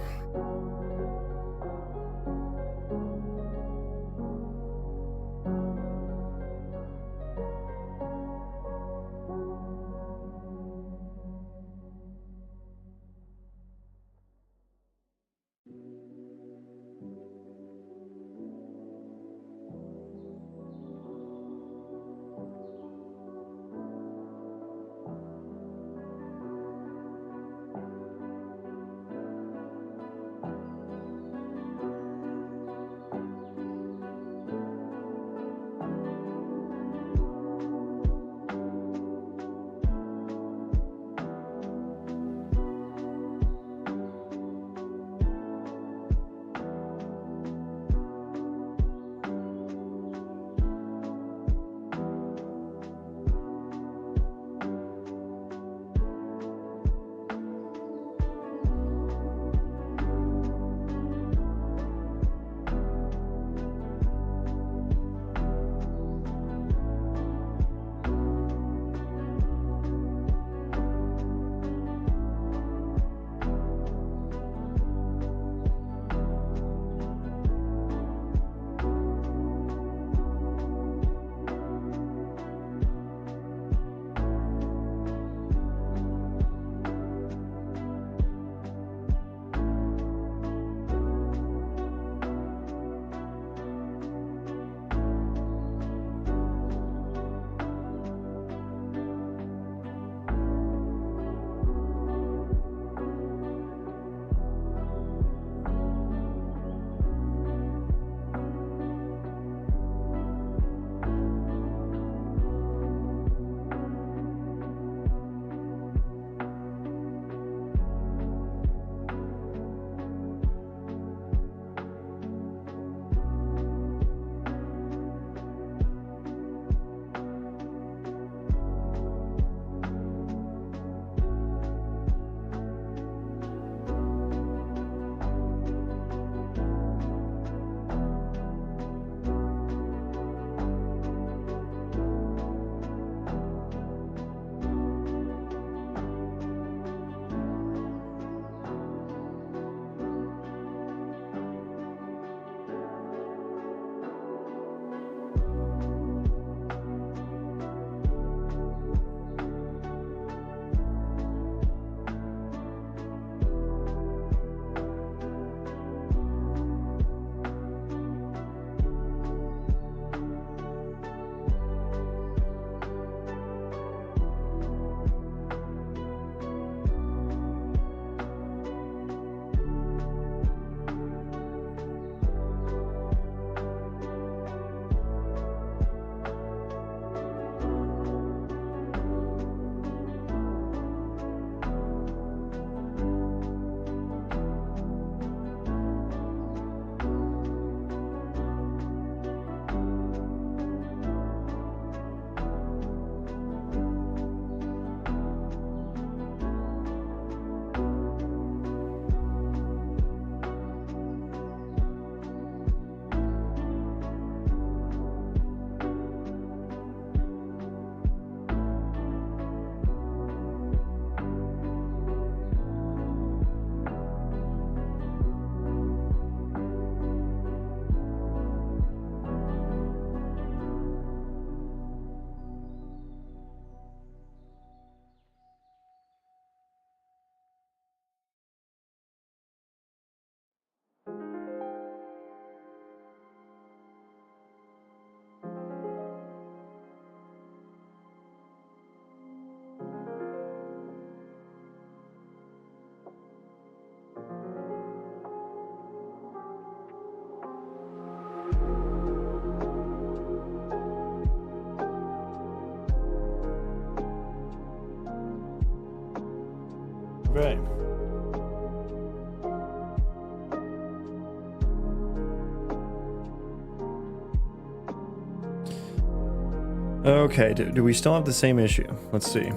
Okay, do we still have the same issue? Let's see.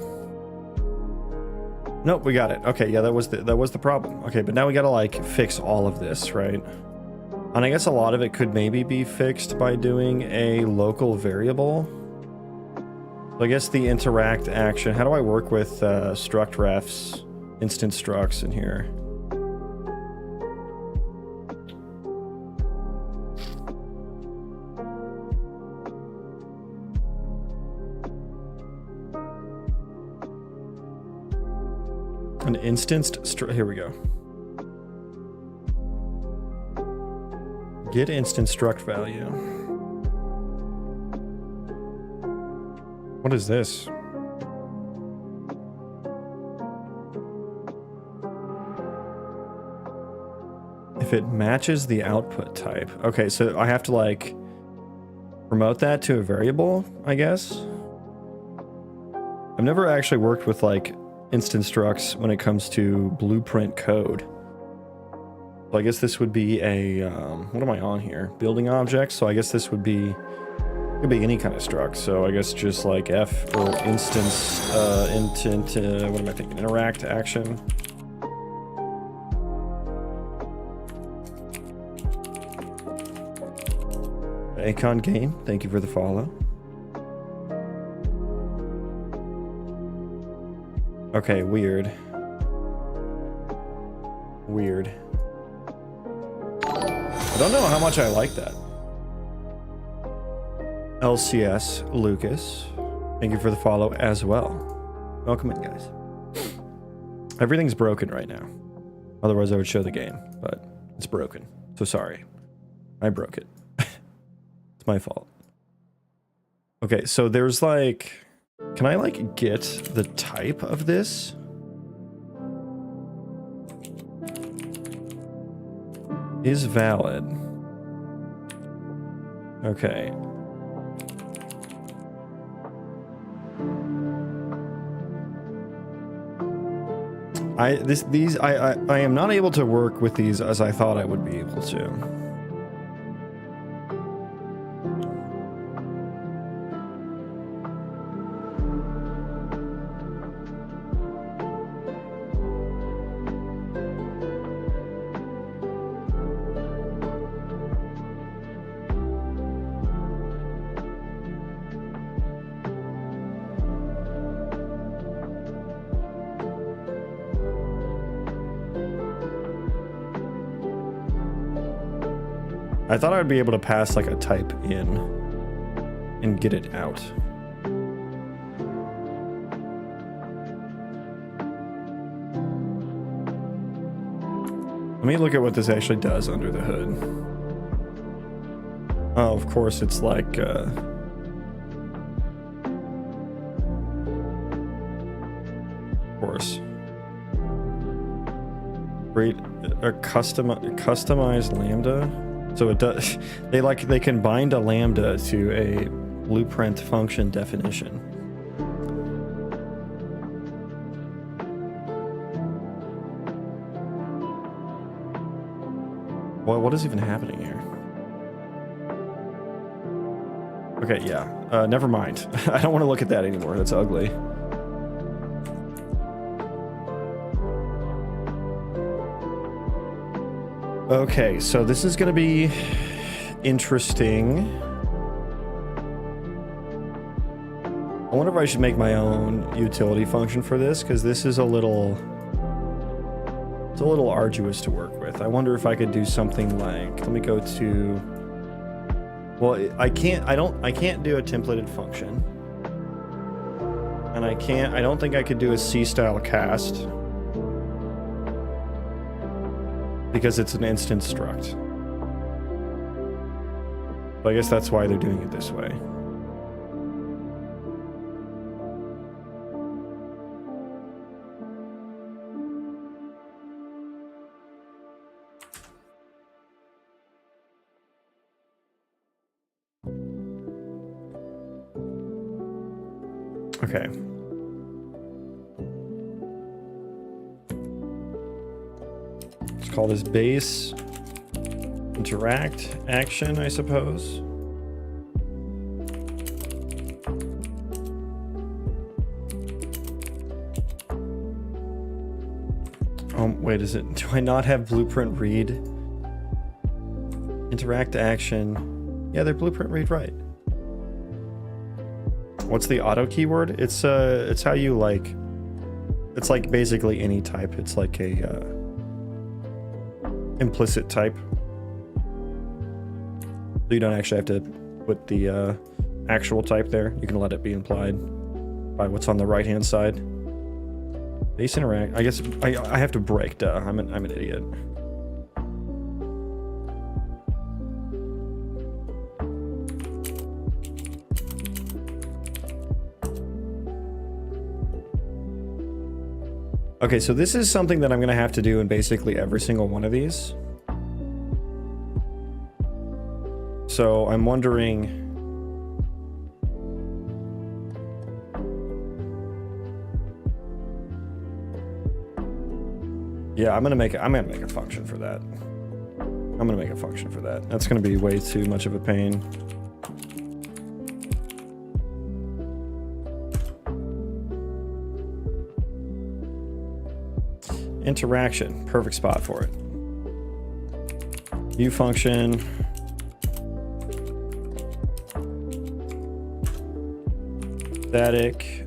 Nope, we got it. Okay, yeah, that was the problem. Okay, but now we gotta like fix all of this, right? And I guess a lot of it could maybe be fixed by doing a local variable. So I guess the interact action. How do I work with struct refs, instance structs in here? An instanced struct. Here we go. Get instance struct value. What is this? If it matches the output type. Okay, so I have to like promote that to a variable, I guess. I've never actually worked with like instance structs when it comes to blueprint code. So I guess this would be a what am I on here? Building objects. So I guess this would be, could be any kind of struct. So I guess just like F or instance into what am I thinking? Interact action. Acon Gain, thank you for the follow. Okay, weird. Weird. I don't know how much I like that. LCS Lucas, thank you for the follow as well. Welcome in, guys. Everything's broken right now. Otherwise, I would show the game, but it's broken. So sorry. I broke it. It's my fault. Okay, so there's like... Can I like get the type of this? Is valid. Okay. I am not able to work with these as I thought I would be able to. I thought I'd be able to pass like a type in and get it out. Let me look at what this actually does under the hood. Oh, of course it's like of course. Create a customized lambda. So it does, they can bind a lambda to a blueprint function definition. Well, what is even happening here? Okay, yeah, never mind. I don't want to look at that anymore. That's ugly. Okay, so this is going to be interesting. I wonder if I should make my own utility function for this, because this is it's a little arduous to work with. I wonder if I could do something like, let me go to, well, I can't do a templated function. And I don't think I could do a C-style cast. Because it's an instance struct. So I guess that's why they're doing it this way. Okay. Call this base interact action, I suppose. Wait, is it? Do I not have blueprint read? Interact action. Yeah, they're blueprint read right. What's the auto keyword? It's how you like. It's like basically any type. It's like a implicit type. So you don't actually have to put the actual type there. You can let it be implied by what's on the right hand side. Base interact. I guess I have to break. Duh. I'm an idiot. Okay, so this is something that I'm gonna have to do in basically every single one of these. So I'm wondering. Yeah, I'm gonna make a function for that. I'm gonna make a function for that. That's gonna be way too much of a pain. Interaction, perfect spot for it. U function. Static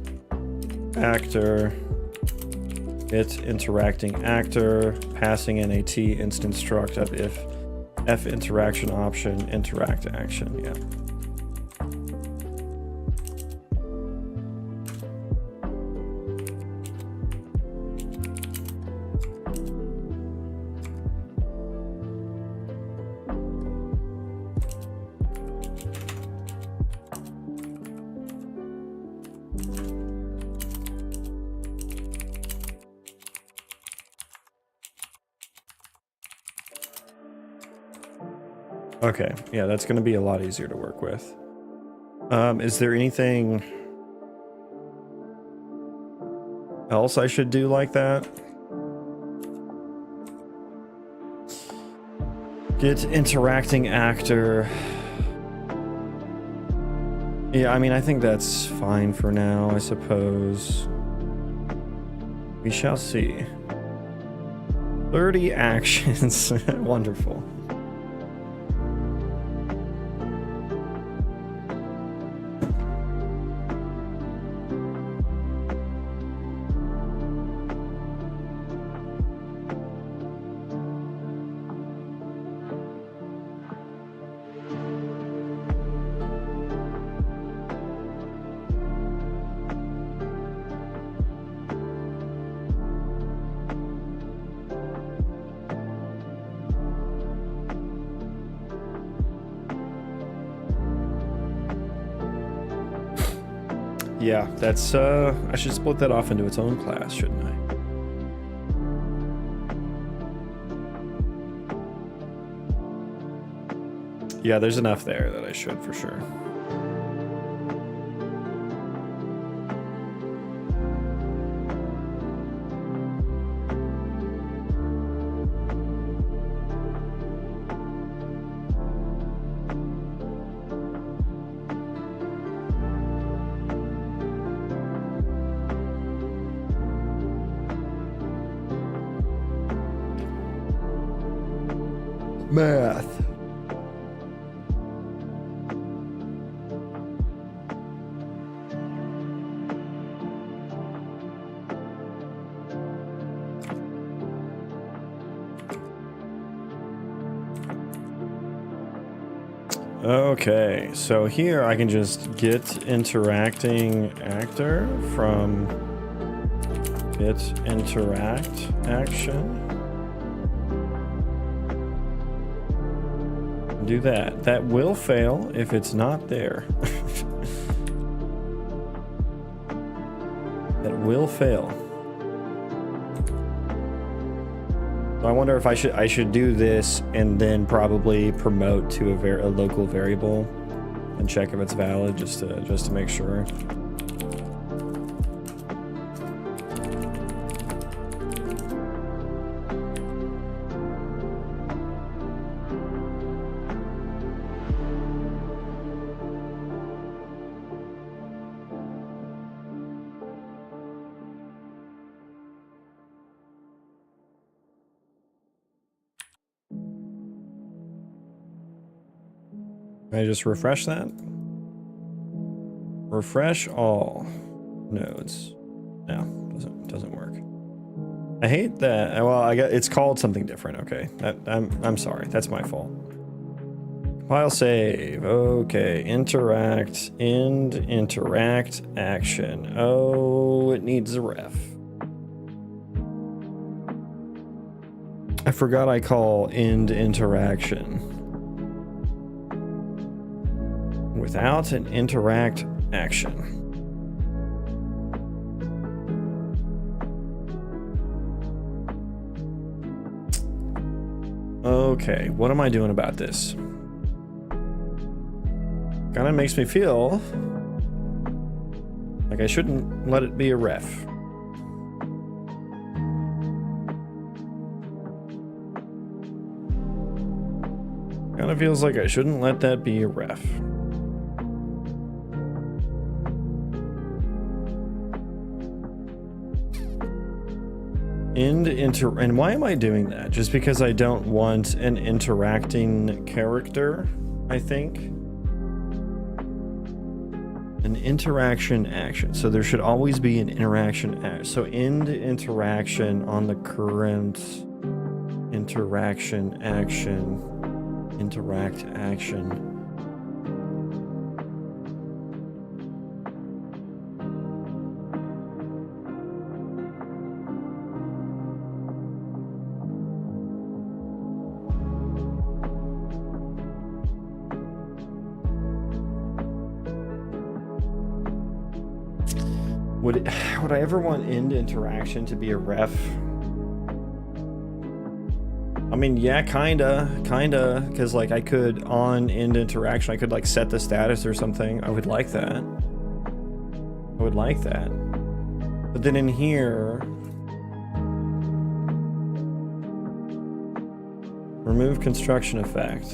actor. It interacting actor, passing in a T instance struct of if F interaction option interact action. Yeah. Okay, yeah, that's going to be a lot easier to work with. Is there anything else I should do like that? Get interacting actor. Yeah, I mean, I think that's fine for now, I suppose. We shall see. 30 actions. Wonderful. Yeah, that's, I should split that off into its own class, shouldn't I? Yeah, there's enough there that I should, for sure. Math. Okay, so here I can just get interacting actor from get interact action. Do that. That will fail if it's not there. That will fail. I wonder if I should do this and then probably promote to a local variable and check if it's valid just to make sure. Can I just refresh that? Refresh all nodes. No, doesn't work. I hate that. Well, I guess it's called something different. Okay, I'm sorry. That's my fault. Compile save. Okay, interact, end, interact, action. Oh, it needs a ref. I forgot I call end interaction without an interact action. Okay, what am I doing about this? Kind of makes me feel like I shouldn't let it be a ref. Kind of feels like I shouldn't let that be a ref. And why am I doing that? Just because I don't want an interacting character, I think. An interaction action. So there should always be an interaction action. So end interaction on the current interaction action. Interact action. Would I ever want end interaction to be a ref? I mean, yeah, kinda, because like I could on end interaction, I could like set the status or something. I would like that. I would like that. But then in here, remove construction effect.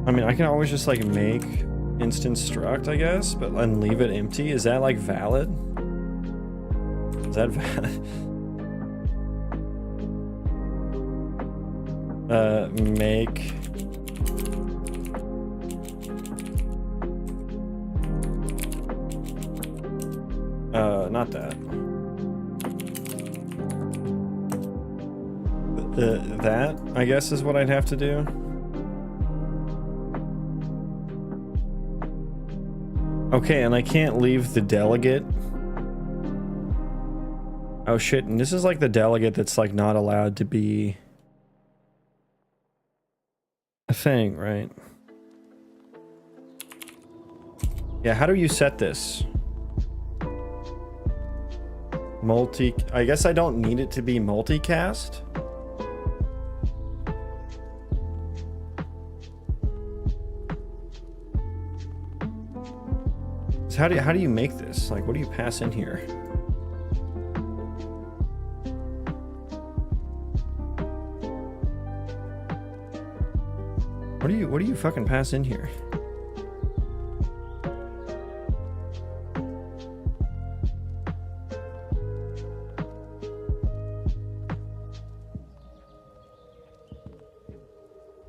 I mean, I can always just like make instance struct, I guess, but and leave it empty. Is that like valid? Is that valid? Make not that. That I guess is what I'd have to do. Okay, and I can't leave the delegate. Oh shit, and this is like the delegate that's like not allowed to be a thing, right? Yeah, how do you set this? I guess I don't need it to be multicast. So how do you make this? Like, what do you pass in here? What do you fucking pass in here?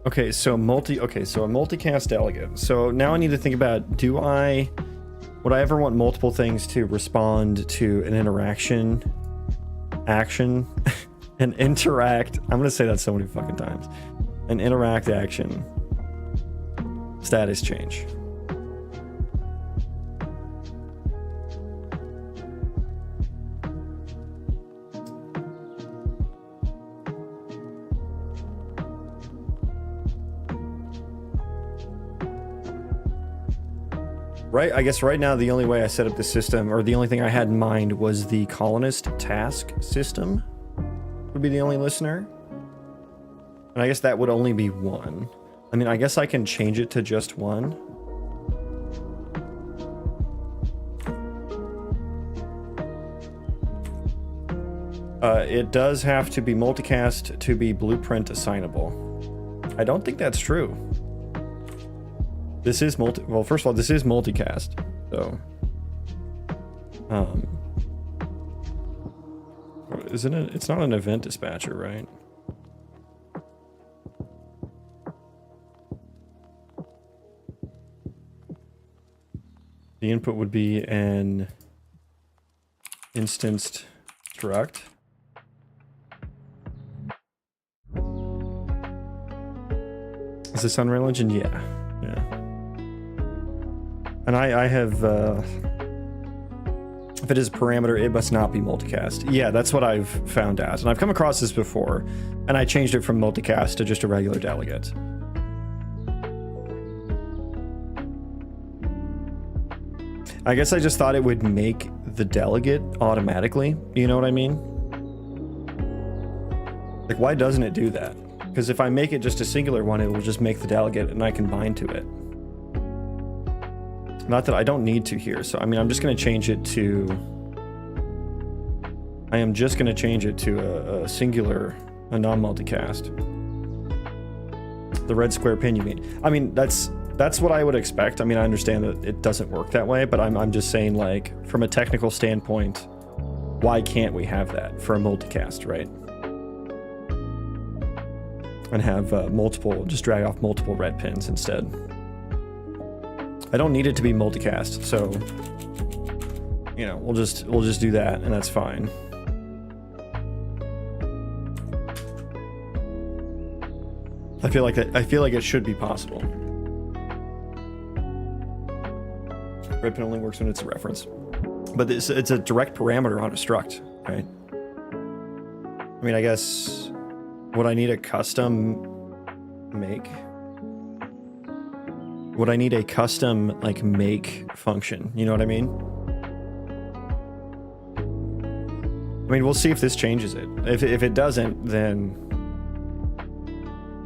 Okay, so a multicast delegate. So now I need to think about, would I ever want multiple things to respond to an interaction action and interact? I'm gonna say that so many fucking times. An interact action status change. Right, I guess right now the only way I set up the system, or the only thing I had in mind, was the colonist task system would be the only listener. And I guess that would only be one. I mean, I guess I can change it to just one. It does have to be multicast to be blueprint assignable. I don't think that's true. This is well, first of all, this is multicast, so isn't it? It's not an event dispatcher, right? The input would be an instanced struct. Is this Unreal Engine? Yeah. And I have, if it is a parameter, it must not be multicast. Yeah, that's what I've found out. And I've come across this before, and I changed it from multicast to just a regular delegate. I guess I just thought it would make the delegate automatically. You know what I mean? Like, why doesn't it do that? Because if I make it just a singular one, it will just make the delegate and I can bind to it. Not that I don't need to here. So, I mean, I'm just going to change it to... I am just going to change it to a singular, a non-multicast. The red square pin, you mean? I mean, that's what I would expect. I mean, I understand that it doesn't work that way, but I'm just saying, like, from a technical standpoint, why can't we have that for a multicast, right? And have multiple, just drag off multiple red pins instead. I don't need it to be multicast, so, you know, we'll just do that, and that's fine. I feel like it should be possible. Red pin only works when it's a reference, but it's a direct parameter on a struct, right? I mean, I guess, would I need a custom make? Would I need a custom, like, make function? You know what I mean? I mean, we'll see if this changes it. If it doesn't, then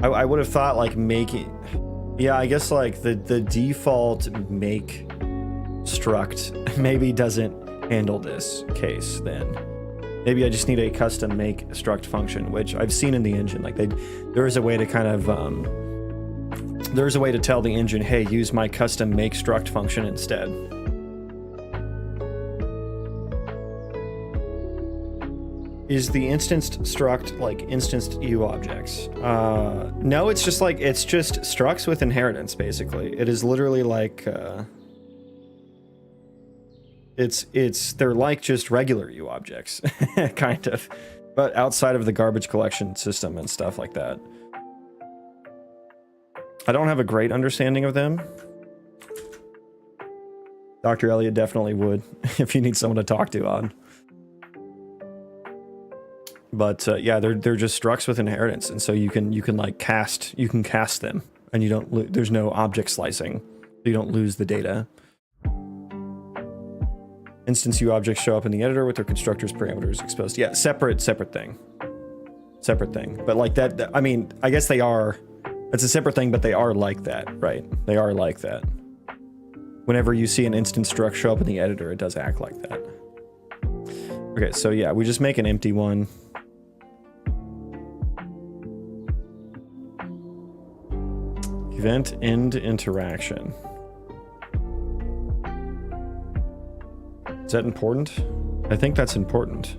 I would have thought, like, making... Yeah, I guess, like, the default make struct maybe doesn't handle this case then. Maybe I just need a custom make struct function, which I've seen in the engine. Like, there is a way to kind of... there's a way to tell the engine, hey, use my custom make struct function instead. Is the instanced struct like instanced U objects? No, it's just structs with inheritance, basically. It is literally like, they're like just regular U objects, kind of, but outside of the garbage collection system and stuff like that. I don't have a great understanding of them. Dr. Elliott definitely would, if you need someone to talk to on. But yeah, they're just structs with inheritance, and so you can like cast them, and you don't there's no object slicing, so you don't lose the data. Instance U objects show up in the editor with their constructors parameters exposed. Yeah, separate thing. But like that, I mean, I guess they are. It's a separate thing, but they are like that, right? They are like that. Whenever you see an instance struct show up in the editor, it does act like that. Okay, so yeah, we just make an empty one. Event end interaction. Is that important? I think that's important.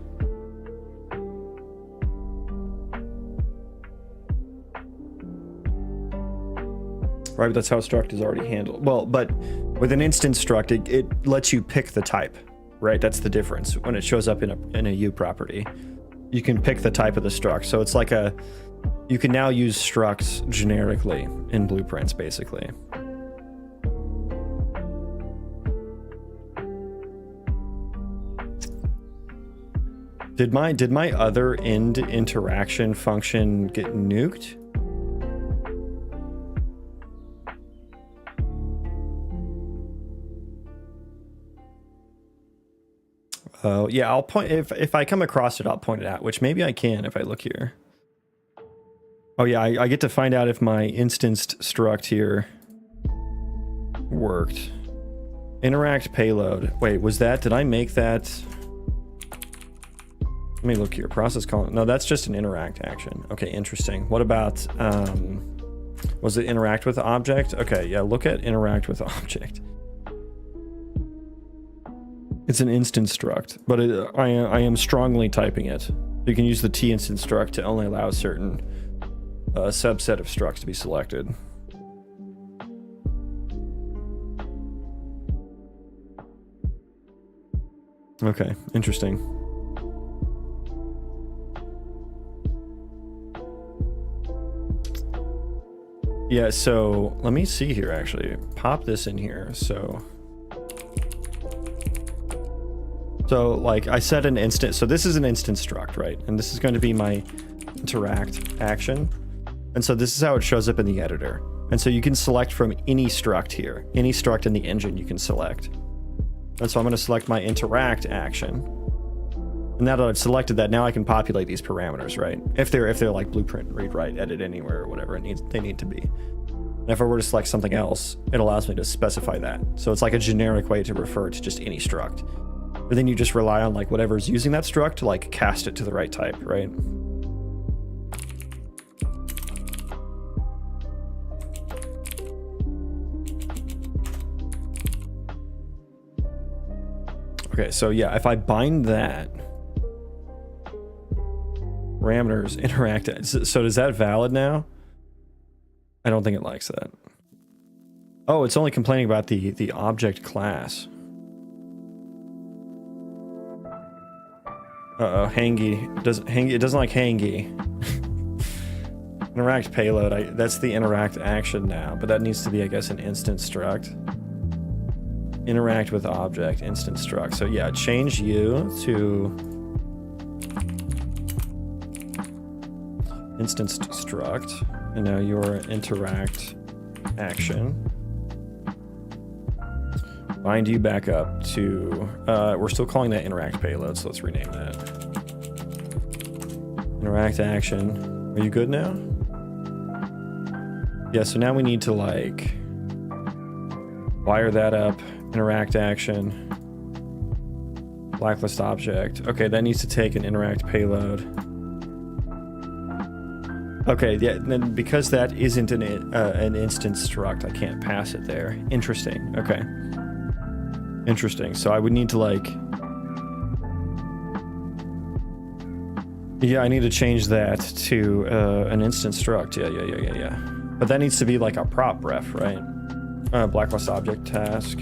Right, but that's how struct is already handled. Well, but with an instance struct, it lets you pick the type, right? That's the difference. When it shows up in a U property, you can pick the type of the struct. So it's like you can now use structs generically in blueprints, basically. Did my other end interaction function get nuked? Oh, yeah, I'll point, if I come across it, I'll point it out, which maybe I can if I look here. Oh yeah, I get to find out if my instanced struct here worked. Interact payload. Wait, did I make that? Let me look here. Process call. No, that's just an interact action. Okay, interesting. What about, was it interact with object? Okay, yeah, look at interact with object. It's an instance struct, but I am strongly typing it. You can use the T instance struct to only allow a certain subset of structs to be selected. Okay, interesting. Yeah, so let me see here, actually. Pop this in here. So like I set an instance. So this is an instance struct, right? And this is going to be my interact action. And so this is how it shows up in the editor. And so you can select from any struct here. Any struct in the engine you can select. And so I'm going to select my interact action. And now that I've selected that, now I can populate these parameters, right? If they're like blueprint, read, write, edit anywhere, or whatever they need to be. And if I were to select something else, it allows me to specify that. So it's like a generic way to refer to just any struct. But then you just rely on like whatever's using that struct to like cast it to the right type, right? Okay, so yeah, if I bind that, parameters interact. So is that valid now? I don't think it likes that. Oh, it's only complaining about the object class. Uh-oh, hangy. It doesn't like hangy. Interact payload. That's the interact action now, but that needs to be, I guess, an instance struct. Interact with object, instance struct. So yeah, change you to instance struct, and now your interact action. Bind you back up to, we're still calling that interact payload, so let's rename that. Interact action. Are you good now? Yeah, so now we need to like wire that up. Interact action. Blacklist object. Okay, that needs to take an interact payload. Okay, yeah, then because that isn't an instance struct, I can't pass it there. Interesting. Okay. Interesting. So I would need to like... Yeah, I need to change that to an instance struct. Yeah. But that needs to be like a prop ref, right? Blacklist object task.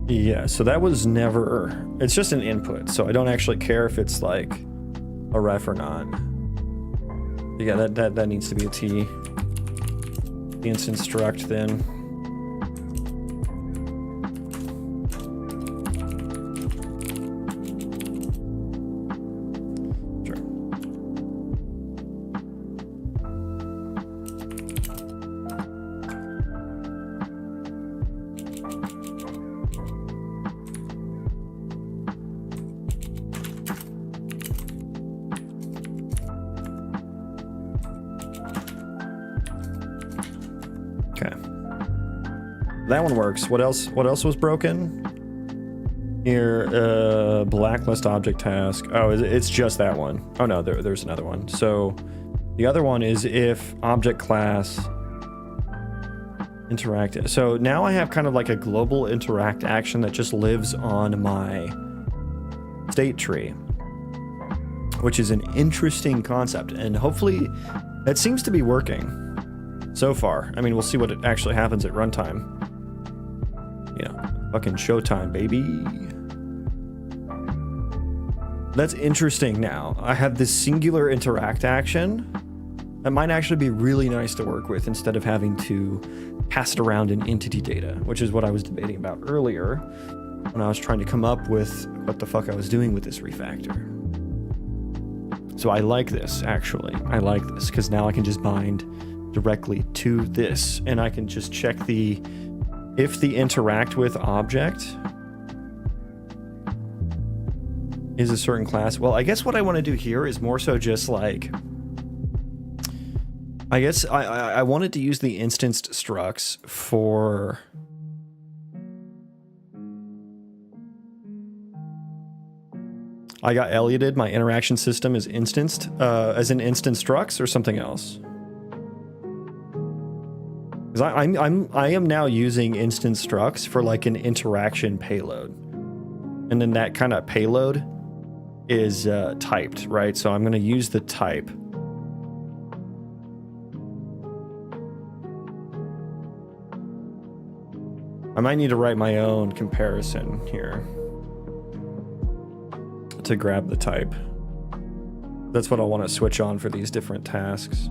Yeah, so that was never... It's just an input, so I don't actually care if it's like a ref or not. Yeah, that needs to be a T. The instance struct then. That one works. What else was broken? Here, blacklist object task. Oh, it's just that one. Oh no, there's another one. So the other one is if object class interact. So now I have kind of like a global interact action that just lives on my state tree, which is an interesting concept, and hopefully it seems to be working so far. I mean, we'll see what it actually happens at runtime. Fucking showtime, baby. That's interesting now. I have this singular interact action that might actually be really nice to work with instead of having to pass it around in entity data, which is what I was debating about earlier when I was trying to come up with what the fuck I was doing with this refactor. So I like this, actually. I like this because now I can just bind directly to this, and I can just check if the interact with object is a certain class. Well, I guess what I want to do here is more so just like, I guess I wanted to use the instanced structs for... I got Ellioted, my interaction system is instanced, as an instance structs or something else. Because I am now using instance structs for like an interaction payload, and then that kind of payload is typed, right? So I'm going to use the type. I might need to write my own comparison here to grab the type. That's what I want to switch on for these different tasks.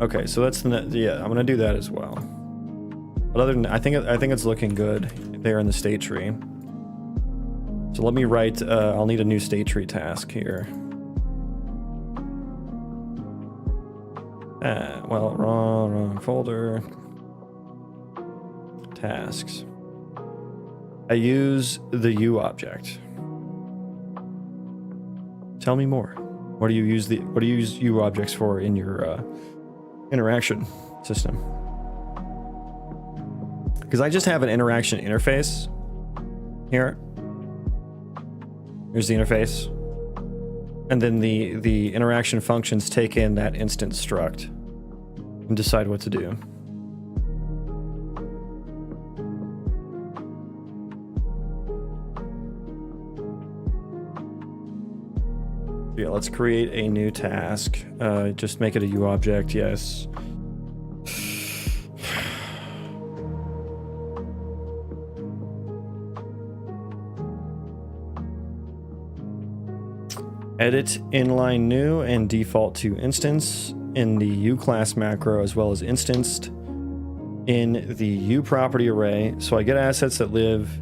Okay, so that's the yeah, I'm gonna do that as well. But other than I think it's looking good there in the state tree. So let me write. I'll need a new state tree task here. Well, wrong folder. Tasks. I use the U object. Tell me more. What do you use U objects for in your interaction system? Because I just have an interaction interface here. Here's the interface. And then the interaction functions take in that instance struct and decide what to do. Yeah, let's create a new task. Just make it a U object, yes. Edit inline new and default to instance in the U class macro, as well as instanced in the U property array. So I get assets that live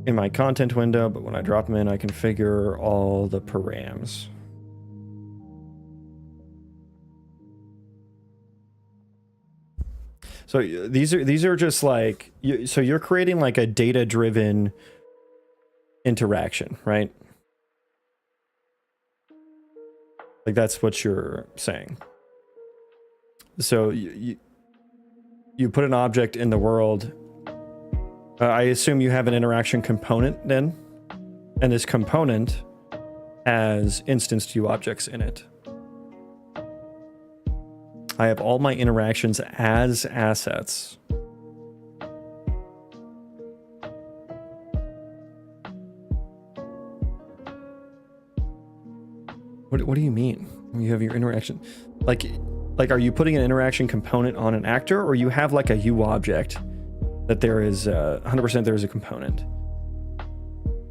in my content window, but when I drop them in, I configure all the params. So these are just like, so you're creating like a data-driven interaction, right? Like that's what you're saying. So you put an object in the world. I assume you have an interaction component then, and this component has instanced U objects in it. I have all my interactions as assets. What do you mean? You have your interaction, like are you putting an interaction component on an actor, or you have like a U object that there is 100% there is a component,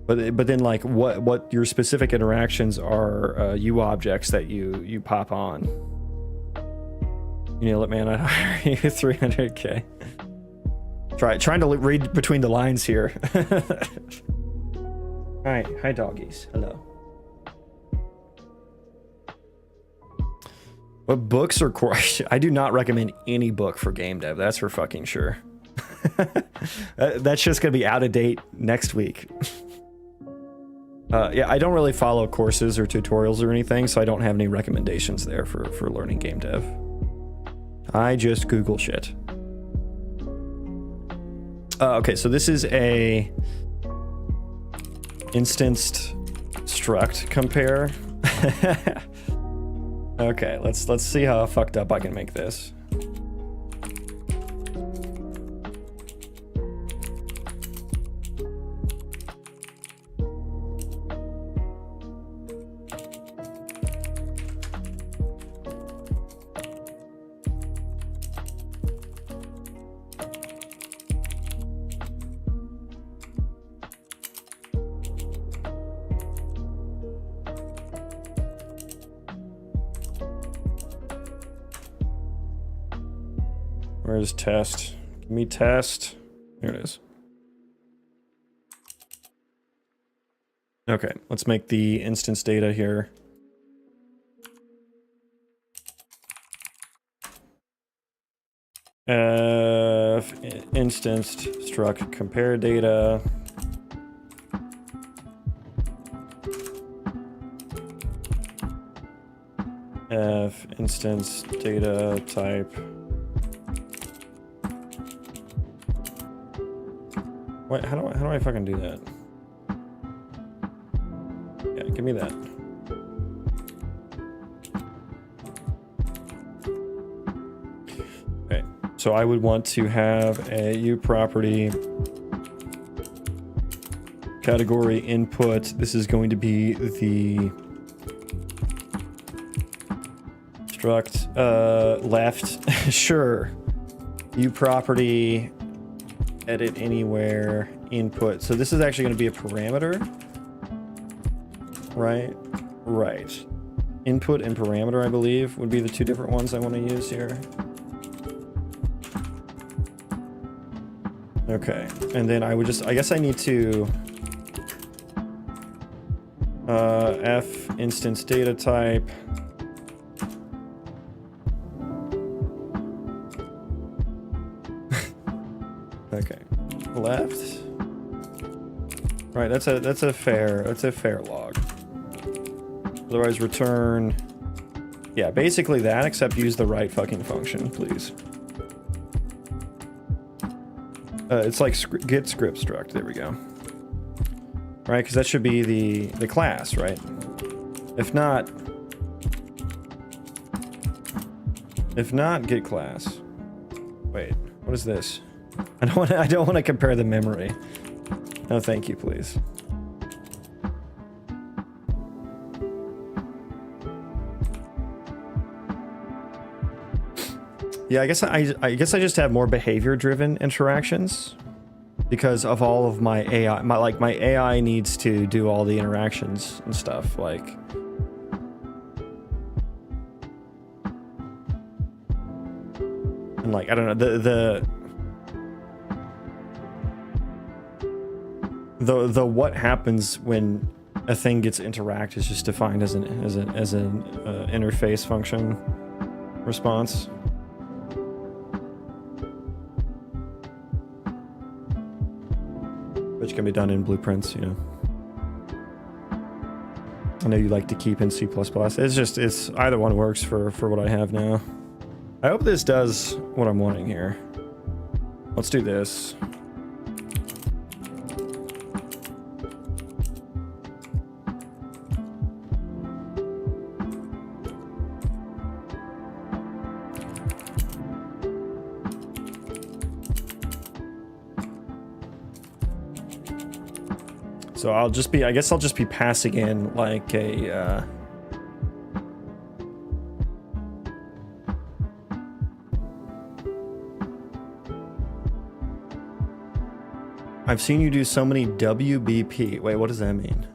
but then like what your specific interactions are U objects that you pop on. You nail it, man. I'd hire you 300K. Trying to read between the lines here. Hi doggies. Hello. What books or course? I do not recommend any book for game dev. That's for fucking sure. That's just gonna be out of date next week. Yeah, I don't really follow courses or tutorials or anything, so I don't have any recommendations there for learning game dev. I just Google shit. Okay, so this is a instanced struct compare. Okay, let's see how fucked up I can make this. Where's test? Give me test. Here it is. Okay, let's make the instance data here. Instanced struct compare data. F instance data type. Wait, how do I fucking do that? Yeah, give me that. Okay, so I would want to have a U property category input. This is going to be the struct left. Sure. U property edit anywhere, input. So this is actually going to be a parameter, right? Right. Input and parameter, I believe, would be the two different ones I want to use here. Okay, and then I would just, I guess I need to F instance data type. Okay, left. Right, that's a fair log. Otherwise return, yeah, basically that, except use the right fucking function, please. It's like get script struct, there we go. Right, because that should be the class, right? If not, get class. Wait, what is this? I don't want to compare the memory. No, thank you, please. Yeah, I guess I just have more behavior-driven interactions because of all of my AI. My AI needs to do all the interactions and stuff, like. And like, I don't know, the what happens when a thing gets interact is just defined as an interface function response. Which can be done in blueprints, you know. I know you like to keep in C++. It's either one works for what I have now. I hope this does what I'm wanting here. Let's do this. So I guess I'll just be passing in like a, I've seen you do so many WBP. Wait, what does that mean?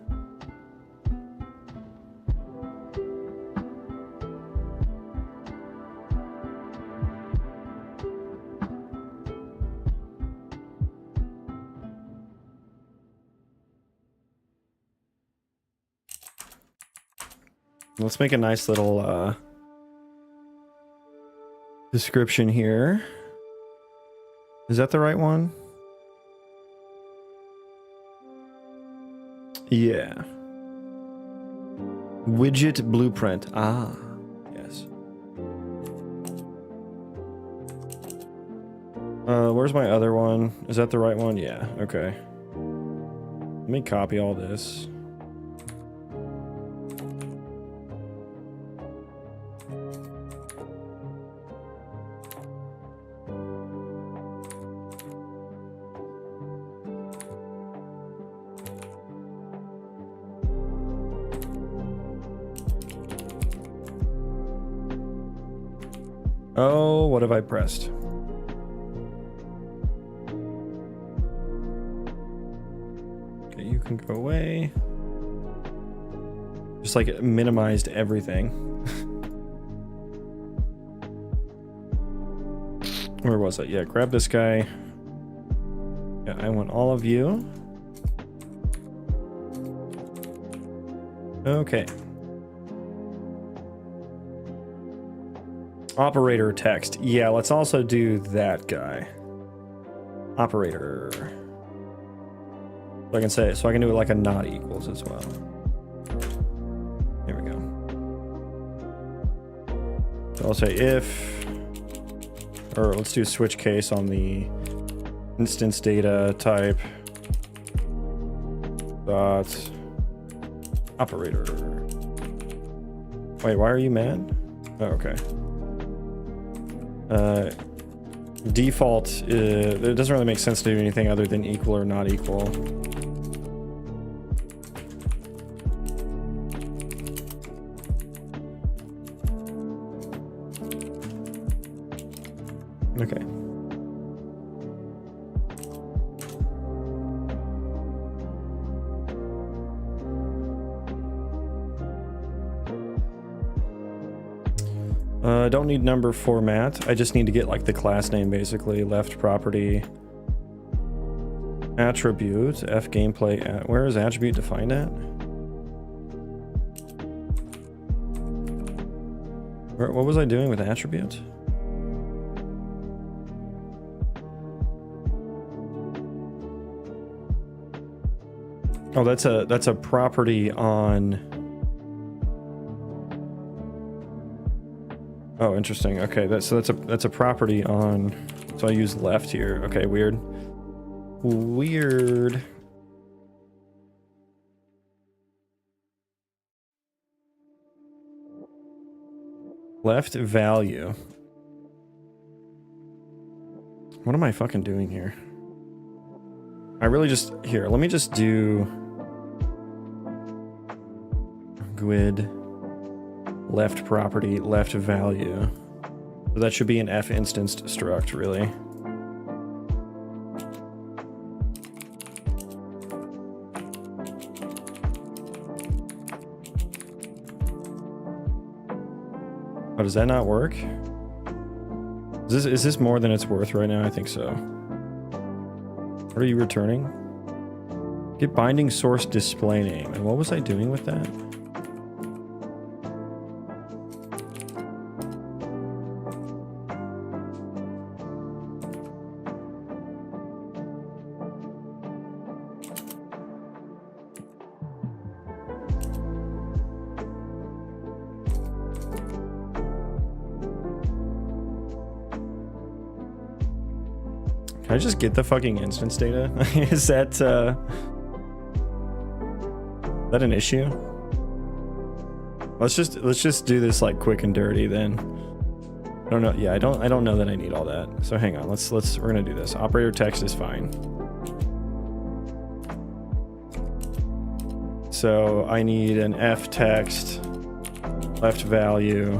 Let's make a nice little description here. Is that the right one? Yeah. Widget blueprint. Ah, yes. Where's my other one? Is that the right one? Yeah, okay. Let me copy all this. Oh, what have I pressed? Okay, you can go away. Just like it minimized everything. Where was it? Yeah, grab this guy. Yeah, I want all of you. Okay. Operator text. Yeah, let's also do that guy. Operator. So I can say, so I can do it like a not equals as well. Here we go. So I'll say if, or let's do switch case on the instance data type dot operator. Wait, why are you mad? Oh, okay. Default, it doesn't really make sense to do anything other than equal or not equal. Okay. Don't need number format. I just need to get like the class name basically. Left property. Attribute. F gameplay. Where is attribute defined at? What was I doing with attribute? Oh, that's a property on. Oh, interesting. Okay, that's a property on. So I use left here. Okay, weird. Weird. Left value. What am I fucking doing here? I really just here. Let me just do GUID left property left value. So that should be an F instanced struct, really. Oh, does that not work? Is this more than it's worth right now? I think so. What are you returning? Get binding source display name. And what was I doing with that? Can I just get the fucking instance data? Is that an issue? Let's just do this like quick and dirty then. I don't know. Yeah, I don't know that I need all that. So hang on. We're gonna do this. Operator text is fine. So I need an F text, left value,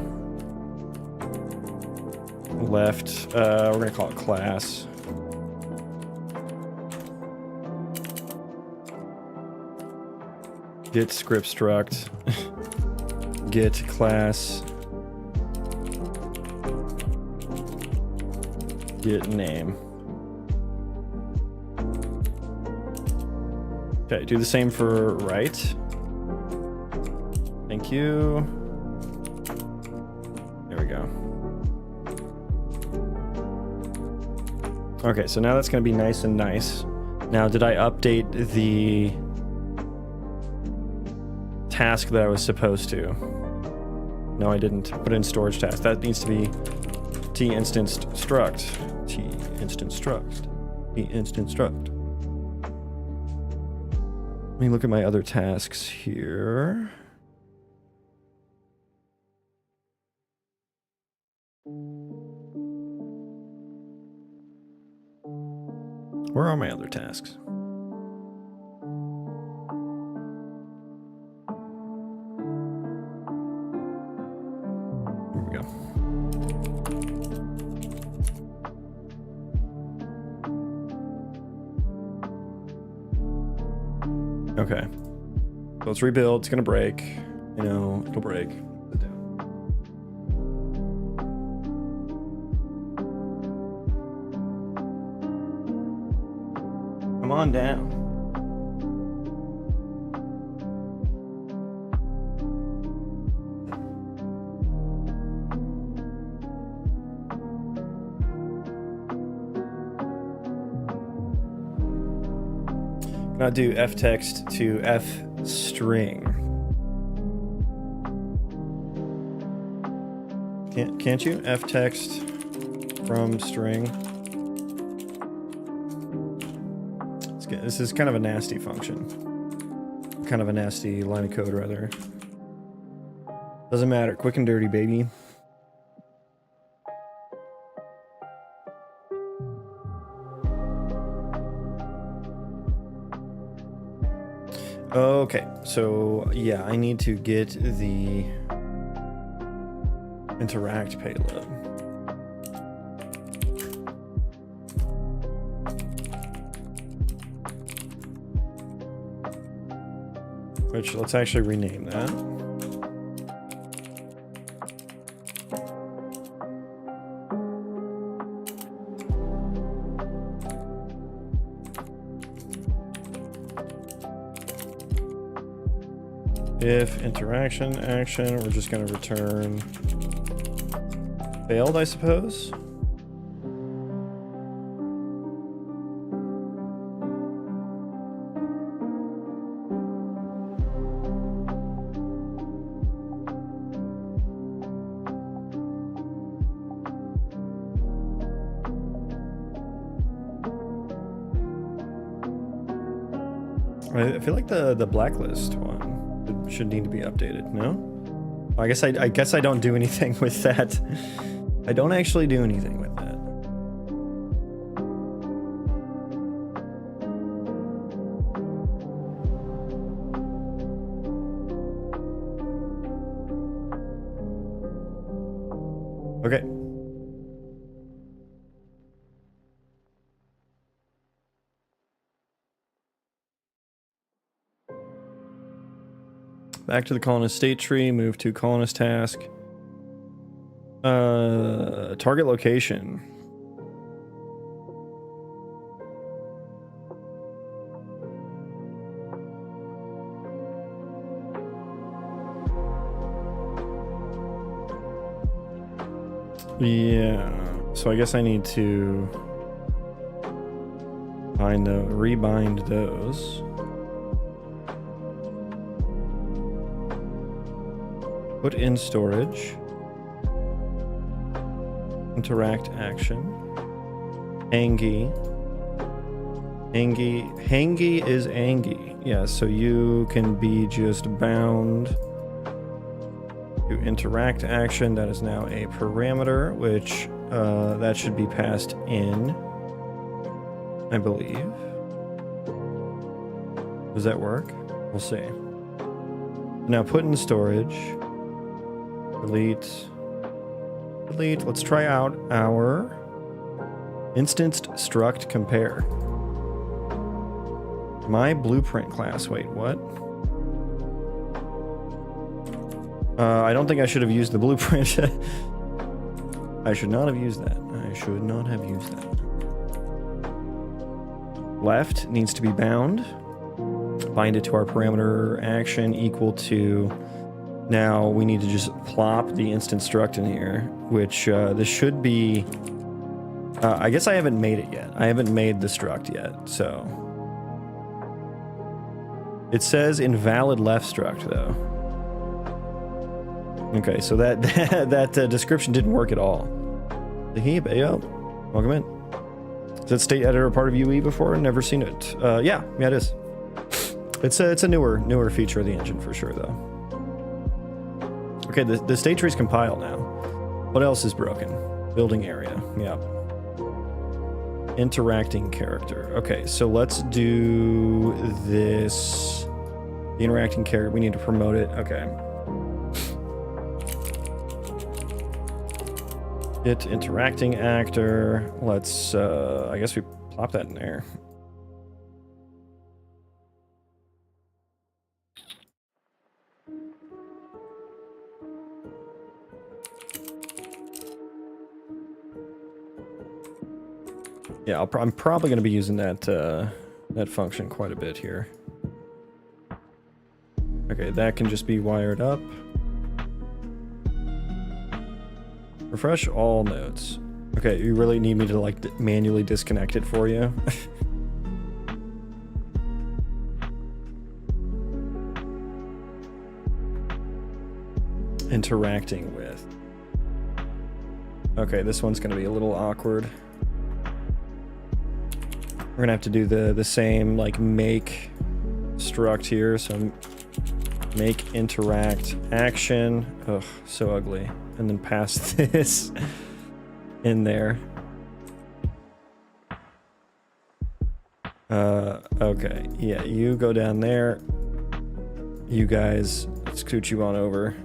left. We're gonna call it class. Get script struct, get class, get name. Okay, do the same for right. Thank you. There we go. Okay, so now that's gonna be nice and nice. Now, did I update the task that I was supposed to? No, I didn't. Put in storage task. That needs to be t instanced struct. T instance struct. T instance struct. Let me look at my other tasks here. Where are my other tasks? Okay. So let's rebuild. It's gonna break. You know, it'll break. Sit down. Come on down. Not do f text to f string. Can't you f text from string? This is kind of a nasty function. Kind of a nasty line of code, rather. Doesn't matter. Quick and dirty, baby. Okay, so yeah, I need to get the interact payload. Which, let's actually rename that. If interaction action, we're just going to return failed, I suppose. I feel like the blacklist one should need to be updated. No, I guess I don't do anything with that. I don't actually do anything with that. Okay. Back to the colonist state tree, move to colonist task. Target location. Yeah, so I guess I need to rebind those. Put in storage. Interact action. Hangy. Hangy is Angie. Yeah, so you can be just bound to interact action. That is now a parameter, which that should be passed in, I believe. Does that work? We'll see. Now put in storage. Delete. Let's try out our instanced struct compare. My blueprint class. Wait, what? I don't think I should have used the blueprint. I should not have used that. I should not have used that. Left needs to be bound. Bind it to our parameter action equal to. Now we need to just plop the instant struct in here, which this should be. I guess I haven't made it yet. I haven't made the struct yet, so. It says invalid left struct though. Okay, so that description didn't work at all. The heap, yo, welcome in. Is that state editor part of UE before? Never seen it. Yeah, it is. It's a newer feature of the engine for sure though. Okay, the state tree's compiled now. What else is broken? Building area. Yeah. Interacting character. Okay, so let's do this. The interacting character. We need to promote it. Okay. It interacting actor. Let's. I guess we plop that in there. Yeah, I'm probably going to be using that that function quite a bit here. Okay, that can just be wired up. Refresh all nodes. Okay, you really need me to like manually disconnect it for you? Interacting with. Okay, this one's going to be a little awkward. We're gonna have to do the same like make struct here. So make interact action. Ugh, so ugly. And then pass this in there. Okay, yeah, you go down there. You guys, scoot you on over.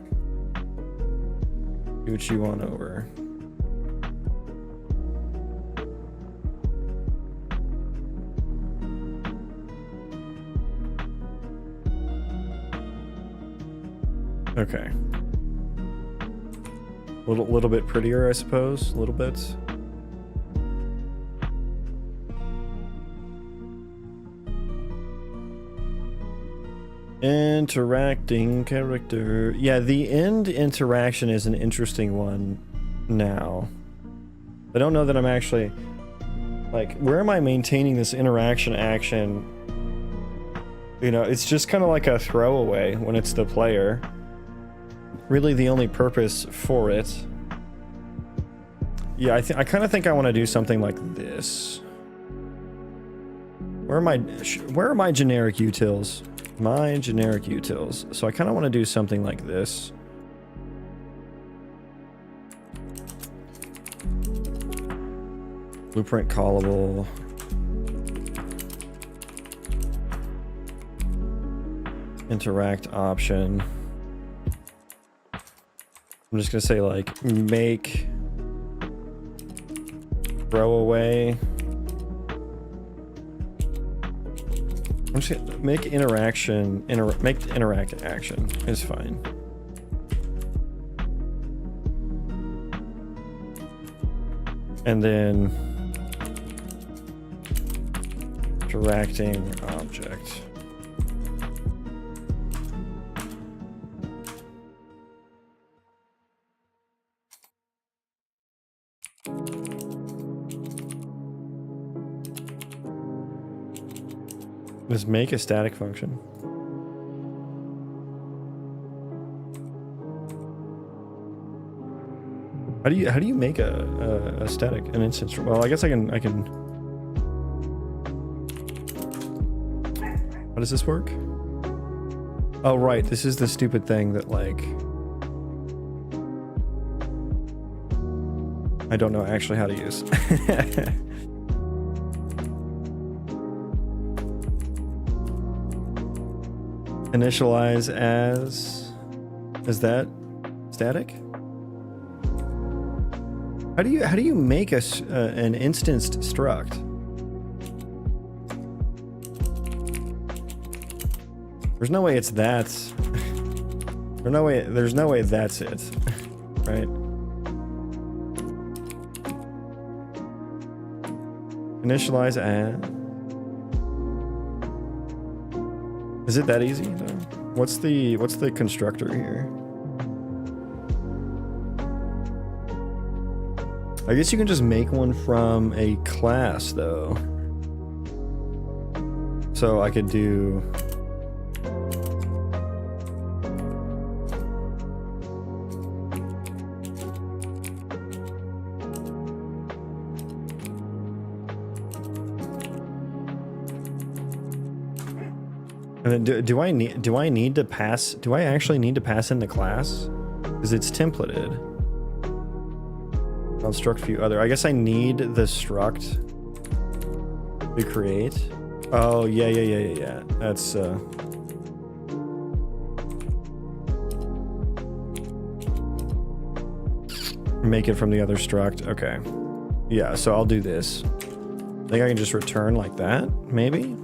Scoot you on over. Okay. Little bit prettier, I suppose. A little bit. Interacting character. Yeah, the end interaction is an interesting one now. I don't know that I'm actually... Like, where am I maintaining this interaction action? You know, it's just kind of like a throwaway when it's the player. Really the only purpose for it. Yeah, I kind of think I want to do something like this. Where are my generic utils? My generic utils. So I kind of want to do something like this. Blueprint callable. Interact option. I'm just gonna say like make throwaway. I'm just gonna make interaction make interact action is fine. And then interacting object. Just make a static function. How do you make a static an instance? Well, I guess I can. How does this work? Oh right, this is the stupid thing that like I don't know actually how to use. Initialize as... Is that static? How do you make an instanced struct? There's no way it's that. There's no way that's it, right? Initialize as... Is it that easy though? What's the constructor here? I guess you can just make one from a class though. So I could do and then do I need to pass? Do I actually need to pass in the class? Because it's templated. I'll struct few other. I guess I need the struct to create. Oh yeah. That's make it from the other struct. Okay. Yeah. So I'll do this. I think I can just return like that. Maybe.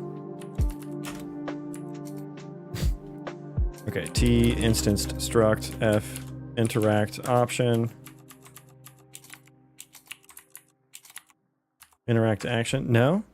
Okay, T instanced struct F interact option interact action. No.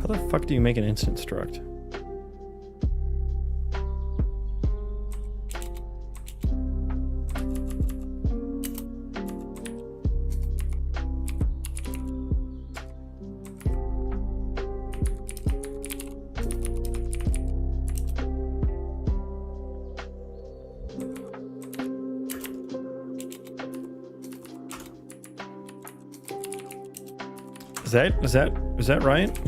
How the fuck do you make an instant struct? Is that right?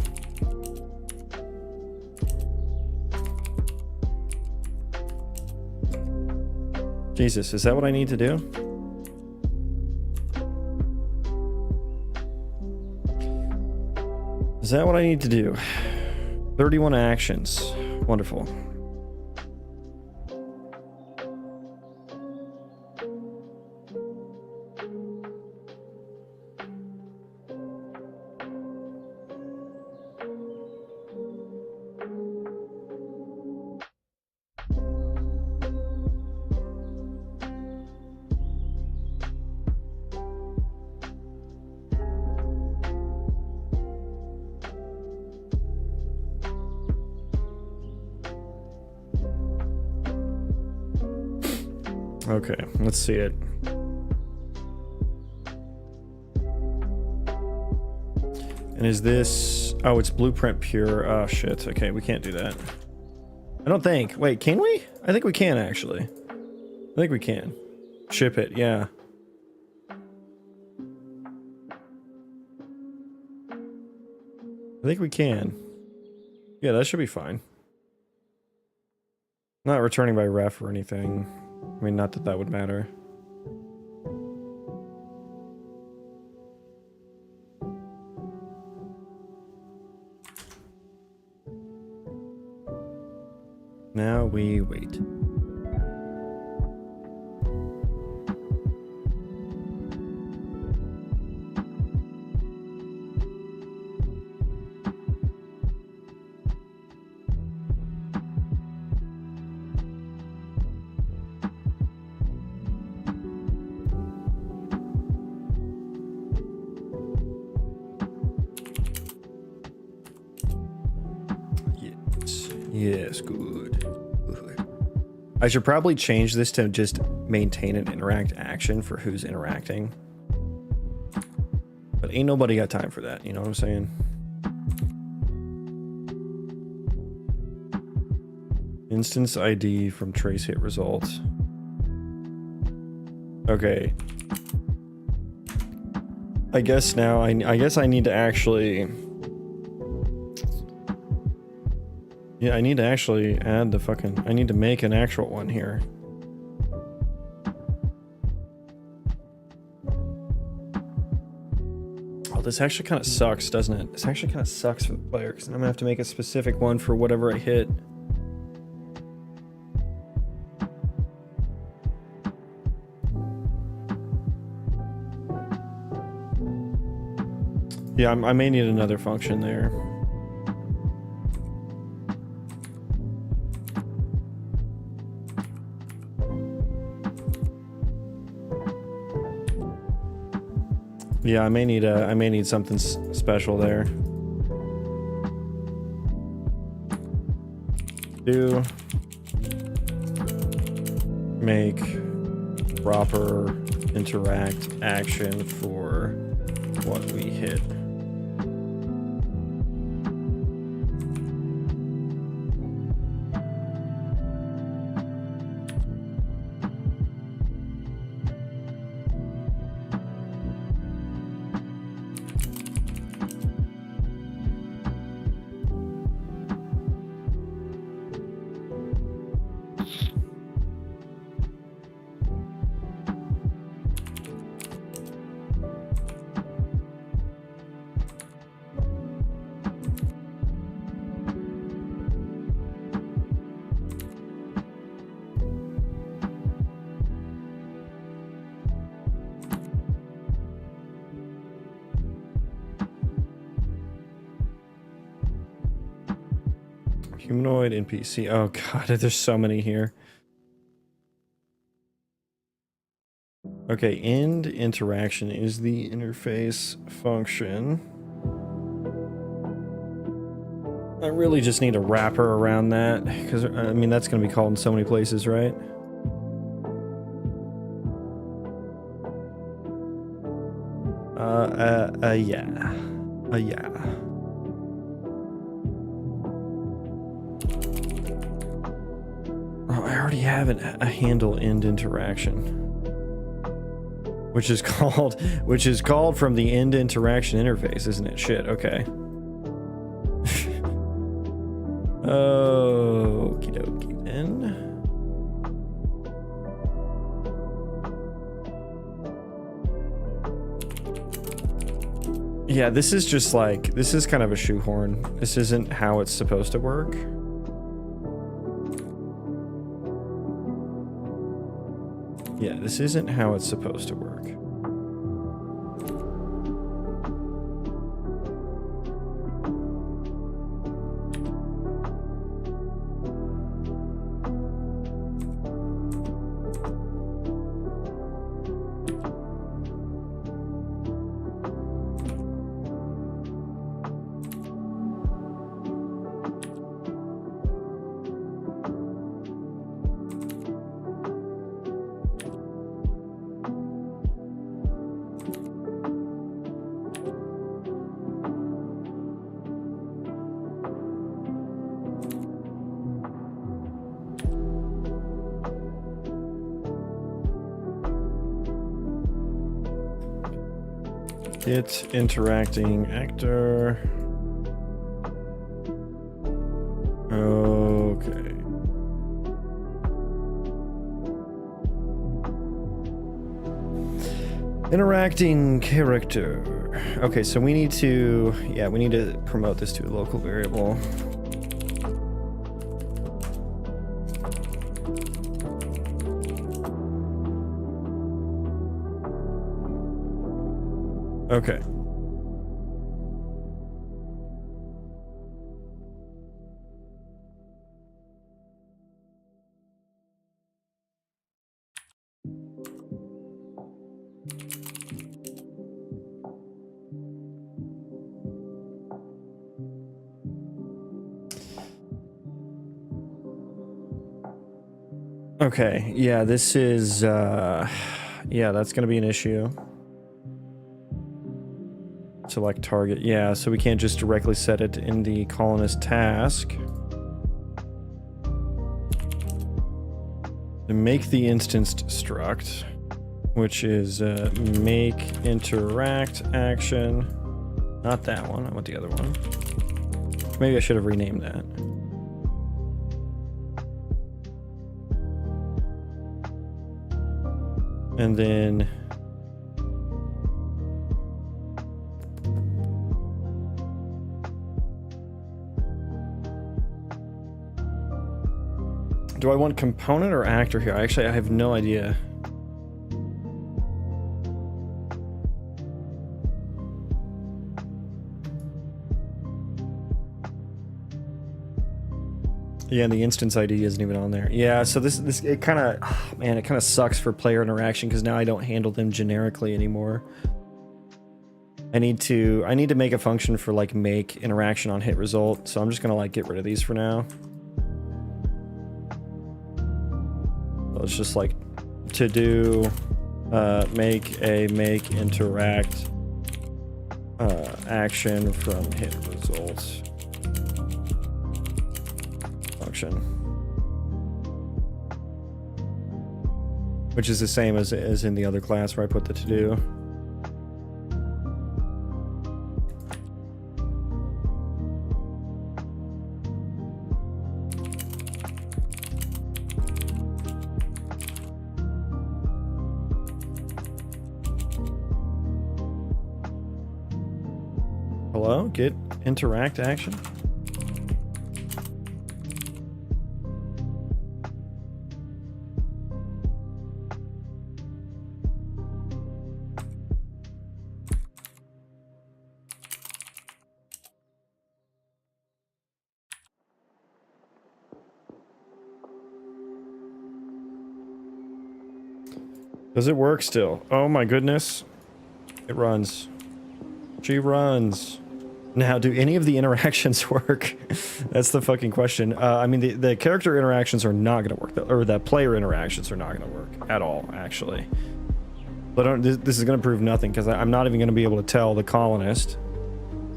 Jesus, is that what I need to do? Is that what I need to do? 31 actions. Wonderful. Okay, let's see it. And is this... Oh, it's blueprint pure. Oh, shit. Okay, we can't do that. I don't think. Wait, can we? I think we can, actually. I think we can. Ship it, yeah. I think we can. Yeah, that should be fine. Not returning by ref or anything. I mean, not that that would matter. Now we wait. Yes, good. Good. I should probably change this to just maintain an interact action for who's interacting. But ain't nobody got time for that, you know what I'm saying? Instance ID from trace hit results. Okay. I guess now I guess I need to actually... Yeah, I need to actually add the fucking... I need to make an actual one here. Oh, this actually kind of sucks, doesn't it? This actually kind of sucks for the player, because I'm gonna have to make a specific one for whatever I hit. Yeah, I may need another function there. Yeah, I may need something special there. Do make proper interact action for what we hit. Humanoid NPC. Oh god, there's so many here. Okay, end interaction is the interface function. I really just need a wrapper around that, because I mean that's going to be called in so many places, right? Yeah. Yeah. Oh, I already have a handle end interaction, which is called from the end interaction interface, isn't it? Shit. Okay. Okie dokie then. Yeah, this is just like, this is kind of a shoehorn. This isn't how it's supposed to work. Yeah, this isn't how it's supposed to work. Git interacting actor. Okay. Interacting character. Okay, so we need to, yeah, we need to promote this to a local variable. Okay. Okay, yeah, this is, yeah, that's gonna be an issue. Select target, yeah, so we can't just directly set it in the colonist task. To make the instanced struct, which is make interact action. Not that one, I want the other one. Maybe I should have renamed that. And then do I want component or actor here? Actually, I have no idea. Yeah, and the instance ID isn't even on there. Yeah, so this it kind of, oh, man, it kind of sucks for player interaction because now I don't handle them generically anymore. I need to make a function for like make interaction on hit result. So I'm just gonna like get rid of these for now. So it's just like to do make interact action from hit result. Function, which is the same as in the other class where I put the to do. Hello, get interact action. Does it work still? Oh my goodness. It runs. She runs. Now, do any of the interactions work? That's the fucking question. I mean, the character interactions are not going to work, or the player interactions are not going to work at all, actually. But this is going to prove nothing, because I'm not even going to be able to tell the colonist.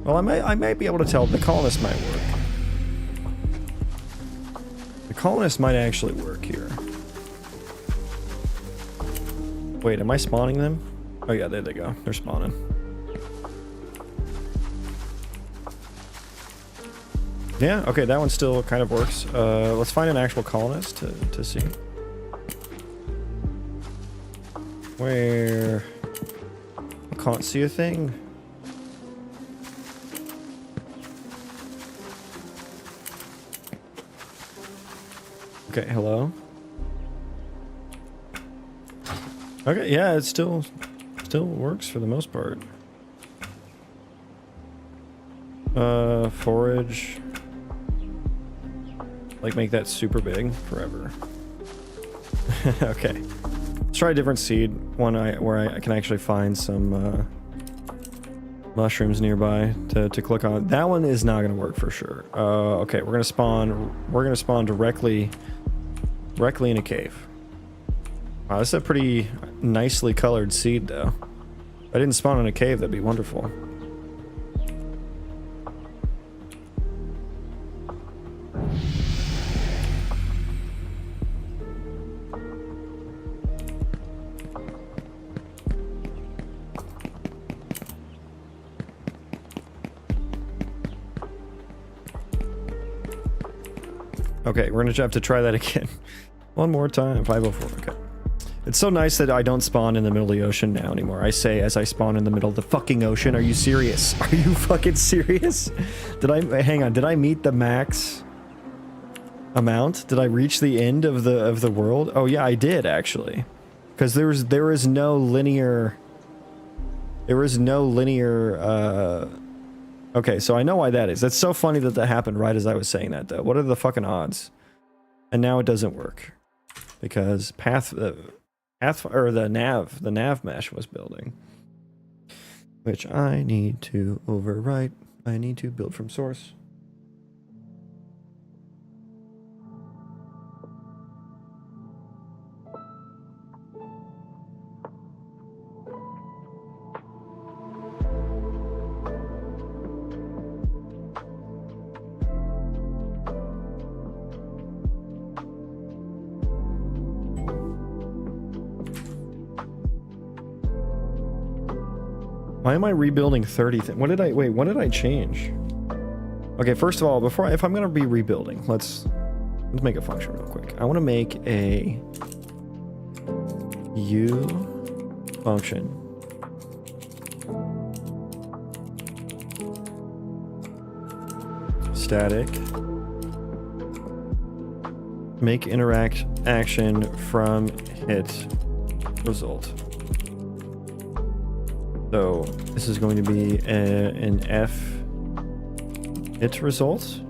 Well, I might be able to tell the colonist might work. The colonist might actually work here. Wait, am I spawning them? Oh yeah, there they go. They're spawning. Yeah, okay, that one still kind of works. Let's find an actual colonist to see. Where? I can't see a thing. Okay, hello? Okay, yeah, it still works for the most part. Forage. Like, make that super big forever. Okay. Let's try a different seed. One where I can actually find some mushrooms nearby to click on. That one is not gonna work for sure. Okay, we're gonna spawn directly in a cave. Wow, this is a pretty nicely colored seed, though. If I didn't spawn in a cave, that'd be wonderful. Okay, we're gonna have to try that again. One more time. 504. Okay. It's so nice that I don't spawn in the middle of the ocean now anymore. I say as I spawn in the middle of the fucking ocean. Are you serious? Are you fucking serious? Hang on, did I meet the max amount? Did I reach the end of the world? Oh yeah, I did actually. Because there is no linear okay, so I know why that is. That's so funny that that happened right as I was saying that though. What are the fucking odds? And now it doesn't work. Because the nav mesh was building, which I need to overwrite. I need to build from source. Why am I rebuilding 30 things? What did I change? Okay, first of all, if I'm gonna be rebuilding, let's make a function real quick. I want to make a U function static make interact action from hit result. So this is going to be an F hit result.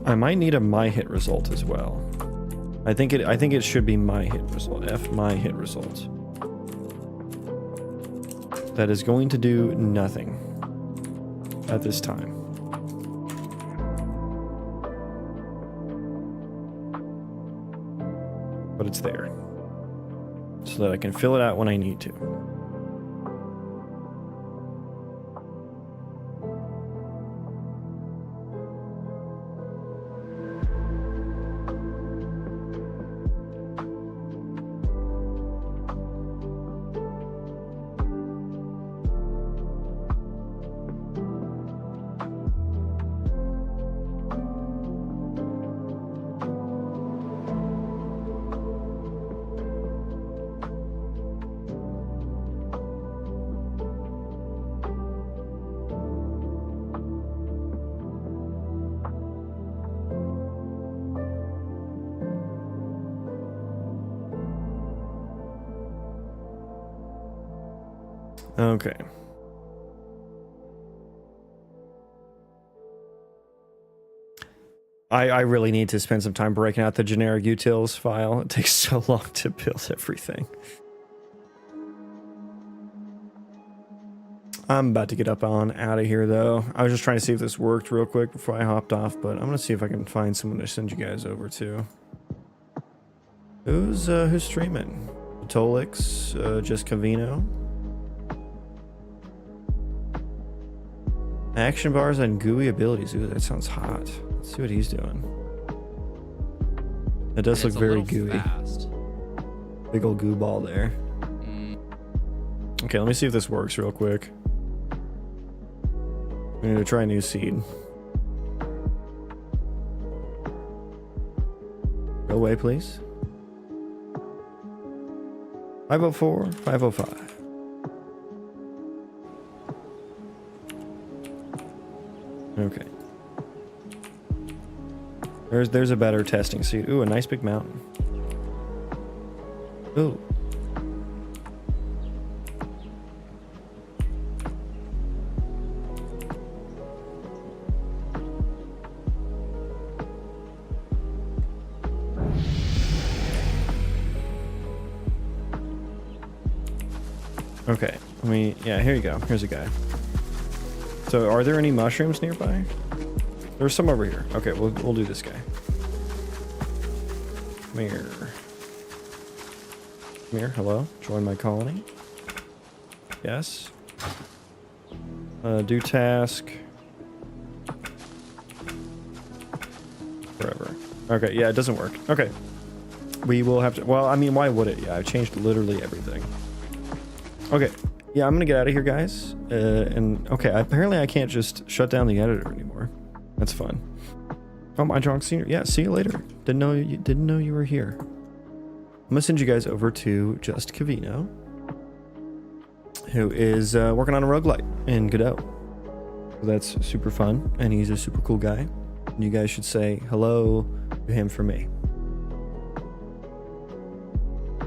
I might need a my hit result as well. I think it should be my hit result. F my hit result. That is going to do nothing at this time. But it's there. So that I can fill it out when I need to. Okay. I really need to spend some time breaking out the generic utils file. It takes so long to build everything. I'm about to get up on out of here though. I was just trying to see if this worked real quick before I hopped off, but I'm gonna see if I can find someone to send you guys over to. Who's streaming? Tolix, just Cavino. Action bars and GUI abilities. Ooh, that sounds hot. Let's see what he's doing. That does look very gooey. Fast. Big old goo ball there. Okay, let me see if this works real quick. We need to try a new seed. Go away, please. 504, 505. Okay. There's a better testing seat. Ooh, a nice big mountain. Ooh. Okay, yeah, here you go. Here's a guy. So, are there any mushrooms nearby? There's some over here. Okay, we'll do this guy. Come here. Come here, hello. Join my colony. Yes. Do task. Forever. Okay, yeah, it doesn't work. Okay. We will have to, well, I mean, why would it? Yeah, I've changed literally everything. Okay. Yeah, I'm gonna get out of here, guys. And okay, apparently I can't just shut down the editor anymore. That's fun. Oh, my drunk senior. Yeah, see you later. Didn't know you were here. I'm gonna send you guys over to Just Cavino, who is working on a roguelite in Godot. That's super fun, and he's a super cool guy. And you guys should say hello to him for me.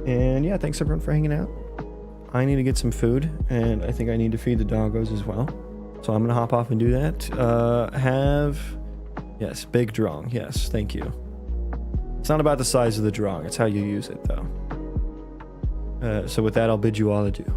And yeah, thanks everyone for hanging out. I need to get some food, and I think I need to feed the doggos as well. So I'm gonna hop off and do that. Yes, big drong. Yes, thank you. It's not about the size of the drong, it's how you use it though. So with that, I'll bid you all adieu.